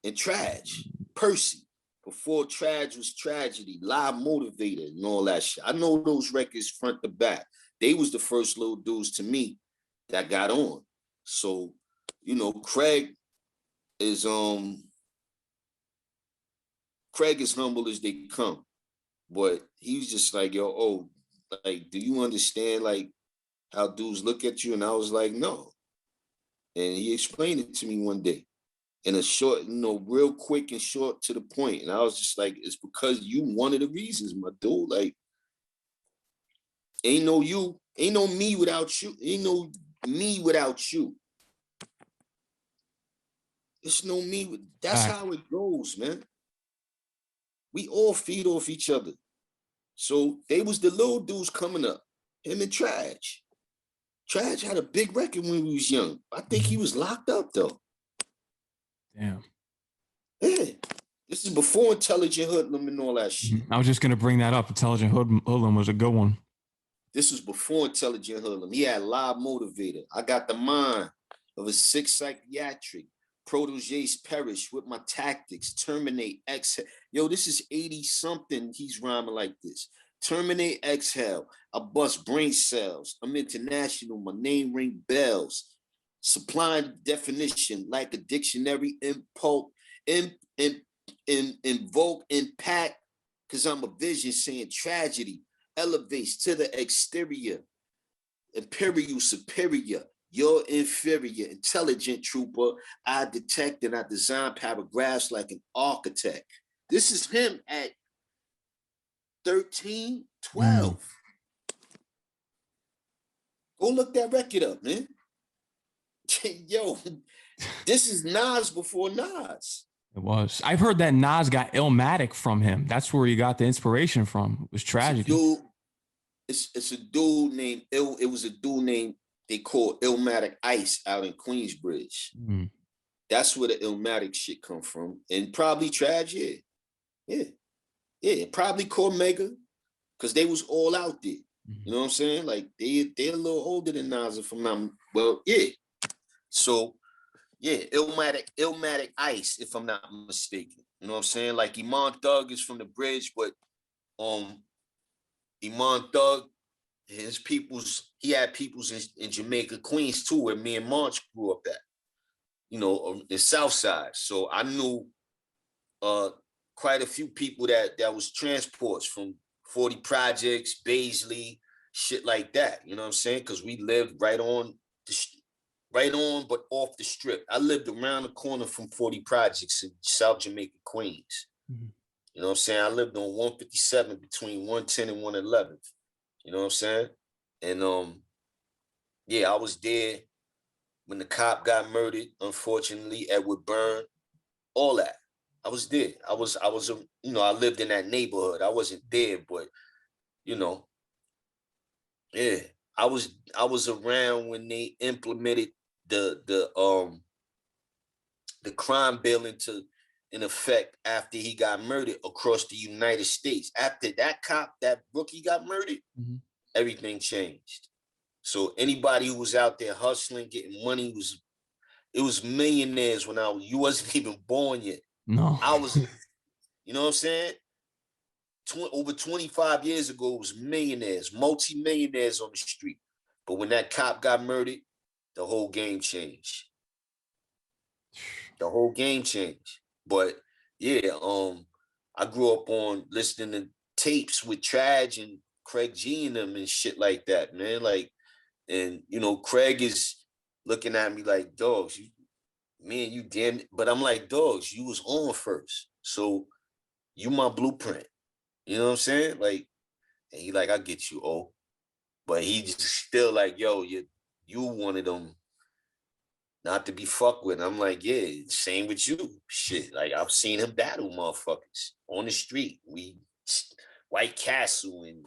and Trage, Percy. Before Trage was Tragedy, Live Motivator, and all that shit. I know those records front to back. They was the first little dudes to me that got on. So, you know, Craig is humble as they come. But he's just like, yo, like, do you understand like how dudes look at you? And I was like, no. And he explained it to me one day in a short, you know, real quick and short to the point. And I was just like, it's because you one of the reasons, my dude. Like, ain't no me without you. Ain't no me without you. It's no me. That's how it goes, man. We all feed off each other. So they was the little dudes coming up. Him and Trage. Trage had a big record when he was young. I think he was locked up though. Damn. Yeah. This is before Intelligent Hoodlum and all that shit. I was just going to bring that up. Intelligent Hoodlum was a good one. This was before Intelligent Hoodlum. He had Live Motivator. I got the mind of a sick psychiatric. Proteges perish with my tactics. Terminate, exhale. Yo, this is 80-something. He's rhyming like this. Terminate, exhale. I bust brain cells. I'm international. My name ring bells. Supplying definition like a dictionary. Impulse. Invoke impact. Because I'm a vision saying tragedy. Elevates to the exterior. Imperial superior. You're inferior, intelligent trooper. I detect and I design paragraphs like an architect. This is him at 13, 12. Go look that record up, man. Yo, this is Nas before Nas. It was. I've heard that Nas got Illmatic from him. That's where he got the inspiration from. It was tragedy. It's a dude named It was a dude named they called Illmatic Ice out in Queensbridge. That's where the Illmatic shit come from. And probably Trag, yeah. Probably Cormega, because they was all out there. You know what I'm saying? Like they're a little older than Nas, if I'm not, well, yeah. So yeah, Illmatic Ice, if I'm not mistaken. You know what I'm saying? Like Iman Thug is from the bridge, but Iman Thug, he had peoples in Jamaica, Queens too, where me and Monch grew up at, you know, the South Side. So I knew quite a few people that was transports from 40 Projects, Baisley, shit like that. You know what I'm saying? Because we lived right on, but off the strip. I lived around the corner from 40 Projects in South Jamaica, Queens. You know what I'm saying? I lived on 157 between 110 and 111. You know what I'm saying? And yeah, I was there when the cop got murdered, unfortunately, Edward Byrne, all that. I was there. I was you know, I lived in that neighborhood. I wasn't there, but you know, yeah, I was around when they implemented the crime bill in effect after he got murdered across the United States. After that rookie got murdered, everything changed. So anybody who was out there hustling, getting money, it was millionaires when you wasn't even born yet. No. I was, you know what I'm saying? Over 25 years ago, it was millionaires, multi-millionaires on the street. But when that cop got murdered, the whole game changed. The whole game changed. But yeah, I grew up on listening to tapes with Trag and Craig G and them and shit like that, man. Like, and you know, Craig is looking at me like, dogs, you damn, but I'm like, dogs, you was on first. So you my blueprint. You know what I'm saying? Like, and he like, I get you, oh. But he just still like, yo, you one of them not to be fucked with. I'm like, yeah, same with you. Shit, like I've seen him battle motherfuckers on the street. White Castle, and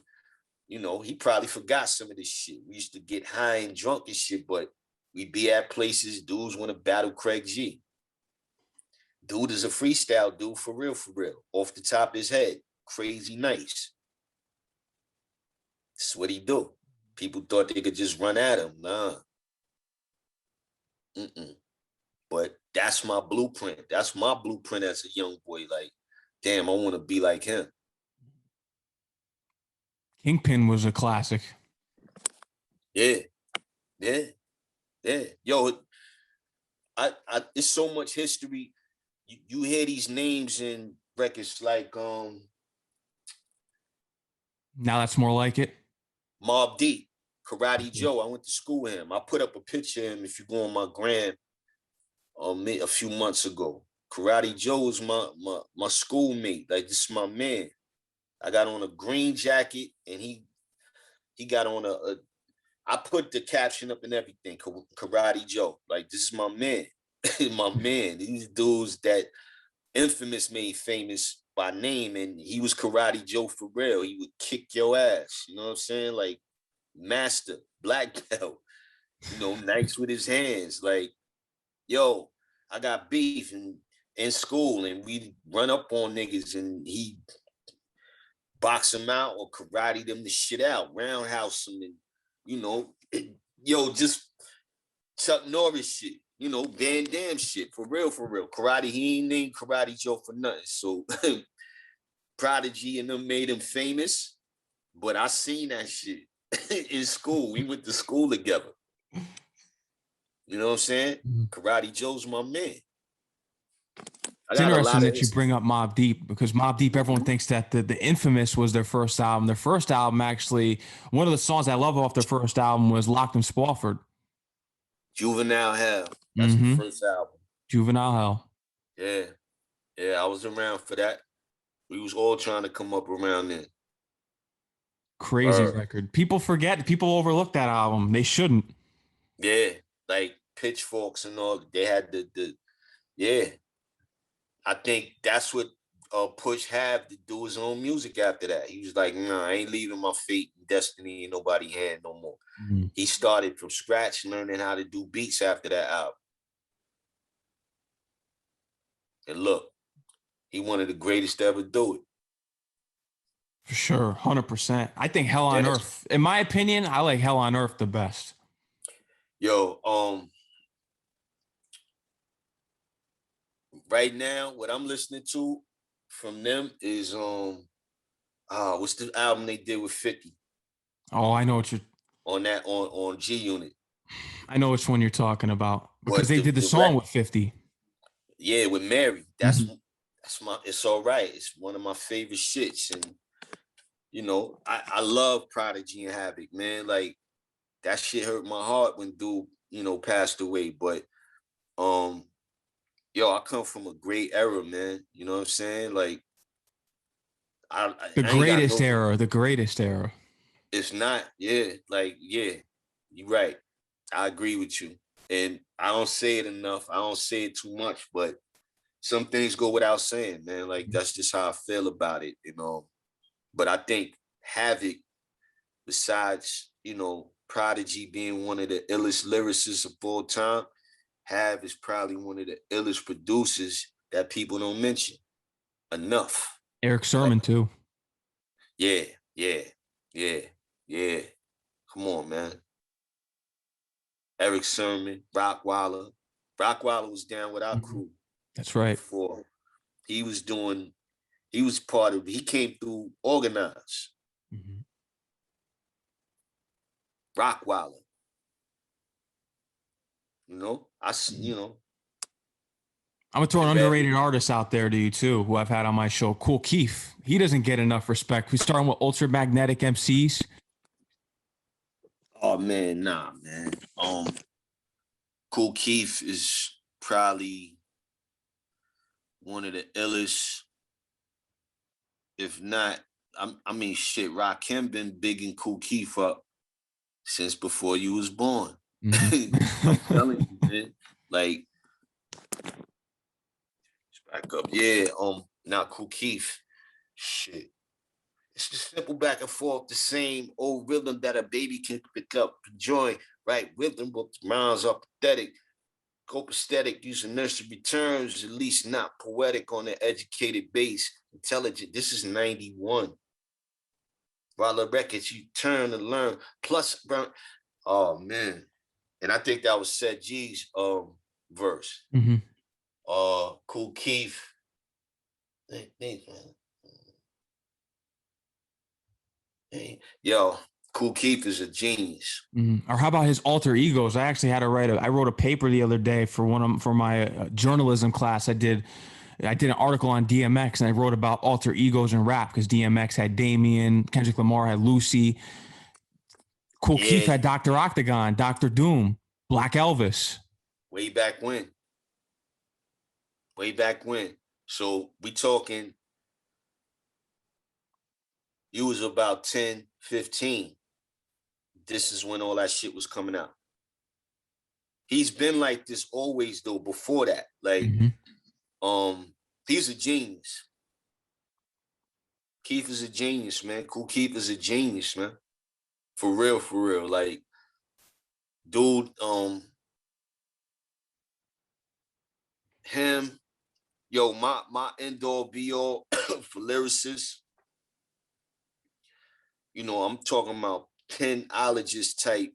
you know, he probably forgot some of this shit. We used to get high and drunk and shit, but we'd be at places, dudes want to battle Craig G. Dude is a freestyle dude for real, off the top of his head. Crazy nice. That's what he do. People thought they could just run at him. Nah. But that's my blueprint. That's my blueprint as a young boy. Like, damn, I want to be like him. Kingpin was a classic. Yeah. Yo, I it's so much history. You hear these names in records like Now That's More Like It. Mobb Deep, Karate Joe. I went to school with him. I put up a picture of him if you go on my gram a few months ago. Karate Joe was my schoolmate. Like, this is my man. I got on a green jacket and he got on I put the caption up and everything, Karate Joe. Like, this is my man. My man. These dudes that Infamous made famous by name, and he was Karate Joe for real. He would kick your ass. You know what I'm saying? Like, master, black belt, you know, nice with his hands. Like, yo, I got beef, and in school, and we run up on niggas, and he box them out or karate them the shit out, roundhouse them, and just Chuck Norris shit, Van Damme shit, for real. Karate, he ain't named Karate Joe for nothing. So Prodigy and them made him famous, but I seen that shit in school. We went to school together. You know what I'm saying? Karate Joe's my man. It's interesting that you bring up Mobb Deep, because Mobb Deep, everyone thinks that the Infamous was their first album. Their first album, actually, one of the songs I love off their first album was Locked in Spofford. Juvenile Hell. That's the first album. Juvenile Hell. Yeah. Yeah, I was around for that. We was all trying to come up around then. Crazy record. People forget. People overlook that album. They shouldn't. Yeah, like Pitchforks and all. They had yeah. I think that's what Push had to do his own music after that. He was like, nah, I ain't leaving my fate and destiny in nobody's hand no more. He started from scratch, learning how to do beats after that album. And look, he one of the greatest to ever do it. For sure, 100%. I think Hell on Earth, in my opinion, I like Hell on Earth the best. Yo, right now, what I'm listening to from them is what's the album they did with 50? Oh, I know what you're on G Unit. I know which one you're talking about, because they did the song with 50. Yeah, with Mary. That's It's All Right. It's one of my favorite shits. And I love Prodigy and Havoc, man. Like, that shit hurt my heart when dude, passed away. But I come from a great era, man. You know what I'm saying? Like, the greatest era. It's not, you're right. I agree with you. And I don't say it enough. I don't say it too much, but some things go without saying, man. Like, that's just how I feel about it, But I think Havoc, besides, Prodigy being one of the illest lyricists of all time, Hav is probably one of the illest producers that people don't mention enough. Eric Sermon, too. Yeah. Come on, man. Eric Sermon, Rockwaller. Rockwaller was down with our crew. That's right. Before. He came through Organized. Rockwaller. I'm gonna throw an underrated artist out there to you too, who I've had on my show, Kool Keith. He doesn't get enough respect. We're starting with Ultramagnetic MCs. Oh man, nah, man. Kool Keith is probably one of the illest, if not, Rakim been bigging Kool Keith up since before you was born. I'm telling you, man. Like, back up. Yeah, now Kool Keith, shit. It's just simple back and forth, the same old rhythm that a baby can pick up, enjoy, right? Rhythm, but rhymes are pathetic, copacetic, using nursery terms, at least not poetic on an educated base, intelligent. This is 91. While the records you turn and learn, plus, oh man. And I think that was Seth G's verse. Kool Keith. Yo, Kool Keith is a genius. Or how about his alter egos? I actually had to I wrote a paper the other day for my journalism class. I did an article on DMX, and I wrote about alter egos in rap, because DMX had Damien, Kendrick Lamar had Lucy. Kool Keith had Dr. Octagon, Dr. Doom, Black Elvis. Way back when. So we talking, you was about 10, 15. This is when all that shit was coming out. He's been like this always, though, before that. Like, he's a genius. Keith is a genius, man. Kool Keith is a genius, man. For real. Like, dude, him, Yo, my end all be all for lyricists. You know, I'm talking about penologist type.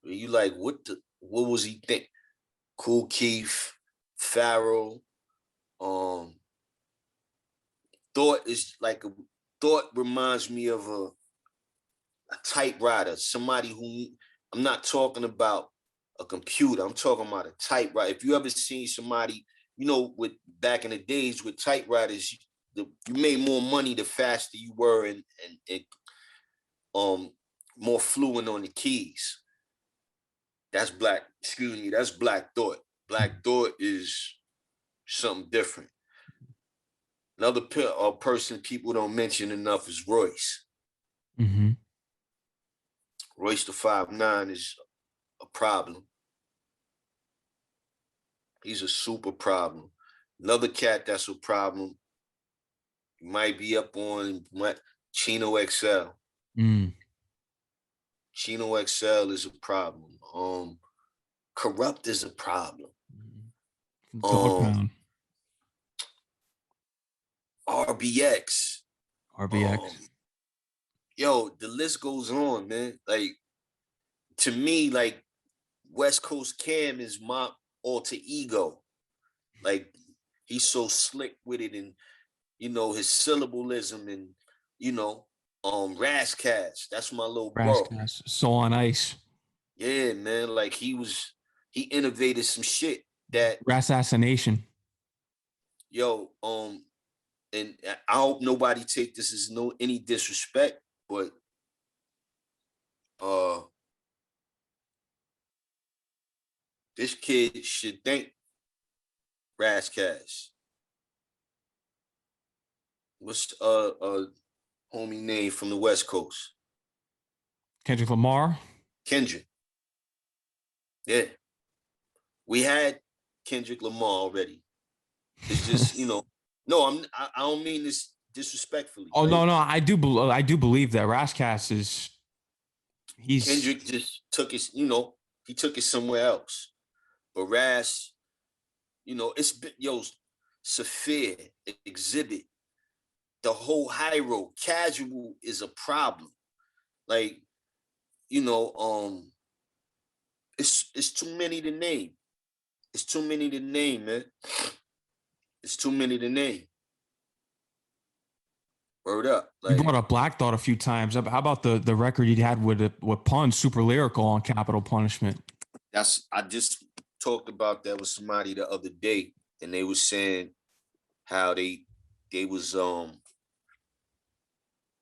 You like, what was he think? Kool Keith, Pharoahe, Thought reminds me of a typewriter, somebody who, I'm not talking about a computer, I'm talking about a typewriter. If you ever seen somebody, you know, with back in the days with typewriters, you made more money the faster you were and more fluent on the keys. That's Black Thought. Black Thought is something different. Another person people don't mention enough is Royce. Mm-hmm. Royce the 5'9" is a problem. He's a super problem. Another cat that's a problem, you might be up on Chino XL. Chino XL is a problem. Corrupt is a problem. RBX. Yo, the list goes on, man. Like, to me, like, West Coast Cam is my alter ego. Like, he's so slick with it, and you know, his syllabalism, and you know, Razzcast. That's my little bro. So on Ice. Yeah, man. Like, he innovated some shit that Assassination. Yo, and I hope nobody take this as any disrespect, but this kid should thank Razzcast. What's homie name from the West Coast? Kendrick Lamar. Kendrick. Yeah. We had Kendrick Lamar already. It's just, you know, no, I don't mean this disrespectfully. Oh, right? No, I do believe that Razzcast is Kendrick just took his, you know, he took it somewhere else. But Raz, you know, it's Saphir, Exhibit, the whole high road, Casual is a problem. Like, you know, it's too many to name. It's too many to name, man. It's too many to name. Word up. Like, you brought up Black Thought a few times. How about the record you had with Pun, Super Lyrical on Capital Punishment? I just talked about that with somebody the other day, and they was saying how they was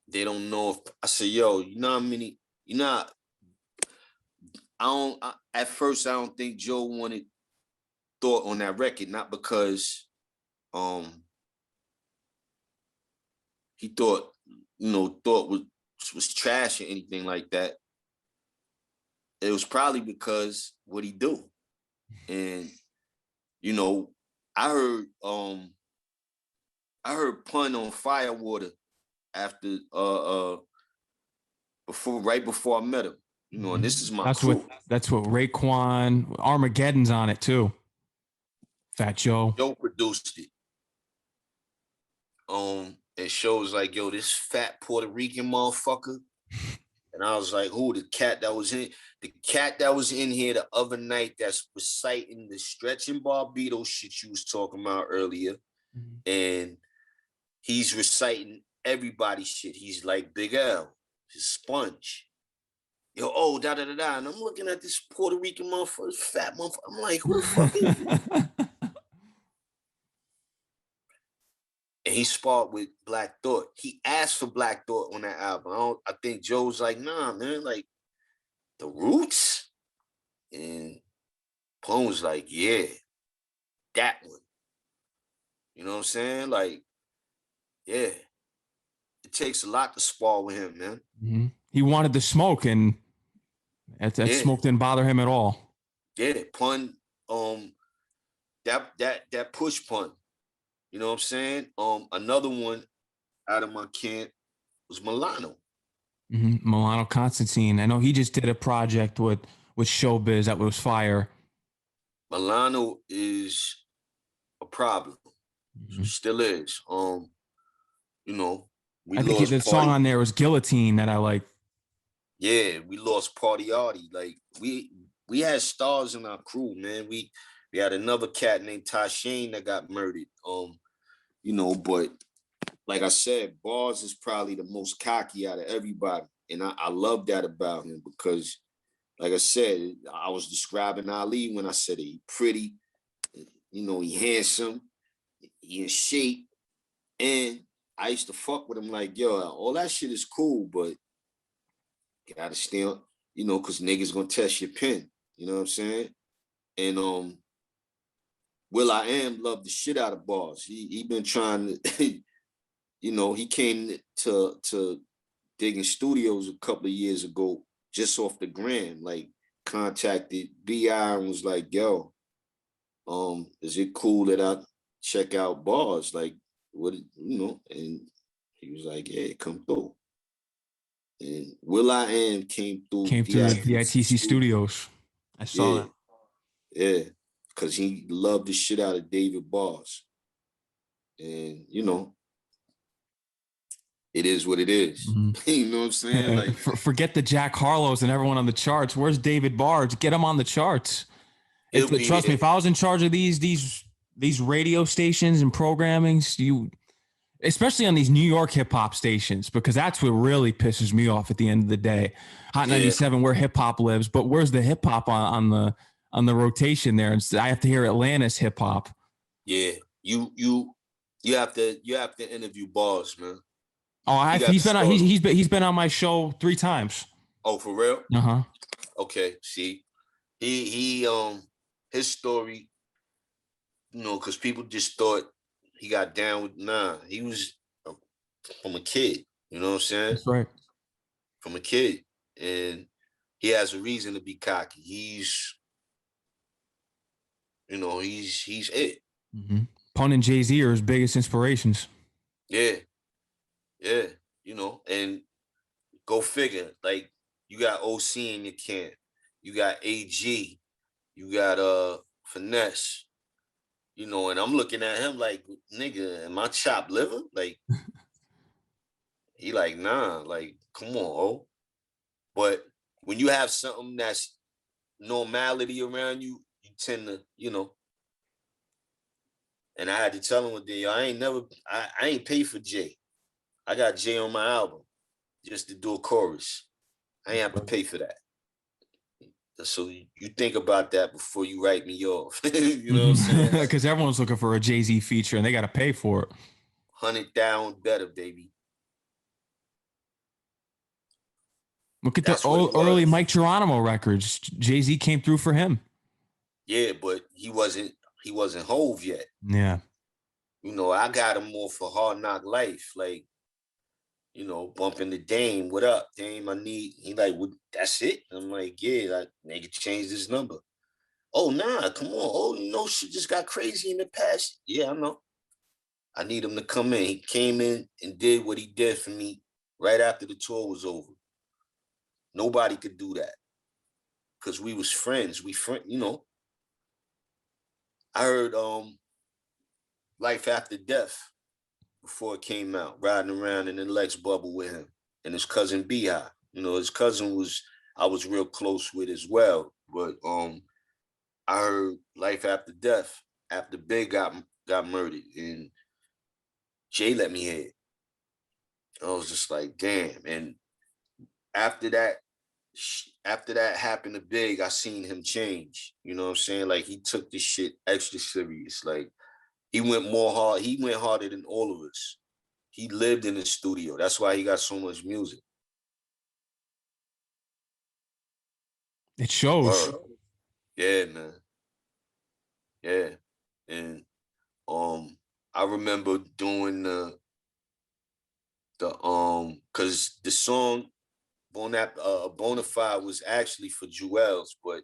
they don't know if I said, yo, you know how many, you know, at first I don't think Joe wanted Thought on that record, not because he thought, you know, Thought was trash or anything like that. It was probably because what he do. And, you know, I heard Pun on Firewater after right before I met him. You know, and this is my crew. That's what Raekwon, Armageddon's on it too. Fat Joe. Joe produced it. It shows like, yo, this fat Puerto Rican motherfucker. And I was like, who? The cat that was in here the other night that's reciting the Stretch and Barbados shit you was talking about earlier. Mm-hmm. And he's reciting everybody's shit. He's like Big L, his Sponge. Yo, oh, da-da-da-da. And I'm looking at this Puerto Rican motherfucker, fat motherfucker. I'm like, who the fuck is he? And he sparred with Black Thought. He asked for Black Thought on that album. I think Joe's like, nah, man, like, the Roots? And Pone was like, yeah, that one. You know what I'm saying? Like, yeah. It takes a lot to spar with him, man. Mm-hmm. He wanted the smoke, and that smoke didn't bother him at all. Yeah, Pun, that push Pun. You know what I'm saying? Another one out of my camp was Milano. Mm-hmm. Milano Constantine. I know he just did a project with Showbiz that was fire. Milano is a problem. Still is. You know, we I think lost the Party. song on there was Guillotine that I like. Yeah, we lost Party Artie. Like we had stars in our crew, man. We had another cat named Tashane that got murdered. You know, but like I said, Bars is probably the most cocky out of everybody. And I love that about him because, like I said, I was describing Ali when I said he pretty, you know, he handsome, he in shape. And I used to fuck with him like, yo, all that shit is cool, but you gotta stand, you know, because niggas gonna test your pen. You know what I'm saying? And Will I Am loved the shit out of Bars. He been trying to, you know, he came to Digging Studios a couple of years ago, just off the gram, like contacted B.I. and was like, yo, is it cool that I check out Bars? Like, what, you know? And he was like, yeah, come through. And Will I Am came through D.I.T.C Studios. I saw that. Yeah, because he loved the shit out of David Bars. And, you know, it is what it is. Mm-hmm. You know what I'm saying? Like, forget the Jack Harlows and everyone on the charts. Where's David Bars? Get him on the charts. Trust me, if I was in charge of these radio stations and programmings, especially on these New York hip hop stations, because that's what really pisses me off at the end of the day. Hot 97, where hip hop lives, but where's the hip hop on the rotation there? And I have to hear Atlantis hip hop. Yeah, you have to interview Bars, man. Oh, he's been on my show 3 times. Oh, for real? Uh-huh. Okay, see, he his story, you know, because people just thought he got down with he was from a kid, you know what I'm saying? That's right. From a kid, and he has a reason to be cocky. He's, you know, he's it. Mm-hmm. Pun and Jay-Z are his biggest inspirations. Yeah, you know, and go figure. Like, you got OC in your camp, you got AG, you got Finesse, you know, and I'm looking at him like, nigga, am I chopped liver? Like, he like, nah, like, come on, oh. But when you have something that's normality around you, you tend to, you know. And I had to tell him one day, I ain't paid for Jay. I got Jay on my album just to do a chorus. I ain't have to pay for that. So you think about that before you write me off. You know what I'm saying? Because everyone's looking for a Jay-Z feature and they got to pay for it. 100 down better, baby. Look at the early Mike Geronimo records. Jay-Z came through for him. Yeah, but he wasn't Hove yet. Yeah. You know, I got him more for Hard Knock Life. Like, you know, bumping the Dame. What up, Dame? He like, well, that's it? I'm like, yeah, like, nigga changed his number. Oh, nah, come on. Oh, you know, shit just got crazy in the past. Yeah, I know. I need him to come in. He came in and did what he did for me right after the tour was over. Nobody could do that. Because we was friends. You know. I heard Life After Death before it came out, riding around in the Lex bubble with him and his cousin B.I. You know, his cousin I was real close with as well. But I heard Life After Death after Big got murdered, and Jay let me hear it. I was just like, damn. And after that happened to Big, I seen him change. You know what I'm saying? Like, he took this shit extra serious. Like, he went harder than all of us. He lived in the studio. That's why he got so much music. It shows. Yeah, man. Yeah. And I remember doing the because the song Bonafide was actually for Jewelz, but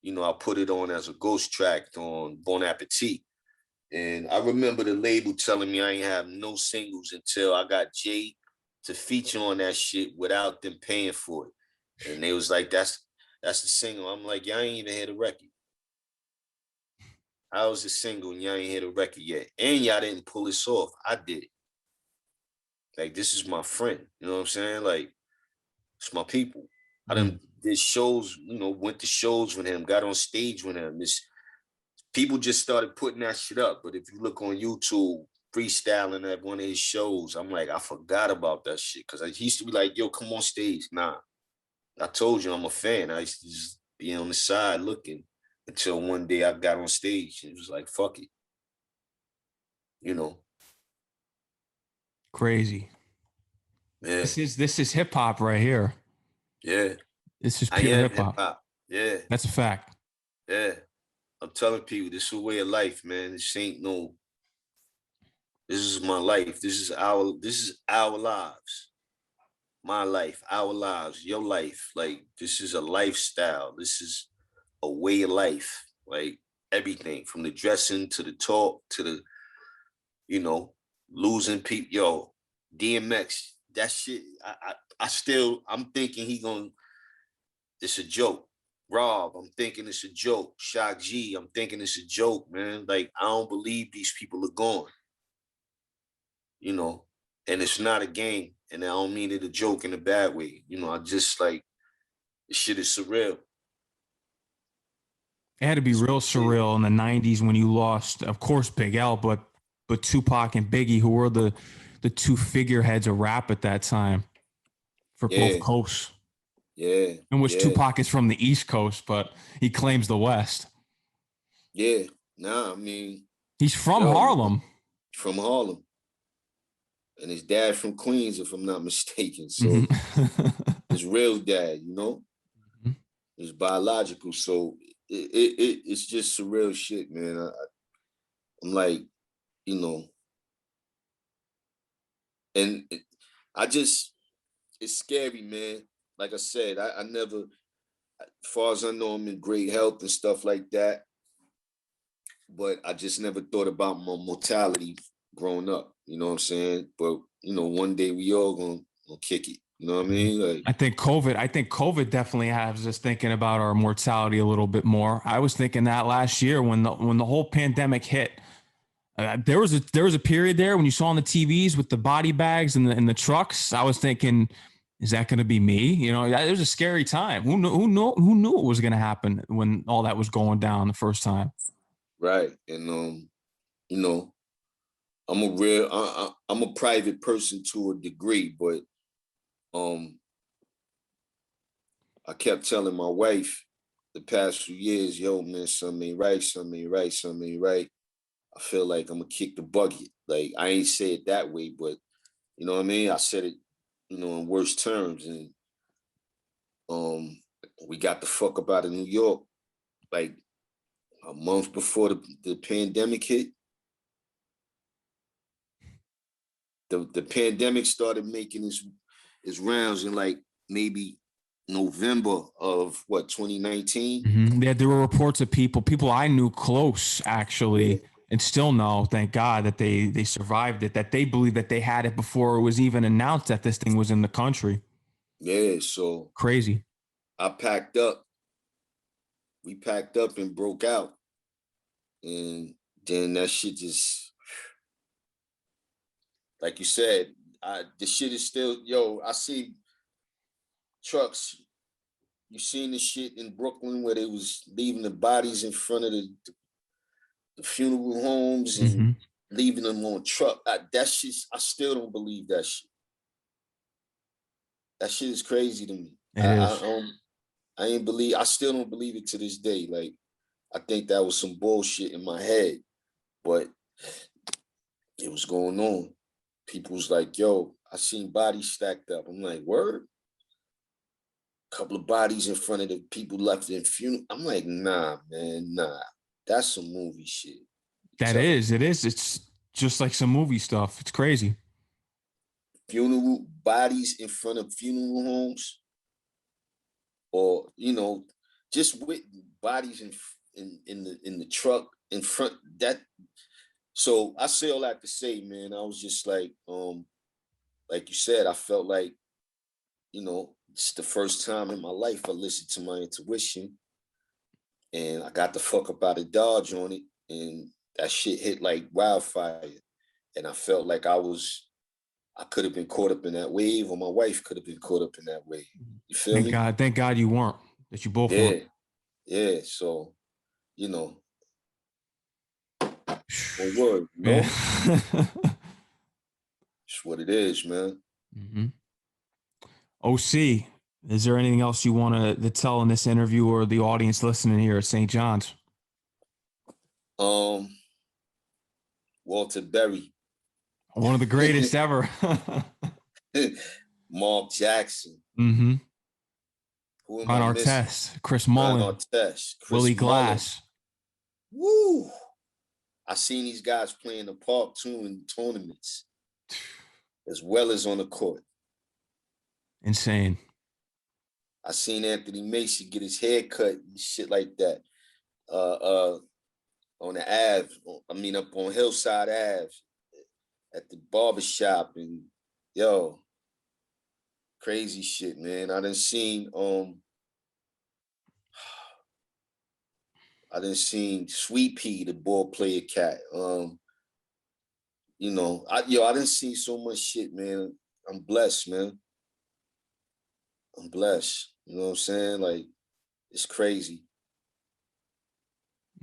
you know, I put it on as a ghost track on Bon Appetit. And I remember the label telling me I ain't have no singles until I got Jay to feature on that shit without them paying for it. And they was like, that's the single. I'm like, y'all ain't even hear the record. I was a single and y'all ain't hit a record yet. And y'all didn't pull this off. I did it. Like, this is my friend. You know what I'm saying? Like, it's my people. I done did shows, you know, went to shows with him, got on stage with him. People just started putting that shit up. But if you look on YouTube, freestyling at one of his shows, I'm like, I forgot about that shit. Because he used to be like, yo, come on stage. Nah, I told you I'm a fan. I used to just be on the side looking until one day I got on stage and it was like, fuck it. You know. Crazy. Yeah. This is hip hop right here. Yeah. This is pure hip hop. Yeah. That's a fact. Yeah. I'm telling people, this is a way of life, man. This is my life. This is our lives. My life, our lives, your life. Like, this is a lifestyle. This is a way of life. Like, everything from the dressing to the talk to the, you know, losing people. Yo, DMX, that shit, I'm thinking it's a joke. Rob, I'm thinking it's a joke. Shock G, I'm thinking it's a joke, man. Like, I don't believe these people are gone. You know, and it's not a game. And I don't mean it a joke in a bad way. You know, I just like, this shit is surreal. It had to be real surreal in the 90s when you lost, of course, Big L, but Tupac and Biggie, who were the two figureheads of rap at that time for both coasts. Yeah. In which Tupac is from the East Coast, but he claims the West. Yeah. Nah, I mean. He's from Harlem. From Harlem. And his dad from Queens, if I'm not mistaken. So his real dad, you know? It's biological. So it's just surreal shit, man. I'm like, you know, and it's scary, man. Like I said, I never, as far as I know, I'm in great health and stuff like that. But I just never thought about my mortality growing up. You know what I'm saying? But, you know, one day we all gonna kick it. You know what I mean? Like, I think COVID definitely has us thinking about our mortality a little bit more. I was thinking that last year when the whole pandemic hit. There was a period there when you saw on the TVs with the body bags and the trucks. I was thinking, is that going to be me? You know, it was a scary time. Who knew it was going to happen when all that was going down the first time? Right, and you know, I'm a private person to a degree, but I kept telling my wife the past few years, yo, man, something ain't right, something ain't right, something ain't right. I feel like I'm gonna kick the bucket. Like, I ain't say it that way, but you know what I mean? I said it, you know, in worse terms. And we got the fuck up out of New York like a month before the pandemic hit. The pandemic started making its rounds in like maybe November of 2019. Mm-hmm. Yeah, there were reports of people I knew close actually, and still know, thank God, that they survived it, that they believe that they had it before it was even announced that this thing was in the country. Yeah, so crazy. I packed up. We packed up and broke out. And then that shit just, like you said, the shit is still, yo, I see trucks. You seen the shit in Brooklyn where they was leaving the bodies in front of the funeral homes and leaving them on truck. That shit, I still don't believe that shit. That shit is crazy to me. I still don't believe it to this day. Like, I think that was some bullshit in my head, but it was going on. People was like, yo, I seen bodies stacked up. I'm like, word? Couple of bodies in front of the people left in funeral. I'm like, nah, man, nah. That's some movie shit. It is. It's just like some movie stuff. It's crazy. Funeral bodies in front of funeral homes, or, you know, just with bodies in the truck in front. That. So I say all that to say, man, I was just like you said, I felt like, you know, it's the first time in my life I listened to my intuition, and I got the fuck up out of Dodge on it. and that shit hit like wildfire. And I felt like I could have been caught up in that wave, or my wife could have been caught up in that wave. You feel me? Thank God you weren't, that you both weren't. Yeah. So, you know, one word, you know? It's what it is, man. Mm-hmm. OC, is there anything else you want to tell in this interview or the audience listening here at St. John's? Walter Berry. One of the greatest ever. Mark Jackson. Mm-hmm. Who am Ron I missing? Artest, Chris Mullin, Willie Glass. Woo! I seen these guys playing the park too in tournaments, as well as on the court. Insane. I seen Anthony Macy get his hair cut and shit like that. On the Ave, up on Hillside Ave at the barbershop, and yo, crazy shit, man. I done seen Sweet Pea, the ball player cat. I done seen so much shit, man. I'm blessed, man. I'm blessed. You know what I'm saying? Like, it's crazy.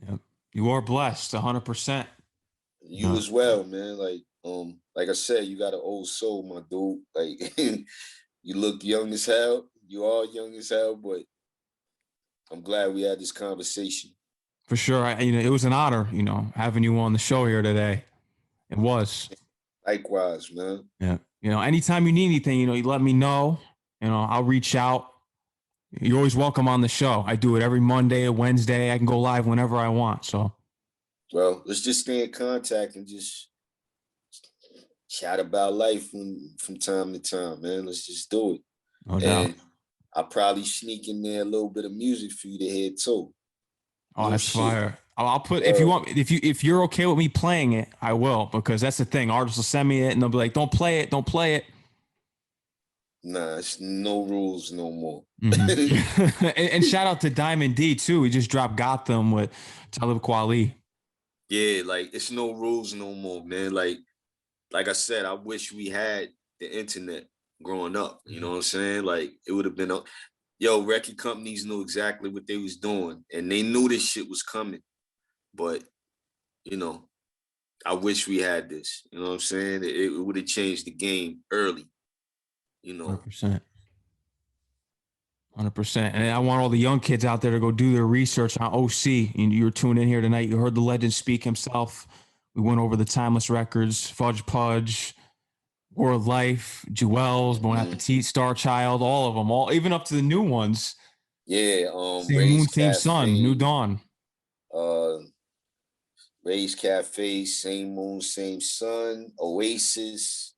Yep. You are blessed, 100%. You as well, man. Like I said, you got an old soul, my dude. Like, you look young as hell. You are young as hell, but I'm glad we had this conversation. For sure. It was an honor, having you on the show here today. It was. Likewise, man. Yeah. Anytime you need anything, you let me know. I'll reach out. You're always welcome on the show. I do it every Monday or Wednesday. I can go live whenever I want. So, well, let's just stay in contact and just chat about life from time to time, man. Let's just do it. No doubt. And I'll probably sneak in there a little bit of music for you to hear too. Oh, that's fire. I'll put, if you want, if you're okay with me playing it, I will, because that's the thing. Artists will send me it and they'll be like, don't play it. Nah, it's no rules no more. Mm-hmm. and shout out to Diamond D too. He just dropped Gotham with Talib Kweli. Yeah, like, it's no rules no more, man. Like I said, I wish we had the internet growing up. You know what I'm saying? Like, it would have been record companies knew exactly what they was doing, and they knew this shit was coming. But, I wish we had this. You know what I'm saying? It would have changed the game early. 100%. 100%. And I want all the young kids out there to go do their research on OC. You were tuning in here tonight. You heard the legend speak himself. We went over the timeless records, Fudge Pudge, World Life, Jewelz, Bon Appetit, Star Child, all of them, even up to the new ones. Yeah, Same Moon, Same Sun, New Dawn. Ray's Cafe, Same Moon, Same Sun, Oasis.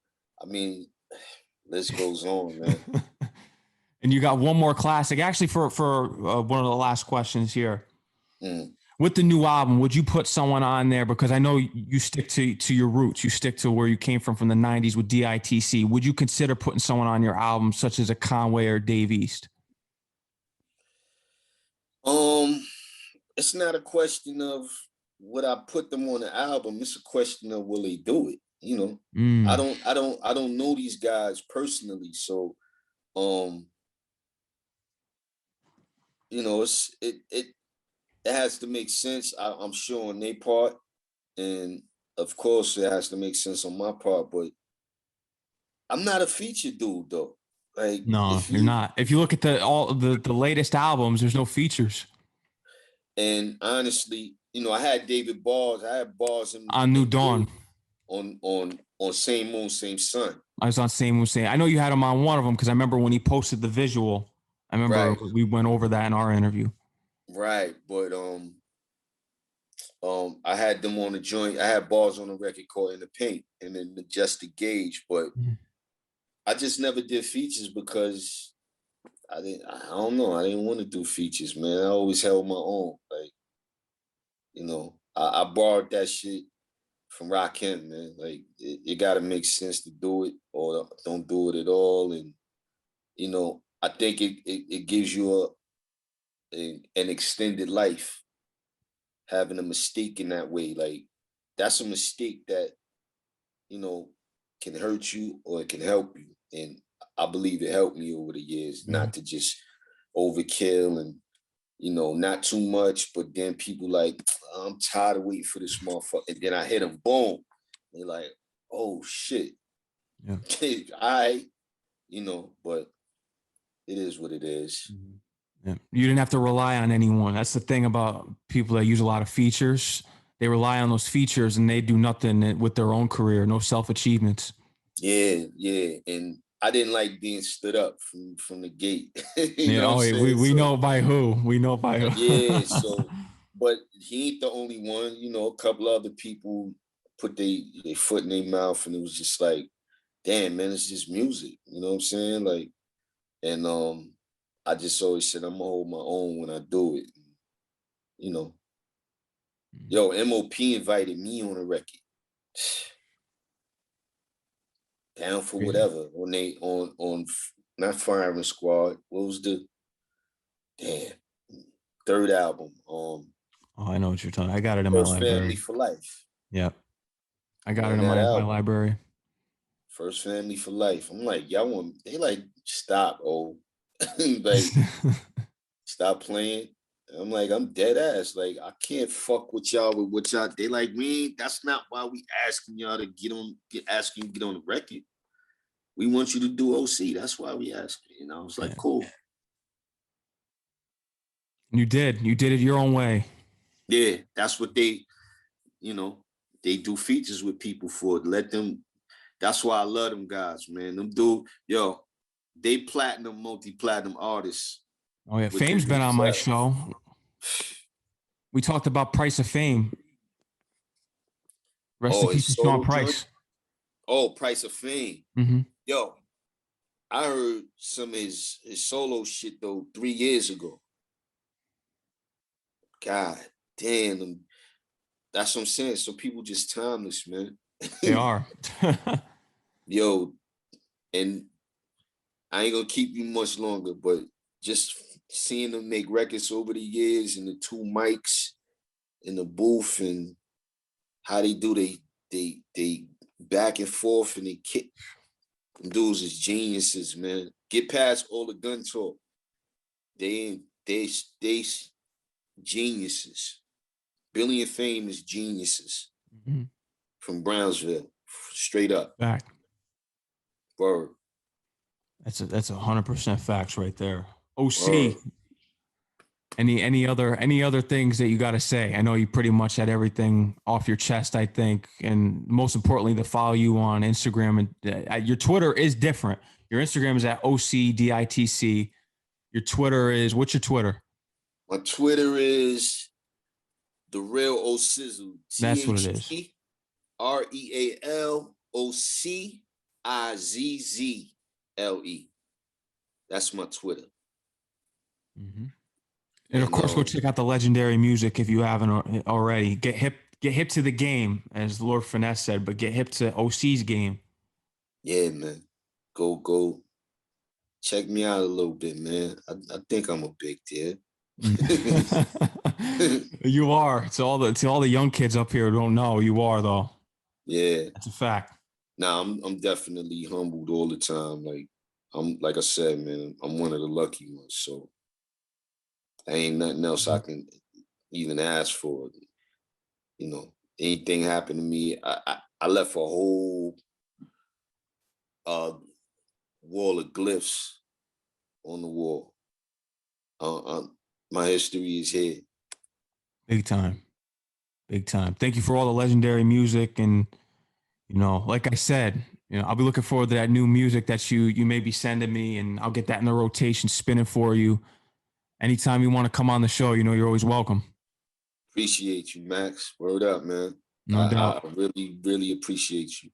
List goes on, man. And you got one more classic. Actually, for one of the last questions here. With the new album, would you put someone on there? Because I know you stick to your roots. You stick to where you came from the 90s with D.I.T.C. Would you consider putting someone on your album, such as a Conway or Dave East? It's not a question of would I put them on the album. It's a question of will they do it? I don't know these guys personally, so it has to make sense. I'm sure on their part, and of course it has to make sense on my part. But I'm not a feature dude, though. Like, no, you're not. If you look at the latest albums, there's no features. And honestly, I had David Bars. I had Bars on New Dawn. On Same Moon, Same Sun. I was on Same Moon, Same. I know you had him on one of them because I remember when he posted the visual. I remember we went over that in our interview. Right, but I had them on the joint. I had Bars on the record called In the Paint and then Majestic Gauge, but I just never did features because I don't know. I didn't want to do features, man. I always held my own. Like, I borrowed that shit from Rakim, man. Like, it got to make sense to do it or don't do it at all. And, I think it gives you an extended life. having a mistake in that way. Like, that's a mistake that, you know, can hurt you or it can help you. And I believe it helped me over the years, not to just overkill and, you know, not too much, but then people like, I'm tired of waiting for this motherfucker. And then I hit them, boom. They're like, oh shit. Yeah. All right, you know, but it is what it is. Yeah. You didn't have to rely on anyone. That's the thing about people that use a lot of features. They rely on those features and they do nothing with their own career, no self-achievements. Yeah. And I didn't like being stood up from the gate. We know by who. We know by who. Yeah, so, but he ain't the only one. You know, a couple other people put their foot in their mouth, and it was just like, damn, man, it's just music. You know what I'm saying? Like, and I just always said I'm gonna hold my own when I do it. You know, yo, MOP invited me on a record. Down for whatever on not Firing Squad. What was the third album? Oh, I know what you're talking. I got it in my library. Family for Life. Yep, I got it in my library. First Family for Life. I'm like, y'all want? They like, stop, like, stop playing. I'm like, I'm dead ass. Like, I can't fuck with y'all with what y'all. They like, that's not why we asking y'all to get on the record. We want you to do OC. That's why we asking. And I was like, cool. You did it your own way. Yeah, that's what they, you know, they do features with people for. Let them. That's why I love them guys, man. Them they platinum, multi-platinum artists. Oh yeah, Fame's been on my show. We talked about Price of Fame. Rest in peace, Sean Price. Oh, Price of Fame. Mm-hmm. Yo, I heard some of his solo shit though 3 years ago. God damn, that's what I'm saying. So people just timeless, man. They are. Yo, and I ain't gonna keep you much longer, but just seeing them make records over the years and the two mics in the booth and how they do they back and forth and they kick. Them dudes is geniuses, man. Get past all the gun talk. They geniuses. Billy and Fame is geniuses. Mm-hmm. From Brownsville, straight up. Back. Word. That's 100% facts right there. OC. Word. Any other things that you got to say? I know you pretty much had everything off your chest, I think, and most importantly, to follow you on Instagram and your Twitter is different. Your Instagram is at OC D.I.T.C. Your Twitter is, what's your Twitter? My Twitter is The Real O Sizzle. That's what it is. RealOCizzle. That's my Twitter. Mm-hmm. And of course, go check out the legendary music if you haven't already. Get hip to the game, as Lord Finesse said, but get hip to OC's game. Yeah, man. Go. Check me out a little bit, man. I think I'm a big deal. You are. To all the young kids up here who don't know, you are though. Yeah, that's a fact. Nah, I'm definitely humbled all the time. Like I said, man, I'm one of the lucky ones. So there ain't nothing else I can even ask for. You know, anything happened to me, I left a whole wall of glyphs on the wall. My history is here. Big time. Thank you for all the legendary music, and like I said, I'll be looking forward to that new music that you may be sending me, and I'll get that in the rotation spinning for you. Anytime you want to come on the show, you're always welcome. Appreciate you, Max. Word up, man. No doubt. I really, really appreciate you.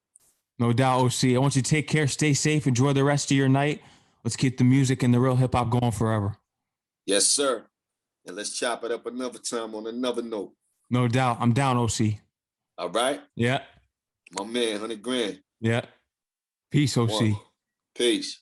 No doubt, OC. I want you to take care, stay safe, enjoy the rest of your night. Let's keep the music and the real hip hop going forever. Yes, sir. And let's chop it up another time on another note. No doubt. I'm down, OC. All right? Yeah. My man, 100 grand. Yeah. Peace, OC. Peace.